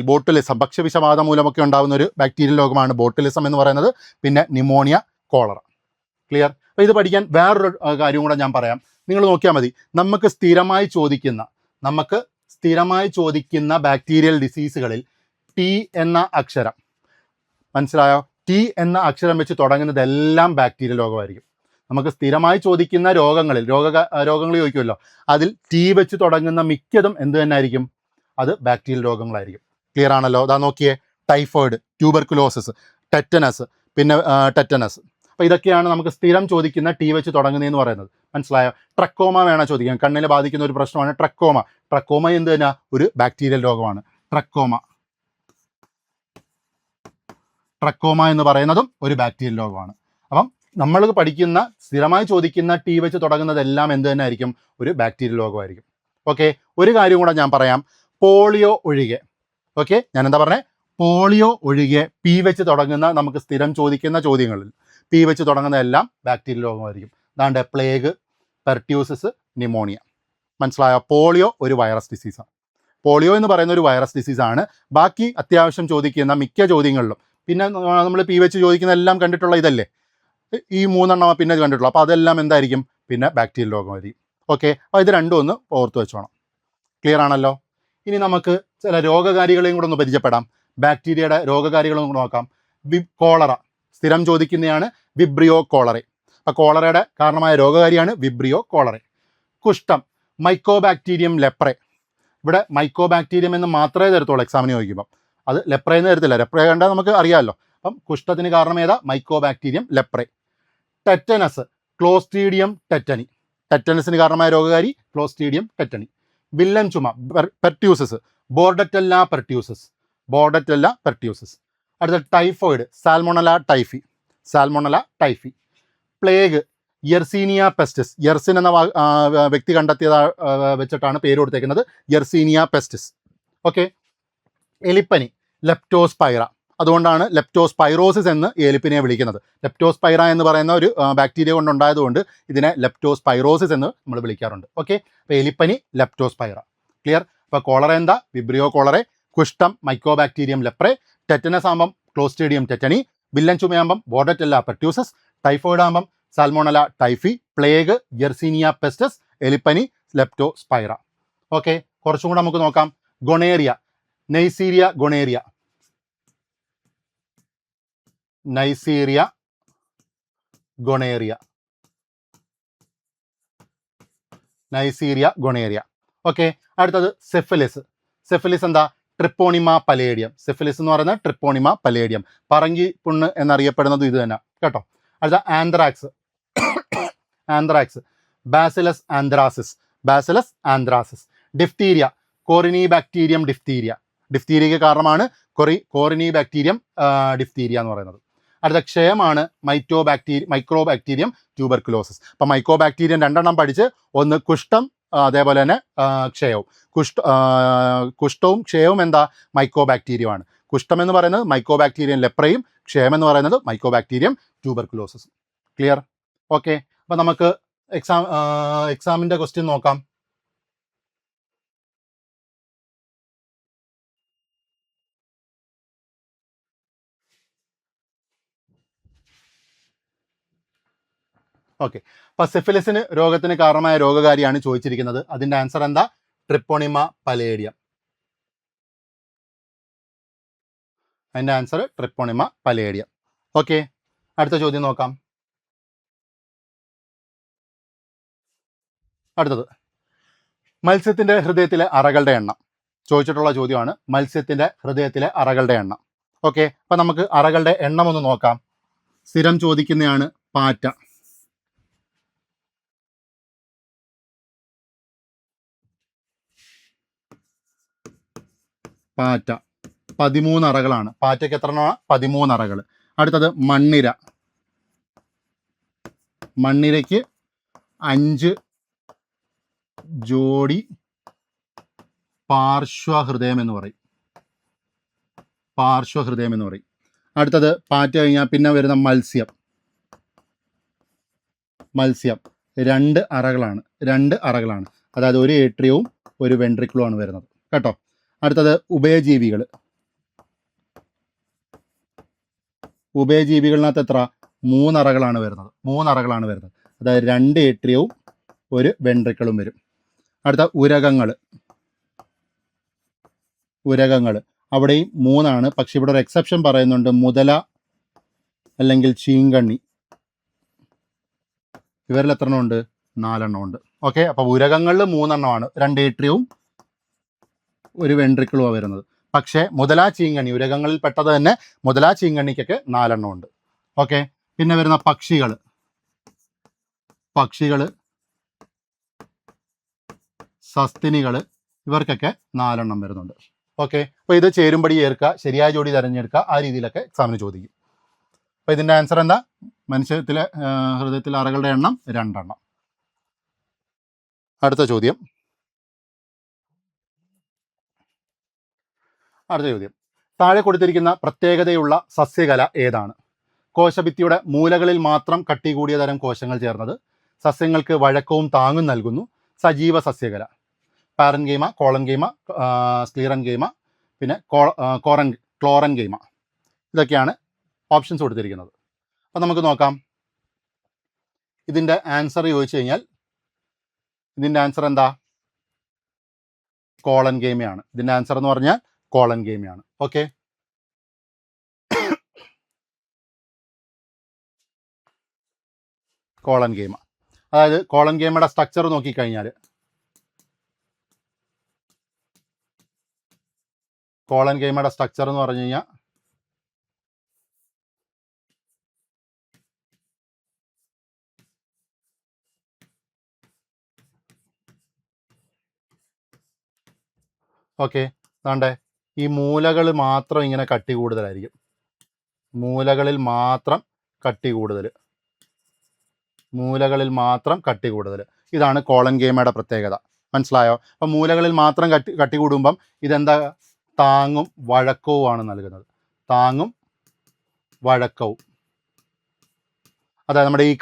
ബോട്ടുലിസം, ഭക്ഷ്യവിഷബാധ മൂലമൊക്കെ ഉണ്ടാകുന്ന ഒരു ബാക്ടീരിയൽ രോഗമാണ് ബോട്ടുലിസം എന്ന് പറയുന്നത്. പിന്നെ ന്യൂമോണിയ, കോളറ. ക്ലിയർ? അപ്പോൾ ഇത് പഠിക്കാൻ വേറൊരു കാര്യം കൂടെ ഞാൻ പറയാം. നിങ്ങൾ നോക്കിയാൽ മതി. നമുക്ക് സ്ഥിരമായി ചോദിക്കുന്ന ബാക്ടീരിയൽ ഡിസീസുകളിൽ T എന്ന അക്ഷരം, മനസ്സിലായോ? T എന്ന അക്ഷരം വെച്ച് തുടങ്ങുന്നതെല്ലാം ബാക്ടീരിയൽ രോഗമായിരിക്കും. നമുക്ക് സ്ഥിരമായി ചോദിക്കുന്ന രോഗങ്ങൾ ചോദിക്കുമല്ലോ, അതിൽ T വെച്ച് തുടങ്ങുന്ന മിക്കതും എന്ത് തന്നെ ആയിരിക്കും? അത് ബാക്ടീരിയൽ രോഗങ്ങളായിരിക്കും. ക്ലിയർ ആണല്ലോ? അതാ നോക്കിയേ, ടൈഫോയിഡ്, ട്യൂബർകുലോസിസ്, ടെറ്റനസ്. അപ്പോൾ ഇതൊക്കെയാണ് നമുക്ക് സ്ഥിരം ചോദിക്കുന്ന T വെച്ച് തുടങ്ങുന്നതെന്ന് പറയുന്നത്. മനസ്സിലായോ? ട്രക്കോമ വേണം ചോദിക്കാൻ. കണ്ണിനെ ബാധിക്കുന്ന ഒരു പ്രശ്നമാണ് ട്രക്കോമ എന്ത് തന്നെ? ഒരു ബാക്ടീരിയൽ രോഗമാണ്. ട്രക്കോമ എന്ന് പറയുന്നതും ഒരു ബാക്ടീരിയൽ രോഗമാണ്. അപ്പം നമ്മൾ പഠിക്കുന്ന സ്ഥിരമായി ചോദിക്കുന്ന T വെച്ച് തുടങ്ങുന്നതെല്ലാം എന്ത് തന്നെ ആയിരിക്കും? ഒരു ബാക്ടീരിയൽ രോഗമായിരിക്കും. ഓക്കെ, ഒരു കാര്യം കൂടെ ഞാൻ പറയാം. പോളിയോ ഒഴികെ, ഓക്കെ, ഞാൻ എന്താ പറഞ്ഞേ? പോളിയോ ഒഴികെ P വെച്ച് തുടങ്ങുന്ന നമുക്ക് സ്ഥിരം ചോദിക്കുന്ന ചോദ്യങ്ങളിൽ P വെച്ച് തുടങ്ങുന്നതെല്ലാം ബാക്ടീരിയൽ രോഗമായിരിക്കും. അതാണ്ട് പ്ലേഗ്, പെർട്യൂസിസ്, ന്യൂമോണിയ. മനസ്സിലായോ? പോളിയോ ഒരു വൈറസ് ഡിസീസാണ്. പോളിയോ എന്ന് പറയുന്ന ഒരു വൈറസ് ഡിസീസാണ്. ബാക്കി അത്യാവശ്യം ചോദിക്കുന്ന മിക്ക ചോദ്യങ്ങളിലും, പിന്നെ നമ്മൾ P വെച്ച് ചോദിക്കുന്നതെല്ലാം കണ്ടിട്ടുള്ള ഇതല്ലേ, ഈ 3 എണ്ണം പിന്നെ കണ്ടിട്ടുള്ളൂ. അപ്പോൾ അതെല്ലാം എന്തായിരിക്കും? പിന്നെ ബാക്ടീരിയൽ രോഗമായിരിക്കും. ഓക്കെ, അപ്പോൾ ഇത് രണ്ടും ഒന്ന് ഓർത്ത് വെച്ചോണം. ക്ലിയർ ആണല്ലോ? ഇനി നമുക്ക് ചില രോഗകാരികളെയും കൂടെ ഒന്ന് പരിചയപ്പെടാം. ബാക്ടീരിയയുടെ രോഗകാരികളും കൂടെ നോക്കാം. കോളറ സ്ഥിരം ചോദിക്കുന്നതാണ്, വിബ്രിയോ കോളറെ. അപ്പോൾ കോളറയുടെ കാരണമായ രോഗകാരിയാണ് വിബ്രിയോ കോളറെ. കുഷ്ഠം, മൈക്കോബാക്ടീരിയം ലെപ്രെ. ഇവിടെ മൈക്കോബാക്ടീരിയം എന്ന് മാത്രമേ തരത്തുള്ളൂ എക്സാമിന് ചോദിക്കുമ്പം. അത് ലെപ്രയെന്ന് തരത്തില്ല. ലെപ്ര കണ്ടാൽ നമുക്ക് അറിയാമല്ലോ. അപ്പം കുഷ്ഠത്തിന് കാരണം ഏതാ? Mycobacterium leprae. Tetanus, Clostridium tetani. ടെറ്റനസിന് കാരണമായ രോഗകാരി ക്ലോസ്ട്രീഡിയം ടെറ്റനി. വില്ലൻ ചുമ പെർട്യൂസസ്, ബോർഡറ്റെല്ല പെർട്യൂസസ്, ബോർഡറ്റെല്ല പെർട്യൂസസ്. അടുത്ത typhoid, Salmonella typhi, Salmonella typhi. Plague, Yersinia pestis, Yersin എന്ന വ്യക്തി കണ്ടെത്തിയത് വെച്ചിട്ടാണ് പേര് കൊടുത്തേക്കുന്നത്, യെർസീനിയ പെസ്റ്റിസ്. ഓക്കെ. എലിപ്പനി, ലെപ്റ്റോസ്പൈറ, അതുകൊണ്ടാണ് ലെപ്റ്റോസ്പൈറോസിസ് എന്ന് എലിപ്പനിയെ വിളിക്കുന്നത്. ലെപ്റ്റോസ്പൈറ എന്ന് പറയുന്ന ഒരു ബാക്ടീരിയ കൊണ്ടുണ്ടായതുകൊണ്ട് ഇതിനെ ലെപ്റ്റോസ്പൈറോസിസ് എന്ന് നമ്മൾ വിളിക്കാറുണ്ട്. ഓക്കെ. അപ്പോൾ എലിപ്പനി, ലെപ്റ്റോസ്പൈറ. ക്ലിയർ. അപ്പോൾ കോളറ എന്താ? Vibrio cholerae. കുഷ്ഠം, മൈക്കോബാക്ടീരിയം ലെപ്രെ. ടെറ്റനസ് ആകുമ്പം ക്ലോസ്ട്രീഡിയം ടെറ്റനി. വില്ലൻ ചുമയാകുമ്പം ബോർഡറ്റെല്ല പെർട്യൂസസ്. ടൈഫോയിഡ് ആകുമ്പം Salmonella typhi. Plague, Yersinia pestis. എലിപ്പനി, ലെപ്റ്റോസ്പൈറ. ഓക്കെ. കുറച്ചും കൂടെ നമുക്ക് നോക്കാം. Gonorrhoea, Neisseria gonorrhoeae, Neisseria gonorrhoeae, Neisseria gonorrhoeae. Okay. അടുത്തത് സെഫിലിസ്. സെഫിലിസ് എന്താ? Treponema palladium. സെഫിലിസ് എന്ന് പറയുന്നത് ട്രിപ്പോണിമ പലേഡിയം. പറങ്കി പുണ്ണ് എന്നറിയപ്പെടുന്നത് ഇത് തന്നെ കേട്ടോ. അടുത്ത anthrax, anthrax, Bacillus anthracis, Bacillus anthracis. Diphtheria, Corynebacterium diphtheriae. ഡിഫ്തീരിയയ്ക്ക് കാരണമാണ് കോറിനി ബാക്ടീരിയം ഡിഫ്തീരിയ എന്ന് പറയുന്നത്. അടുത്ത ക്ഷയമാണ് മൈക്രോ ബാക്ടീരിയം ട്യൂബർക്കുലോസിസ്. അപ്പം മൈക്രോ ബാക്ടീരിയം രണ്ടെണ്ണം പഠിച്ച്, ഒന്ന് കുഷ്ഠം, അതേപോലെ തന്നെ ക്ഷയവും. കുഷ്ഠവും ക്ഷയവും എന്താ? മൈക്രോ ബാക്ടീരിയമാണ്. കുഷ്ഠം എന്ന് പറയുന്നത് മൈക്രോ ബാക്ടീരിയം ലെപ്രയും, ക്ഷയം എന്ന് പറയുന്നത് micro bacterium tuberculosis. Clear? Okay. അപ്പം നമുക്ക് എക്സാമിൻ്റെ ക്വസ്റ്റ്യൻ നോക്കാം. ഓക്കെ. അപ്പോൾ സിഫിലിസിന് രോഗത്തിന് കാരണമായ രോഗകാരിയാണ് ചോദിച്ചിരിക്കുന്നത്. അതിൻ്റെ ആൻസർ എന്താ? Treponema palladium. അതിൻ്റെ ആൻസർ ട്രിപ്പോണിമ പലേഡിയം. ഓക്കെ. അടുത്ത ചോദ്യം നോക്കാം. അടുത്തത് മത്സ്യത്തിൻ്റെ ഹൃദയത്തിലെ അറകളുടെ എണ്ണം ചോദിച്ചിട്ടുള്ള ചോദ്യമാണ്. മത്സ്യത്തിൻ്റെ ഹൃദയത്തിലെ അറകളുടെ എണ്ണം. ഓക്കെ. അപ്പം നമുക്ക് അറകളുടെ എണ്ണം ഒന്ന് നോക്കാം. സ്ഥിരം ചോദിക്കുന്നതാണ് പാറ്റ. പാറ്റ 13 അറകളാണ്. പാറ്റയ്ക്ക് എത്ര എണ്ണമാണ്? 13 അറകൾ. അടുത്തത് മണ്ണിര. മണ്ണിരയ്ക്ക് 5 ജോഡി പാർശ്വഹൃദയം എന്ന് പറയും. പാർശ്വഹൃദയം എന്ന് പറയും. അടുത്തത് പാറ്റ കഴിഞ്ഞാൽ പിന്നെ വരുന്ന മത്സ്യം. മത്സ്യം 2 അറകളാണ്. 2 അറകളാണ്. അതായത് ഒരു ഏട്രിയവും ഒരു വെൻട്രിക്കിളുമാണ് വരുന്നത് കേട്ടോ. അടുത്തത് ഉഭയജീവികൾ. ഉഭയജീവികളിനകത്ത് എത്ര? 3 അറകളാണ് വരുന്നത്. 3 അറകളാണ് വരുന്നത്. അതായത് 2 ഏട്രിയവും ഒരു വെൻട്രിക്കിളും വരും. അടുത്ത ഉരകങ്ങൾ. ഉരകങ്ങൾ അവിടെയും 3 പക്ഷെ ഇവിടെ ഒരു എക്സെപ്ഷൻ പറയുന്നുണ്ട്. മുതല അല്ലെങ്കിൽ ചീങ്കണ്ണി, ഇവരിൽ എത്ര എണ്ണം ഉണ്ട്? 4 എണ്ണം ഉണ്ട്. ഓക്കെ. അപ്പോൾ ഉരകങ്ങളിൽ 3 എണ്ണമാണ്. 2 ഏട്രിയവും ഒരു വെൻട്രിക്കിളുമാണ് വരുന്നത്. പക്ഷേ മുതലാ ചീങ്കണ്ണി, ഉരകങ്ങളിൽ പെട്ടത് തന്നെ മുതലാ ചീങ്കണ്ണിക്കൊക്കെ 4 എണ്ണം ഉണ്ട്. ഓക്കെ. പിന്നെ വരുന്ന പക്ഷികൾ. സസ്തിനികൾ, ഇവർക്കൊക്കെ 4 എണ്ണം വരുന്നുണ്ട്. ഓക്കെ. അപ്പോൾ ഇത് ചേരുംപടി ചേർക്കുക, ശരിയായ ജോഡി തിരഞ്ഞെടുക്കുക, ആ രീതിയിലൊക്കെ എക്സാമിന് ചോദിക്കും. അപ്പോൾ ഇതിൻ്റെ ആൻസർ എന്താ? മനുഷ്യത്തിലെ ഹൃദയത്തിലെ അറകളുടെ എണ്ണം 2 എണ്ണം. അടുത്ത ചോദ്യം. താഴെ കൊടുത്തിരിക്കുന്ന പ്രത്യേകതയുള്ള സസ്യകല ഏതാണ്? കോശഭിത്തിയുടെ മൂലകളിൽ മാത്രം കട്ടി കൂടിയ തരം കോശങ്ങൾ ചേർന്നത്. സസ്യങ്ങൾക്ക് വഴക്കവും താങ്ങും നൽകുന്നു. സജീവ സസ്യകല. പാരൻഗെയ്മ, കോളൻഗെയ്മ, സ്ക്ലീറൻഗെയ്മ, പിന്നെ ക്ലോറൻഗെയ്മ. ഇതൊക്കെയാണ് ഓപ്ഷൻസ് കൊടുത്തിരിക്കുന്നത്. അപ്പം നമുക്ക് നോക്കാം. ഇതിൻ്റെ ആൻസർ ചോദിച്ചു കഴിഞ്ഞാൽ ഇതിൻ്റെ ആൻസർ എന്താ? കോളൻഗെയ്മയാണ്. ഇതിൻ്റെ ആൻസർ എന്ന് പറഞ്ഞാൽ കോളൻഗെയ്മയാണ്. ഓക്കെ. കോളൻഗെയ്മ. അതായത് കോളൻഗെയ്മയുടെ സ്ട്രക്ചർ നോക്കിക്കഴിഞ്ഞാൽ കോളൻഗെയ്മയുടെ സ്ട്രക്ചർ എന്ന് പറഞ്ഞു കഴിഞ്ഞാൽ ഓക്കെ, അതാണ്ടേ ഈ മൂലകൾ മാത്രം ഇങ്ങനെ കട്ടി കൂടുതലായിരിക്കും, മൂലകളിൽ മാത്രം കട്ടി കൂടുതൽ, മൂലകളിൽ മാത്രം കട്ടി കൂടുതൽ. ഇതാണ് കോളൻകൈമയുടെ പ്രത്യേകത. മനസ്സിലായോ? അപ്പം മൂലകളിൽ മാത്രം കട്ടി കൂടുമ്പം ഇതെന്താ, താങ്ങും വഴക്കവുമാണ് നൽകുന്നത്, താങ്ങും വഴക്കവും. അതായത് നമ്മുടെ ഈ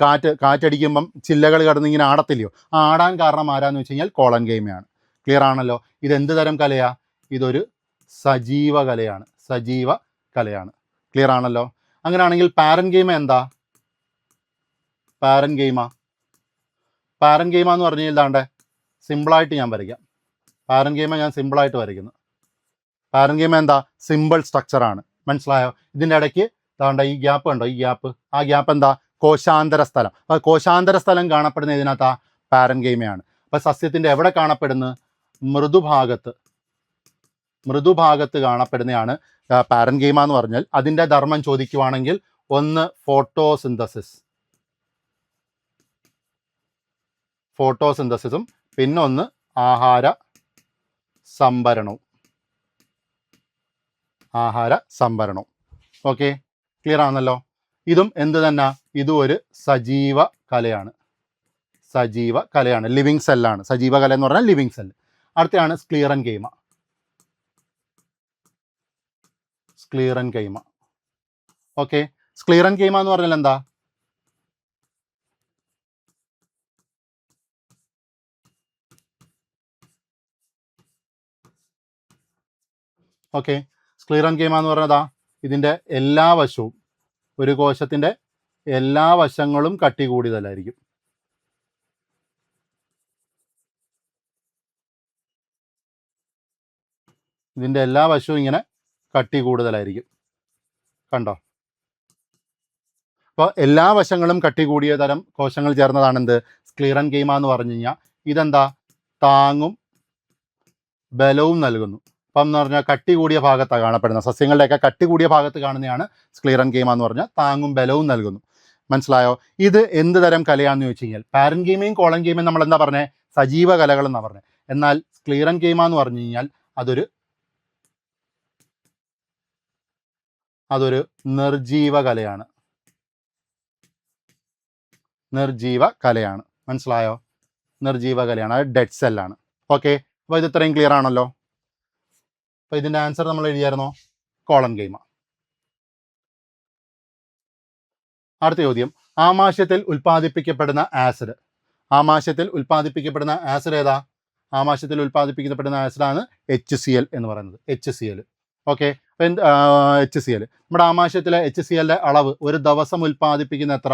കാറ്റടിക്കുമ്പം ചില്ലകൾ കടന്ന് ഇങ്ങനെ ആടത്തില്ലയോ, ആ ആടാൻ കാരണം ആരാന്ന് വെച്ച് കഴിഞ്ഞാൽ കോളൻകൈമയാണ്. ക്ലിയർ ആണല്ലോ? ഇതെന്ത് തരം കലയാ? ഇതൊരു സജീവ കലയാണ്, സജീവ കലയാണ്. ക്ലിയർ ആണല്ലോ? അങ്ങനെയാണെങ്കിൽ പാരൻകൈമ എന്താ? പാരൻകൈമ എന്ന് പറഞ്ഞു കഴിഞ്ഞാൽ ഇതാണ്ട് സിമ്പിളായിട്ട് ഞാൻ വരയ്ക്കാം. പാരൻകൈമ ഞാൻ സിമ്പിളായിട്ട് വരയ്ക്കുന്നു. പാരൻകൈമ എന്താ? സിമ്പിൾ സ്ട്രക്ചറാണ്. മനസ്സിലായോ? ഇതിൻ്റെ ഇടയ്ക്ക് ഇതാണ്ട് ഈ ഗ്യാപ്പ് കണ്ടോ, ഈ ഗ്യാപ്പ്, ആ ഗ്യാപ്പ് എന്താ? കോശാന്തര സ്ഥലം. അപ്പോൾ കോശാന്തര സ്ഥലം കാണപ്പെടുന്ന ഇതിനകത്താ പാരൻകൈമയാണ്. അപ്പോൾ സസ്യത്തിൻ്റെ എവിടെ കാണപ്പെടുന്നു? മൃദുഭാഗത്ത് കാണപ്പെടുന്നതാണ് പാരൻകൈമ എന്ന് പറഞ്ഞാൽ. അതിൻ്റെ ധർമ്മം ചോദിക്കുവാണെങ്കിൽ ഒന്ന് ഫോട്ടോസിന്തസിസും പിന്നെ ഒന്ന് ആഹാര സംഭരണവും. ഓക്കെ, ക്ലിയർ ആണല്ലോ? ഇതും എന്ത് തന്നെ? ഇതും ഒരു സജീവ കലയാണ്, ലിവിങ് സെല്ലാണ്. സജീവ കല എന്ന് പറഞ്ഞാൽ ലിവിങ് സെൽ. അടുത്തയാണ് സ്ക്ലീറൻകൈമ. ഓക്കെ, സ്ക്ലീറൻകൈമ എന്ന് പറഞ്ഞാൽ എന്താ? ഓക്കെ, സ്ക്ലീറൻകൈമ എന്ന് പറഞ്ഞതാ ഇതിൻ്റെ എല്ലാ വശവും, ഒരു കോശത്തിൻ്റെ എല്ലാ വശങ്ങളും കട്ടി കൂടുതലായിരിക്കും. ഇതിൻ്റെ എല്ലാ വശവും ഇങ്ങനെ കട്ടി കൂടുതലായിരിക്കും. കണ്ടോ? അപ്പോൾ എല്ലാ വശങ്ങളും കട്ടി കൂടിയ തരം കോശങ്ങൾ ചേർന്നതാണ് എന്ത്? സ്ക്ലീറൻകൈമ എന്ന് പറഞ്ഞു കഴിഞ്ഞാൽ. ഇതെന്താ? താങ്ങും ബലവും നൽകുന്നു. അപ്പം എന്ന് പറഞ്ഞാൽ കട്ടി കൂടിയ ഭാഗത്താണ് കാണപ്പെടുന്നത്. സസ്യങ്ങളുടെയൊക്കെ കട്ടി കൂടിയ ഭാഗത്ത് കാണുന്നതാണ് സ്ക്ലീറൻകൈമ എന്ന് പറഞ്ഞാൽ. താങ്ങും ബലവും നൽകുന്നു. മനസ്സിലായോ? ഇത് എന്ത് തരം കലയാണെന്ന് ചോദിച്ചു കഴിഞ്ഞാൽ, പാരൻകൈമയും കോളൻകൈമയും നമ്മൾ എന്താ പറഞ്ഞത്? സജീവ കലകൾ എന്നാണ് പറഞ്ഞത്. എന്നാൽ സ്ക്ലീറൻകൈമ എന്ന് പറഞ്ഞു കഴിഞ്ഞാൽ അതൊരു നിർജീവ കലയാണ്. മനസ്സിലായോ? നിർജീവ കലയാണ്, അത് ഡെഡ് സെല്ലാണ്. ഓക്കെ, അപ്പോൾ ഇത് ഇത്രയും ക്ലിയർ ആണല്ലോ? അപ്പോൾ ഇതിൻ്റെ ആൻസർ നമ്മൾ എഴുതിയായിരുന്നോ? കോളൻകൈമ. അടുത്ത ചോദ്യം, ആമാശയത്തിൽ ഉൽപ്പാദിപ്പിക്കപ്പെടുന്ന ആസിഡ് ഏതാ? ആമാശയത്തിൽ ഉൽപ്പാദിപ്പിക്കപ്പെടുന്ന ആസിഡാണ് HCl എന്ന് പറയുന്നത്. HCl. ഓക്കെ, HCl നമ്മുടെ ആമാശയത്തിലെ HClന്റെ അളവ് ഒരു ദിവസം ഉൽപ്പാദിപ്പിക്കുന്ന എത്ര?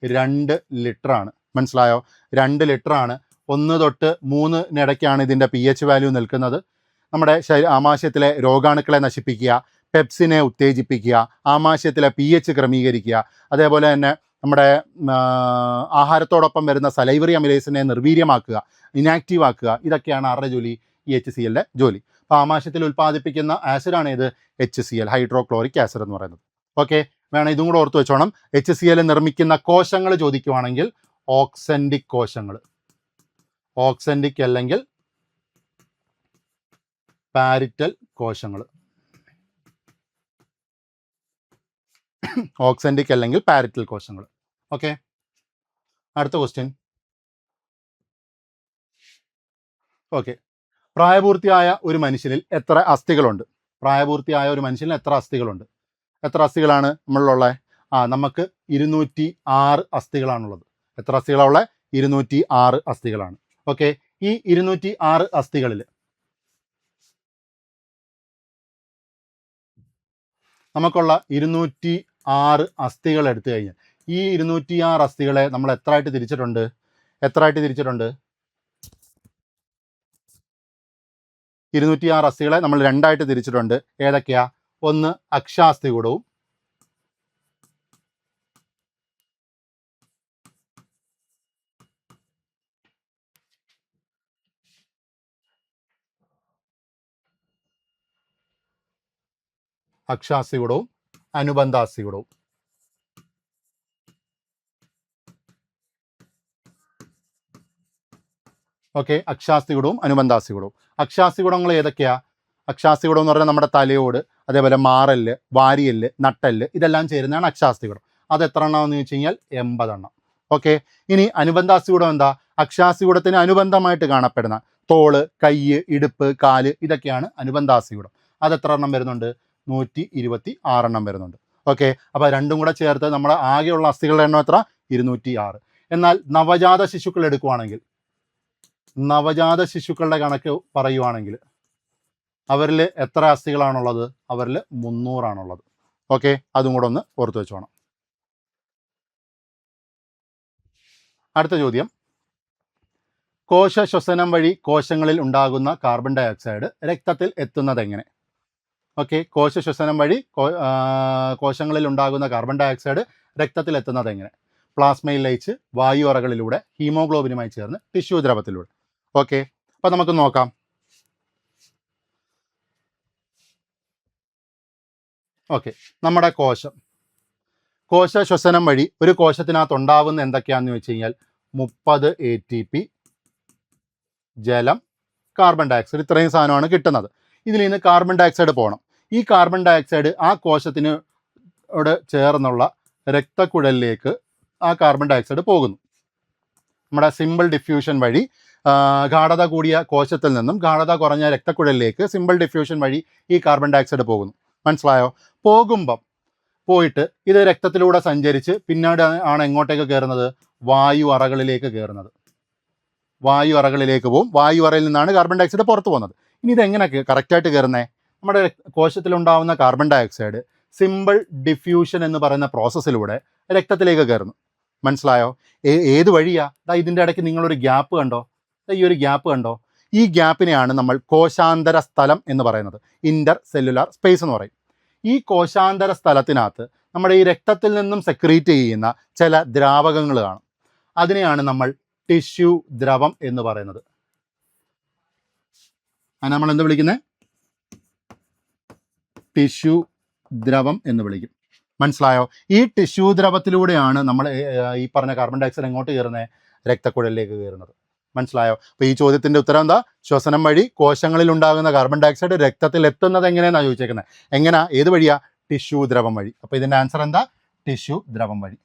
2 ലിറ്ററാണ്. മനസ്സിലായോ? 2 ലിറ്ററാണ്. 1 തൊട്ട് 3 ഇതിൻ്റെ pH വാല്യൂ നിൽക്കുന്നത്. നമ്മുടെ ആമാശയത്തിലെ രോഗാണുക്കളെ നശിപ്പിക്കുക, പെപ്സിനെ ഉത്തേജിപ്പിക്കുക, ആമാശയത്തിലെ pH ക്രമീകരിക്കുക, അതേപോലെ തന്നെ നമ്മുടെ ആഹാരത്തോടൊപ്പം വരുന്ന സലൈവറി അമിലേസിനെ നിർവീര്യമാക്കുക, ഇനാക്റ്റീവ് ആക്കുക. ഇതൊക്കെയാണ് ആരുടെ ജോലി? ഈ HClന്റെ ജോലി. അപ്പോൾ ആമാശയത്തിൽ ഉൽപ്പാദിപ്പിക്കുന്ന ആസിഡാണ് ഇത് HCl, ഹൈഡ്രോക്ലോറിക് ആസിഡ് എന്ന് പറയുന്നത്. ഓക്കെ, വേണം ഇതും കൂടെ ഓർത്ത് വെച്ചോണം. HCl നിർമ്മിക്കുന്ന കോശങ്ങൾ ചോദിക്കുവാണെങ്കിൽ ഓക്സെൻറ്റിക് കോശങ്ങൾ, ഓക്സെൻറ്റിക് അല്ലെങ്കിൽ പാരിറ്റൽ കോശങ്ങൾ, ഓക്സെൻറ്റിക് അല്ലെങ്കിൽ പാരിറ്റൽ കോശങ്ങൾ. ഓക്കെ, അടുത്ത ക്വസ്റ്റ്യൻ. ഓക്കെ, പ്രായപൂർത്തിയായ ഒരു മനുഷ്യനിൽ എത്ര അസ്ഥികളുണ്ട്? എത്ര അസ്ഥികളാണ് നമ്മളിലുള്ളത്? നമുക്ക് 206 അസ്ഥികളാണുള്ളത്. എത്ര അസ്ഥികളാണ്? 206 അസ്ഥികളാണ്. ഓക്കെ, ഈ 206 അസ്ഥികളിൽ നമുക്കുള്ള 206 അസ്ഥികൾ എടുത്തു കഴിഞ്ഞാൽ ഈ 206 അസ്ഥികളെ നമ്മൾ എത്രയായിട്ട് തിരിച്ചിട്ടുണ്ട്? 206 അസ്ഥികളെ നമ്മൾ 2ആയിട്ട് തിരിച്ചിട്ടുണ്ട്. ഏതൊക്കെയാ? ഒന്ന് അക്ഷാസ്ഥികൂടവും അനുബന്ധാസ്ഥികൂടവും. ഓക്കെ, അക്ഷാസ്ഥികൂടവും അനുബന്ധാസ്ഥികൂടവും. അക്ഷാസ്ഥികൂടങ്ങൾ ഏതൊക്കെയാ? അക്ഷാസ്ഥികൂടം എന്ന് പറഞ്ഞാൽ നമ്മുടെ തലയോട്, അതേപോലെ മാറല്, വാരിയല്, നട്ടെല്ല് ഇതെല്ലാം ചേരുന്നതാണ് അക്ഷാസ്ഥികൂടം. അത് എത്ര എണ്ണം എന്ന് ചോദിച്ചു കഴിഞ്ഞാൽ 80 എണ്ണം. ഓക്കെ. ഇനി അനുബന്ധാസ്ഥികൂടം എന്താ? അക്ഷാസ്ഥികൂടത്തിന് അനുബന്ധമായിട്ട് കാണപ്പെടുന്ന തോള്, കയ്യ്, ഇടുപ്പ്, കാല് ഇതൊക്കെയാണ് അനുബന്ധാസ്ഥികൂടം. അത് എത്ര എണ്ണം വരുന്നുണ്ട്? 126 എണ്ണം വരുന്നുണ്ട്. ഓക്കെ. അപ്പോൾ രണ്ടും കൂടെ ചേർത്ത് നമ്മുടെ ആകെയുള്ള അസ്ഥികളുടെ എണ്ണം എത്ര? 206. എന്നാൽ നവജാത ശിശുക്കൾ എടുക്കുവാണെങ്കിൽ, നവജാത ശിശുക്കളുടെ കണക്ക് പറയുവാണെങ്കിൽ അവരിൽ എത്ര അസ്ഥികളാണുള്ളത്? അവരിൽ 300 ആണുള്ളത്. ഓക്കെ. അതും കൂടെ ഒന്ന് ഓർത്ത് വെച്ചോണം. അടുത്ത ചോദ്യം, കോശ ശ്വസനം വഴി കോശങ്ങളിൽ ഉണ്ടാകുന്ന കാർബൺ ഡൈ ഓക്സൈഡ് രക്തത്തിൽ എത്തുന്നത് എങ്ങനെ? ഓക്കെ. കോശ ശ്വസനം വഴി കോശങ്ങളിൽ ഉണ്ടാകുന്ന കാർബൺ ഡൈ ഓക്സൈഡ് രക്തത്തിൽ എത്തുന്നത് എങ്ങനെ? പ്ലാസ്മയിൽ ലയിച്ച്, വായു അറകളിലൂടെ, ഹീമോഗ്ലോബിനുമായി ചേർന്ന്, ടിഷ്യൂ ദ്രവത്തിലൂടെ. ഓക്കെ. അപ്പം നമുക്ക് നോക്കാം. ഓക്കെ. നമ്മുടെ കോശ ശ്വസനം വഴി ഒരു കോശത്തിനകത്ത് ഉണ്ടാവുന്ന എന്തൊക്കെയാണെന്ന് വെച്ച് കഴിഞ്ഞാൽ 30 ATP, ജലം, കാർബൺ ഡൈ ഓക്സൈഡ്, ഇത്രയും സാധനമാണ് കിട്ടുന്നത്. ഇതിൽ നിന്ന് കാർബൺ ഡൈ ഓക്സൈഡ് പോകണം. ഈ കാർബൺ ഡൈ ഓക്സൈഡ് ആ കോശത്തിനോട് ചേർന്നുള്ള രക്തക്കുഴലിലേക്ക് ആ കാർബൺ ഡൈ ഓക്സൈഡ് പോകുന്നു. നമ്മുടെ സിമ്പിൾ ഡിഫ്യൂഷൻ വഴി ഗാഢത കൂടിയ കോശത്തിൽ നിന്നും ഗാഢത കുറഞ്ഞ രക്തക്കുഴലിലേക്ക് സിമ്പിൾ ഡിഫ്യൂഷൻ വഴി ഈ കാർബൺ ഡൈ ഓക്സൈഡ് പോകുന്നു. മനസ്സിലായോ? പോയിട്ട് ഇത് രക്തത്തിലൂടെ സഞ്ചരിച്ച് പിന്നീട് ആണ് എങ്ങോട്ടേക്ക് കയറുന്നത്? വായു അറകളിലേക്ക് കയറുന്നത്. വായു അറകളിലേക്ക് പോകും. വായു അറയിൽ നിന്നാണ് കാർബൺ ഡൈ ഓക്സൈഡ് പുറത്തു പോകുന്നത്. ഇനി ഇതെങ്ങനെ കറക്റ്റായിട്ട് കയറുന്നത്? നമ്മുടെ കോശത്തിലുണ്ടാവുന്ന carbon dioxide simple diffusion എന്ന് പറയുന്ന പ്രോസസ്സിലൂടെ രക്തത്തിലേക്ക് കയറുന്നു. മനസ്സിലായോ? ഏത് വഴിയാ? ഇതിൻ്റെ ഇടയ്ക്ക് നിങ്ങളൊരു ഗ്യാപ്പ് കണ്ടോ? ഈ ഒരു ഗ്യാപ്പ് കണ്ടോ? ഈ ഗ്യാപ്പിനെയാണ് നമ്മൾ കോശാന്തര സ്ഥലം എന്ന് പറയുന്നത്. ഇൻ്റർ സെല്ലുലാർ സ്പേസ് എന്ന് പറയും. ഈ കോശാന്തര സ്ഥലത്തിനകത്ത് നമ്മുടെ ഈ രക്തത്തിൽ നിന്നും സെക്രീറ്റ് ചെയ്യുന്ന ചില ദ്രാവകങ്ങൾ കാണും. അതിനെയാണ് നമ്മൾ ടിഷ്യൂ ദ്രവം എന്ന് പറയുന്നത്. അത് നമ്മൾ എന്ത് വിളിക്കുന്നത്? ടിഷ്യൂ ദ്രവം എന്ന് വിളിക്കും. മനസ്സിലായോ? ഈ ടിഷ്യൂ ദ്രവത്തിലൂടെയാണ് നമ്മൾ ഈ പറഞ്ഞ കാർബൺ ഡൈ ഓക്സൈഡ് എങ്ങോട്ട് കയറുന്നത്? രക്തക്കുഴലിലേക്ക് കയറുന്നത്. മനസ്സിലായോ? അപ്പോൾ ഈ ചോദ്യത്തിൻ്റെ ഉത്തരം എന്താ? ശ്വസനം വഴി കോശങ്ങളിൽ ഉണ്ടാകുന്ന കാർബൺ ഡൈ ഓക്സൈഡ് രക്തത്തിൽ എത്തുന്നത് എങ്ങനെയെന്നാണ് ചോദിച്ചേക്കുന്നത്. എങ്ങനെയാ? ഏത് വഴിയാ? ടിഷ്യൂ ദ്രവം വഴി. അപ്പോൾ ഇതിൻ്റെ ആൻസർ എന്താ? ടിഷ്യൂ ദ്രവം വഴി.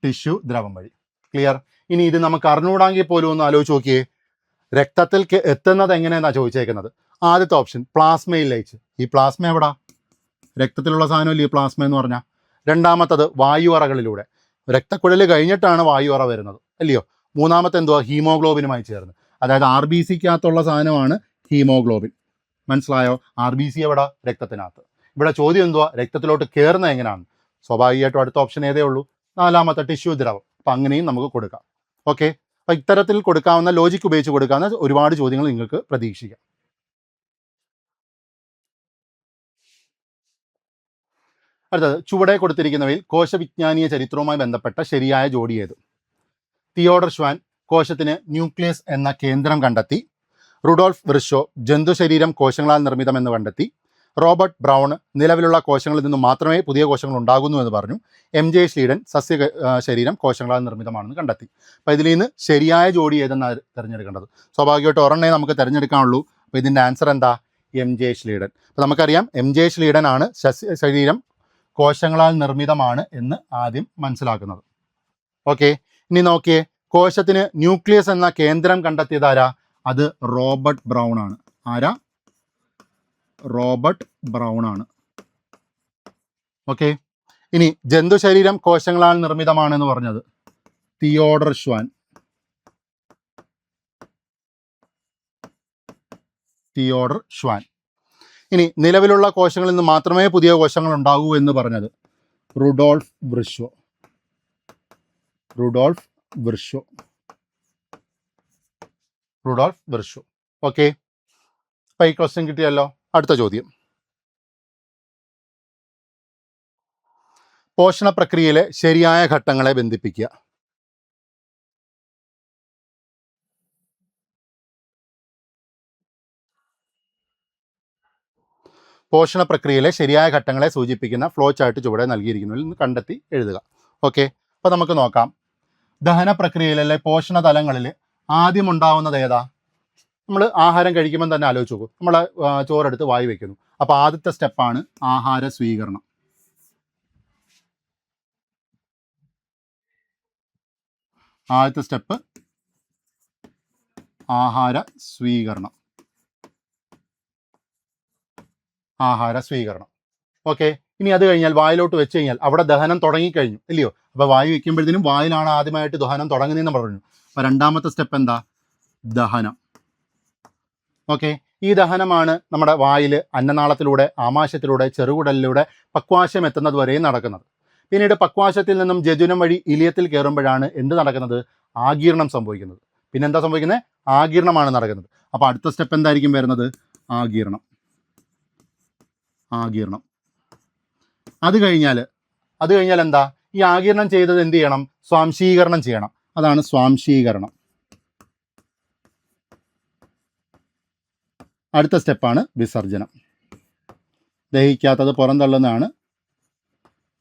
ടിഷ്യൂ ദ്രവം വഴി. ക്ലിയർ? ഇനി ഇത് നമുക്ക് അറിഞ്ഞുകൂടാങ്കിൽ പോലും ഒന്ന് ആലോചിച്ച് നോക്കിയേ. രക്തത്തിൽ എത്തുന്നത് എങ്ങനെയെന്നാണ് ചോദിച്ചേക്കുന്നത്. ആദ്യത്തെ ഓപ്ഷൻ പ്ലാസ്മയിൽ ലയിച്ച്. ഈ പ്ലാസ്മ എവിടാ? രക്തത്തിലുള്ള സാധനമല്ലേ ഈ പ്ലാസ്മ എന്ന് പറഞ്ഞാൽ. രണ്ടാമത്തത് വായു അറകളിലൂടെ. രക്തക്കുഴൽ കഴിഞ്ഞിട്ടാണ് വായു അറ വരുന്നത്, അല്ലയോ? മൂന്നാമത്തെ എന്തുവാ? ഹീമോഗ്ലോബിനുമായി ചേർന്ന്. അതായത് RBCക്കകത്തുള്ള സാധനമാണ് ഹീമോഗ്ലോബിൻ. മനസ്സിലായോ? RBC എവിടെ? രക്തത്തിനകത്ത്. ഇവിടെ ചോദ്യം എന്തുവാ? രക്തത്തിലോട്ട് കയറുന്നത് എങ്ങനെയാണ്? സ്വാഭാവികമായിട്ടും അടുത്ത ഓപ്ഷൻ ഏതേ ഉള്ളൂ, നാലാമത്തെ ടിഷ്യൂ ദ്രവം. അപ്പം അങ്ങനെയും നമുക്ക് കൊടുക്കാം. ഓക്കെ. അപ്പം ഇത്തരത്തിൽ കൊടുക്കാവുന്ന, ലോജിക്ക് ഉപയോഗിച്ച് കൊടുക്കാവുന്ന ഒരുപാട് ചോദ്യങ്ങൾ നിങ്ങൾക്ക് പ്രതീക്ഷിക്കാം. അടുത്തത്, ചുവടെ കൊടുത്തിരിക്കുന്നവയിൽ കോശവിജ്ഞാനീയ ചരിത്രവുമായി ബന്ധപ്പെട്ട ശരിയായ ജോഡി ഏത്? തിയോഡർ ഷ്വാൻ കോശത്തിന് ന്യൂക്ലിയസ് എന്ന കേന്ദ്രം കണ്ടെത്തി. റുഡോൾഫ് വിർഷോ ജന്തുശരീരം കോശങ്ങളാൽ നിർമ്മിതമെന്ന് കണ്ടെത്തി. റോബർട്ട് ബ്രൗൺ നിലവിലുള്ള കോശങ്ങളിൽ നിന്ന് മാത്രമേ പുതിയ കോശങ്ങൾ ഉണ്ടാകുന്നു എന്ന് പറഞ്ഞു. MJ ശ്ലീഡൻ സസ്യ ശരീരം കോശങ്ങളാൽ നിർമ്മിതമാണെന്ന് കണ്ടെത്തി. അപ്പോൾ ഇതിൽ നിന്ന് ശരിയായ ജോഡി ഏതെന്നാണ് തിരഞ്ഞെടുക്കേണ്ടത്. സ്വാഭാവികമായിട്ട് ഒരെണ്ണേ നമുക്ക് തിരഞ്ഞെടുക്കാനുള്ളൂ. അപ്പോൾ ഇതിൻ്റെ ആൻസർ എന്താ? MJ ശ്ലീഡൻ. അപ്പോൾ നമുക്കറിയാം MJ ശ്ലീഡൻ ആണ് സസ്യ ശരീരം കോശങ്ങളാൽ നിർമ്മിതമാണ് എന്ന് ആദ്യം മനസ്സിലാക്കുന്നത്. ഓക്കെ. ഇനി നോക്കിയേ, കോശത്തിന് ന്യൂക്ലിയസ് എന്ന കേന്ദ്രം കണ്ടെത്തിയത് ആരാ? അത് റോബർട്ട് ബ്രൗൺ ആണ്. ആരാ? റോബർട്ട് ബ്രൗൺ ആണ്. ഓക്കെ. ഇനി ജന്തുശരീരം കോശങ്ങളാൽ നിർമ്മിതമാണെന്ന് പറഞ്ഞത് തിയോഡർ ഷ്വാൻ. Theodore Schwann. ഇനി നിലവിലുള്ള കോശങ്ങളിൽ നിന്ന് മാത്രമേ പുതിയ കോശങ്ങൾ ഉണ്ടാകൂ എന്ന് പറഞ്ഞത് Rudolf Virchow. Rudolf Virchow. Rudolf Virchow. Okay. അപ്പോൾ ഈ ക്വസ്റ്റ്യൻ കിട്ടിയല്ലോ. അടുത്ത ചോദ്യം, പോഷണ പ്രക്രിയയിലെ ശരിയായ ഘട്ടങ്ങളെ ബന്ധിപ്പിക്കുക. പോഷണ പ്രക്രിയയിലെ ശരിയായ ഘട്ടങ്ങളെ സൂചിപ്പിക്കുന്ന ഫ്ലോ ചാർട്ട് ചുവടെ നൽകിയിരിക്കുന്നതിൽ നിന്ന് കണ്ടെത്തി എഴുതുക. ഓക്കെ. അപ്പോൾ നമുക്ക് നോക്കാം. ദഹന പ്രക്രിയയിലെ പോഷണ തലങ്ങളിൽ ആദ്യം ഉണ്ടാവുന്നത് ഏതാ? നമ്മൾ ആഹാരം കഴിക്കുമ്പോൾ തന്നെ ആലോചിച്ച് നോക്കൂ, നമ്മൾ ചോറെടുത്ത് വായി വയ്ക്കുന്നു. അപ്പോൾ ആദ്യത്തെ സ്റ്റെപ്പാണ് ആഹാര സ്വീകരണം. ആദ്യത്തെ സ്റ്റെപ്പ് ആഹാര സ്വീകരണം. ആഹാര സ്വീകരണം. ഓക്കെ, ഇനി അത് കഴിഞ്ഞാൽ വായിലോട്ട് വെച്ച് കഴിഞ്ഞാൽ അവിടെ ദഹനം തുടങ്ങിക്കഴിഞ്ഞു ഇല്ലയോ? അപ്പോൾ വായു വയ്ക്കുമ്പോഴത്തേനും വായിലാണ് ആദ്യമായിട്ട് ദഹനം തുടങ്ങുന്നതെന്ന് പറഞ്ഞു. അപ്പോൾ രണ്ടാമത്തെ സ്റ്റെപ്പ് എന്താ? ദഹനം. ഓക്കെ, ഈ ദഹനമാണ് നമ്മുടെ വായിൽ അന്നനാളത്തിലൂടെ, ആമാശയത്തിലൂടെ, ചെറുകുടലിലൂടെ പക്വാശയം എത്തുന്നത് വരെയും നടക്കുന്നത്. പിന്നീട് പക്വാശയത്തിൽ നിന്നും ജജുനം വഴി ഇലിയത്തിൽ കയറുമ്പോഴാണ് എന്ത് നടക്കുന്നത്? ആഗീരണം സംഭവിക്കുന്നത്. പിന്നെന്താ സംഭവിക്കുന്നത്? ആഗീരണമാണ് നടക്കുന്നത്. അപ്പോൾ അടുത്ത സ്റ്റെപ്പ് എന്തായിരിക്കും വരുന്നത്? ആഗീരണം. ആഗീരണം. അത് കഴിഞ്ഞാൽ എന്താ? ഈ ആഗീരണം ചെയ്തത് എന്ത് ചെയ്യണം? സ്വാംശീകരണം ചെയ്യണം. അതാണ് സ്വാംശീകരണം. അടുത്ത സ്റ്റെപ്പാണ് വിസർജനം. ദഹിക്കാത്തത് പുറന്തള്ളുന്നതാണ്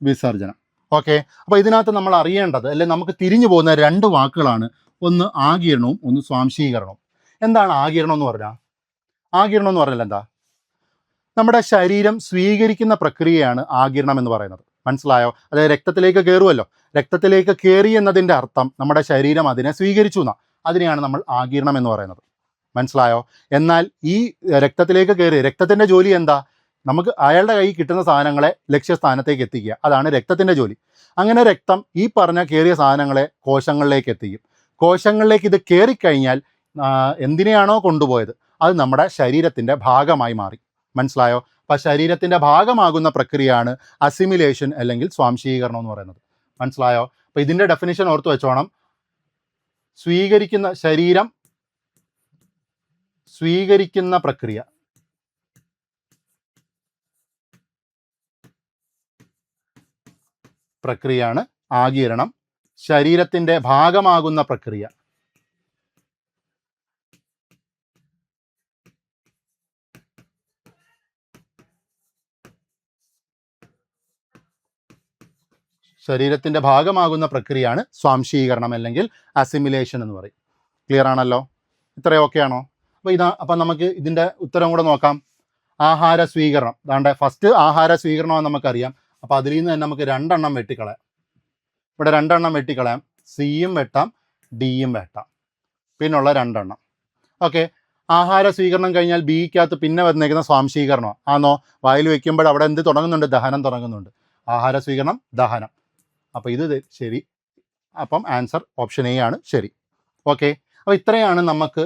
വിസർജനം. ഓക്കെ, അപ്പോൾ ഇതിനകത്ത് നമ്മൾ അറിയേണ്ടത്, അല്ലെ നമുക്ക് തിരിഞ്ഞു പോകുന്ന രണ്ട് വാക്കുകളാണ്. ഒന്ന് ആഗീരണവും ഒന്ന് സ്വാംശീകരണവും. എന്താണ് ആഗീരണം എന്ന് പറഞ്ഞാൽ? ആഗീരണം എന്ന് പറഞ്ഞാൽ എന്താ? നമ്മുടെ ശരീരം സ്വീകരിക്കുന്ന പ്രക്രിയയാണ് ആഗീരണം എന്ന് പറയുന്നത്. മനസ്സിലായോ? അതായത് രക്തത്തിലേക്ക് കയറുമല്ലോ. രക്തത്തിലേക്ക് കയറി എന്നതിൻ്റെ അർത്ഥം നമ്മുടെ ശരീരം അതിനെ സ്വീകരിച്ചു എന്നാ. അതിനെയാണ് നമ്മൾ ആഗീരണം എന്ന് പറയുന്നത്. മനസ്സിലായോ? എന്നാൽ ഈ രക്തത്തിലേക്ക് കയറി, രക്തത്തിൻ്റെ ജോലി എന്താ? നമുക്ക് അയാളുടെ കയ്യിൽ കിട്ടുന്ന സാധനങ്ങളെ ലക്ഷ്യസ്ഥാനത്തേക്ക് എത്തിക്കുക. അതാണ് രക്തത്തിൻ്റെ ജോലി. അങ്ങനെ രക്തം ഈ പറഞ്ഞ കയറിയ സാധനങ്ങളെ കോശങ്ങളിലേക്ക് എത്തിക്കും. കോശങ്ങളിലേക്ക് ഇത് കയറിക്കഴിഞ്ഞാൽ എന്തിനെയാണോ കൊണ്ടുപോയത് അത് നമ്മുടെ ശരീരത്തിൻ്റെ ഭാഗമായി മാറി. മനസ്സിലായോ? അപ്പം ശരീരത്തിൻ്റെ ഭാഗമാകുന്ന പ്രക്രിയയാണ് അസിമിലേഷൻ അല്ലെങ്കിൽ സ്വാംശീകരണം എന്ന് പറയുന്നത്. മനസ്സിലായോ? അപ്പോൾ ഇതിൻ്റെ ഡെഫിനിഷൻ ഓർത്ത് വെച്ചോണം. ശരീരം സ്വീകരിക്കുന്ന പ്രക്രിയയാണ് ആഗീരണം. ശരീരത്തിൻ്റെ ഭാഗമാകുന്ന പ്രക്രിയ ശരീരത്തിൻ്റെ ഭാഗമാകുന്ന പ്രക്രിയയാണ് സ്വാംശീകരണം അല്ലെങ്കിൽ അസിമിലേഷൻ എന്ന് പറയും. ക്ലിയർ ആണല്ലോ? ഇത്രയും ഓക്കെ ആണോ? അപ്പം നമുക്ക് ഇതിൻ്റെ ഉത്തരം കൂടെ നോക്കാം. ആഹാര സ്വീകരണം. അതാണ്ട് ഫസ്റ്റ് ആഹാര സ്വീകരണമെന്ന് നമുക്കറിയാം. അപ്പോൾ അതിൽ നിന്ന് തന്നെ നമുക്ക് രണ്ടെണ്ണം വെട്ടിക്കളയാം. ഇവിടെ രണ്ടെണ്ണം വെട്ടിക്കളയാം. സിയും വെട്ടാം, ഡിയും വെട്ടാം. പിന്നുള്ള രണ്ടെണ്ണം. ഓക്കെ, ആഹാര സ്വീകരണം കഴിഞ്ഞാൽ ബിക്കകത്ത് പിന്നെ വന്നേക്കുന്ന സ്വാംശീകരണം ആണോ? വായിൽ വയ്ക്കുമ്പോൾ അവിടെ എന്ത് തുടങ്ങുന്നുണ്ട്? ദഹനം തുടങ്ങുന്നുണ്ട്. ആഹാര സ്വീകരണം, ദഹനം. അപ്പോൾ ഇത് ശരി. അപ്പം ആൻസർ ഓപ്ഷൻ എ ആണ് ശരി. ഓക്കെ, അപ്പോൾ ഇത്രയാണ് നമുക്ക്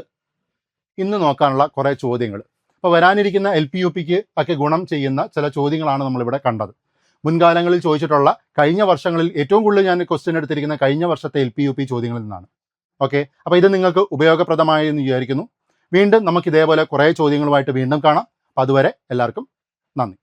ഇന്ന് നോക്കാനുള്ള കുറേ ചോദ്യങ്ങൾ. അപ്പോൾ വരാനിരിക്കുന്ന LP-UPക്ക് ഒക്കെ ഗുണം ചെയ്യുന്ന ചില ചോദ്യങ്ങളാണ് നമ്മളിവിടെ കണ്ടത്. മുൻകാലങ്ങളിൽ ചോദിച്ചിട്ടുള്ള, കഴിഞ്ഞ വർഷങ്ങളിൽ ഏറ്റവും കൂടുതൽ ഞാൻ ക്വസ്റ്റ്യൻ എടുത്തിരിക്കുന്ന കഴിഞ്ഞ വർഷത്തെ LP-UP ചോദ്യങ്ങളിൽ നിന്നാണ്. ഓക്കെ, അപ്പോൾ ഇത് നിങ്ങൾക്ക് ഉപയോഗപ്രദമായി എന്ന് വിചാരിക്കുന്നു. വീണ്ടും നമുക്ക് ഇതേപോലെ കുറേ ചോദ്യങ്ങളുമായിട്ട് വീണ്ടും കാണാം. അപ്പോൾ അതുവരെ എല്ലാവർക്കും നന്ദി.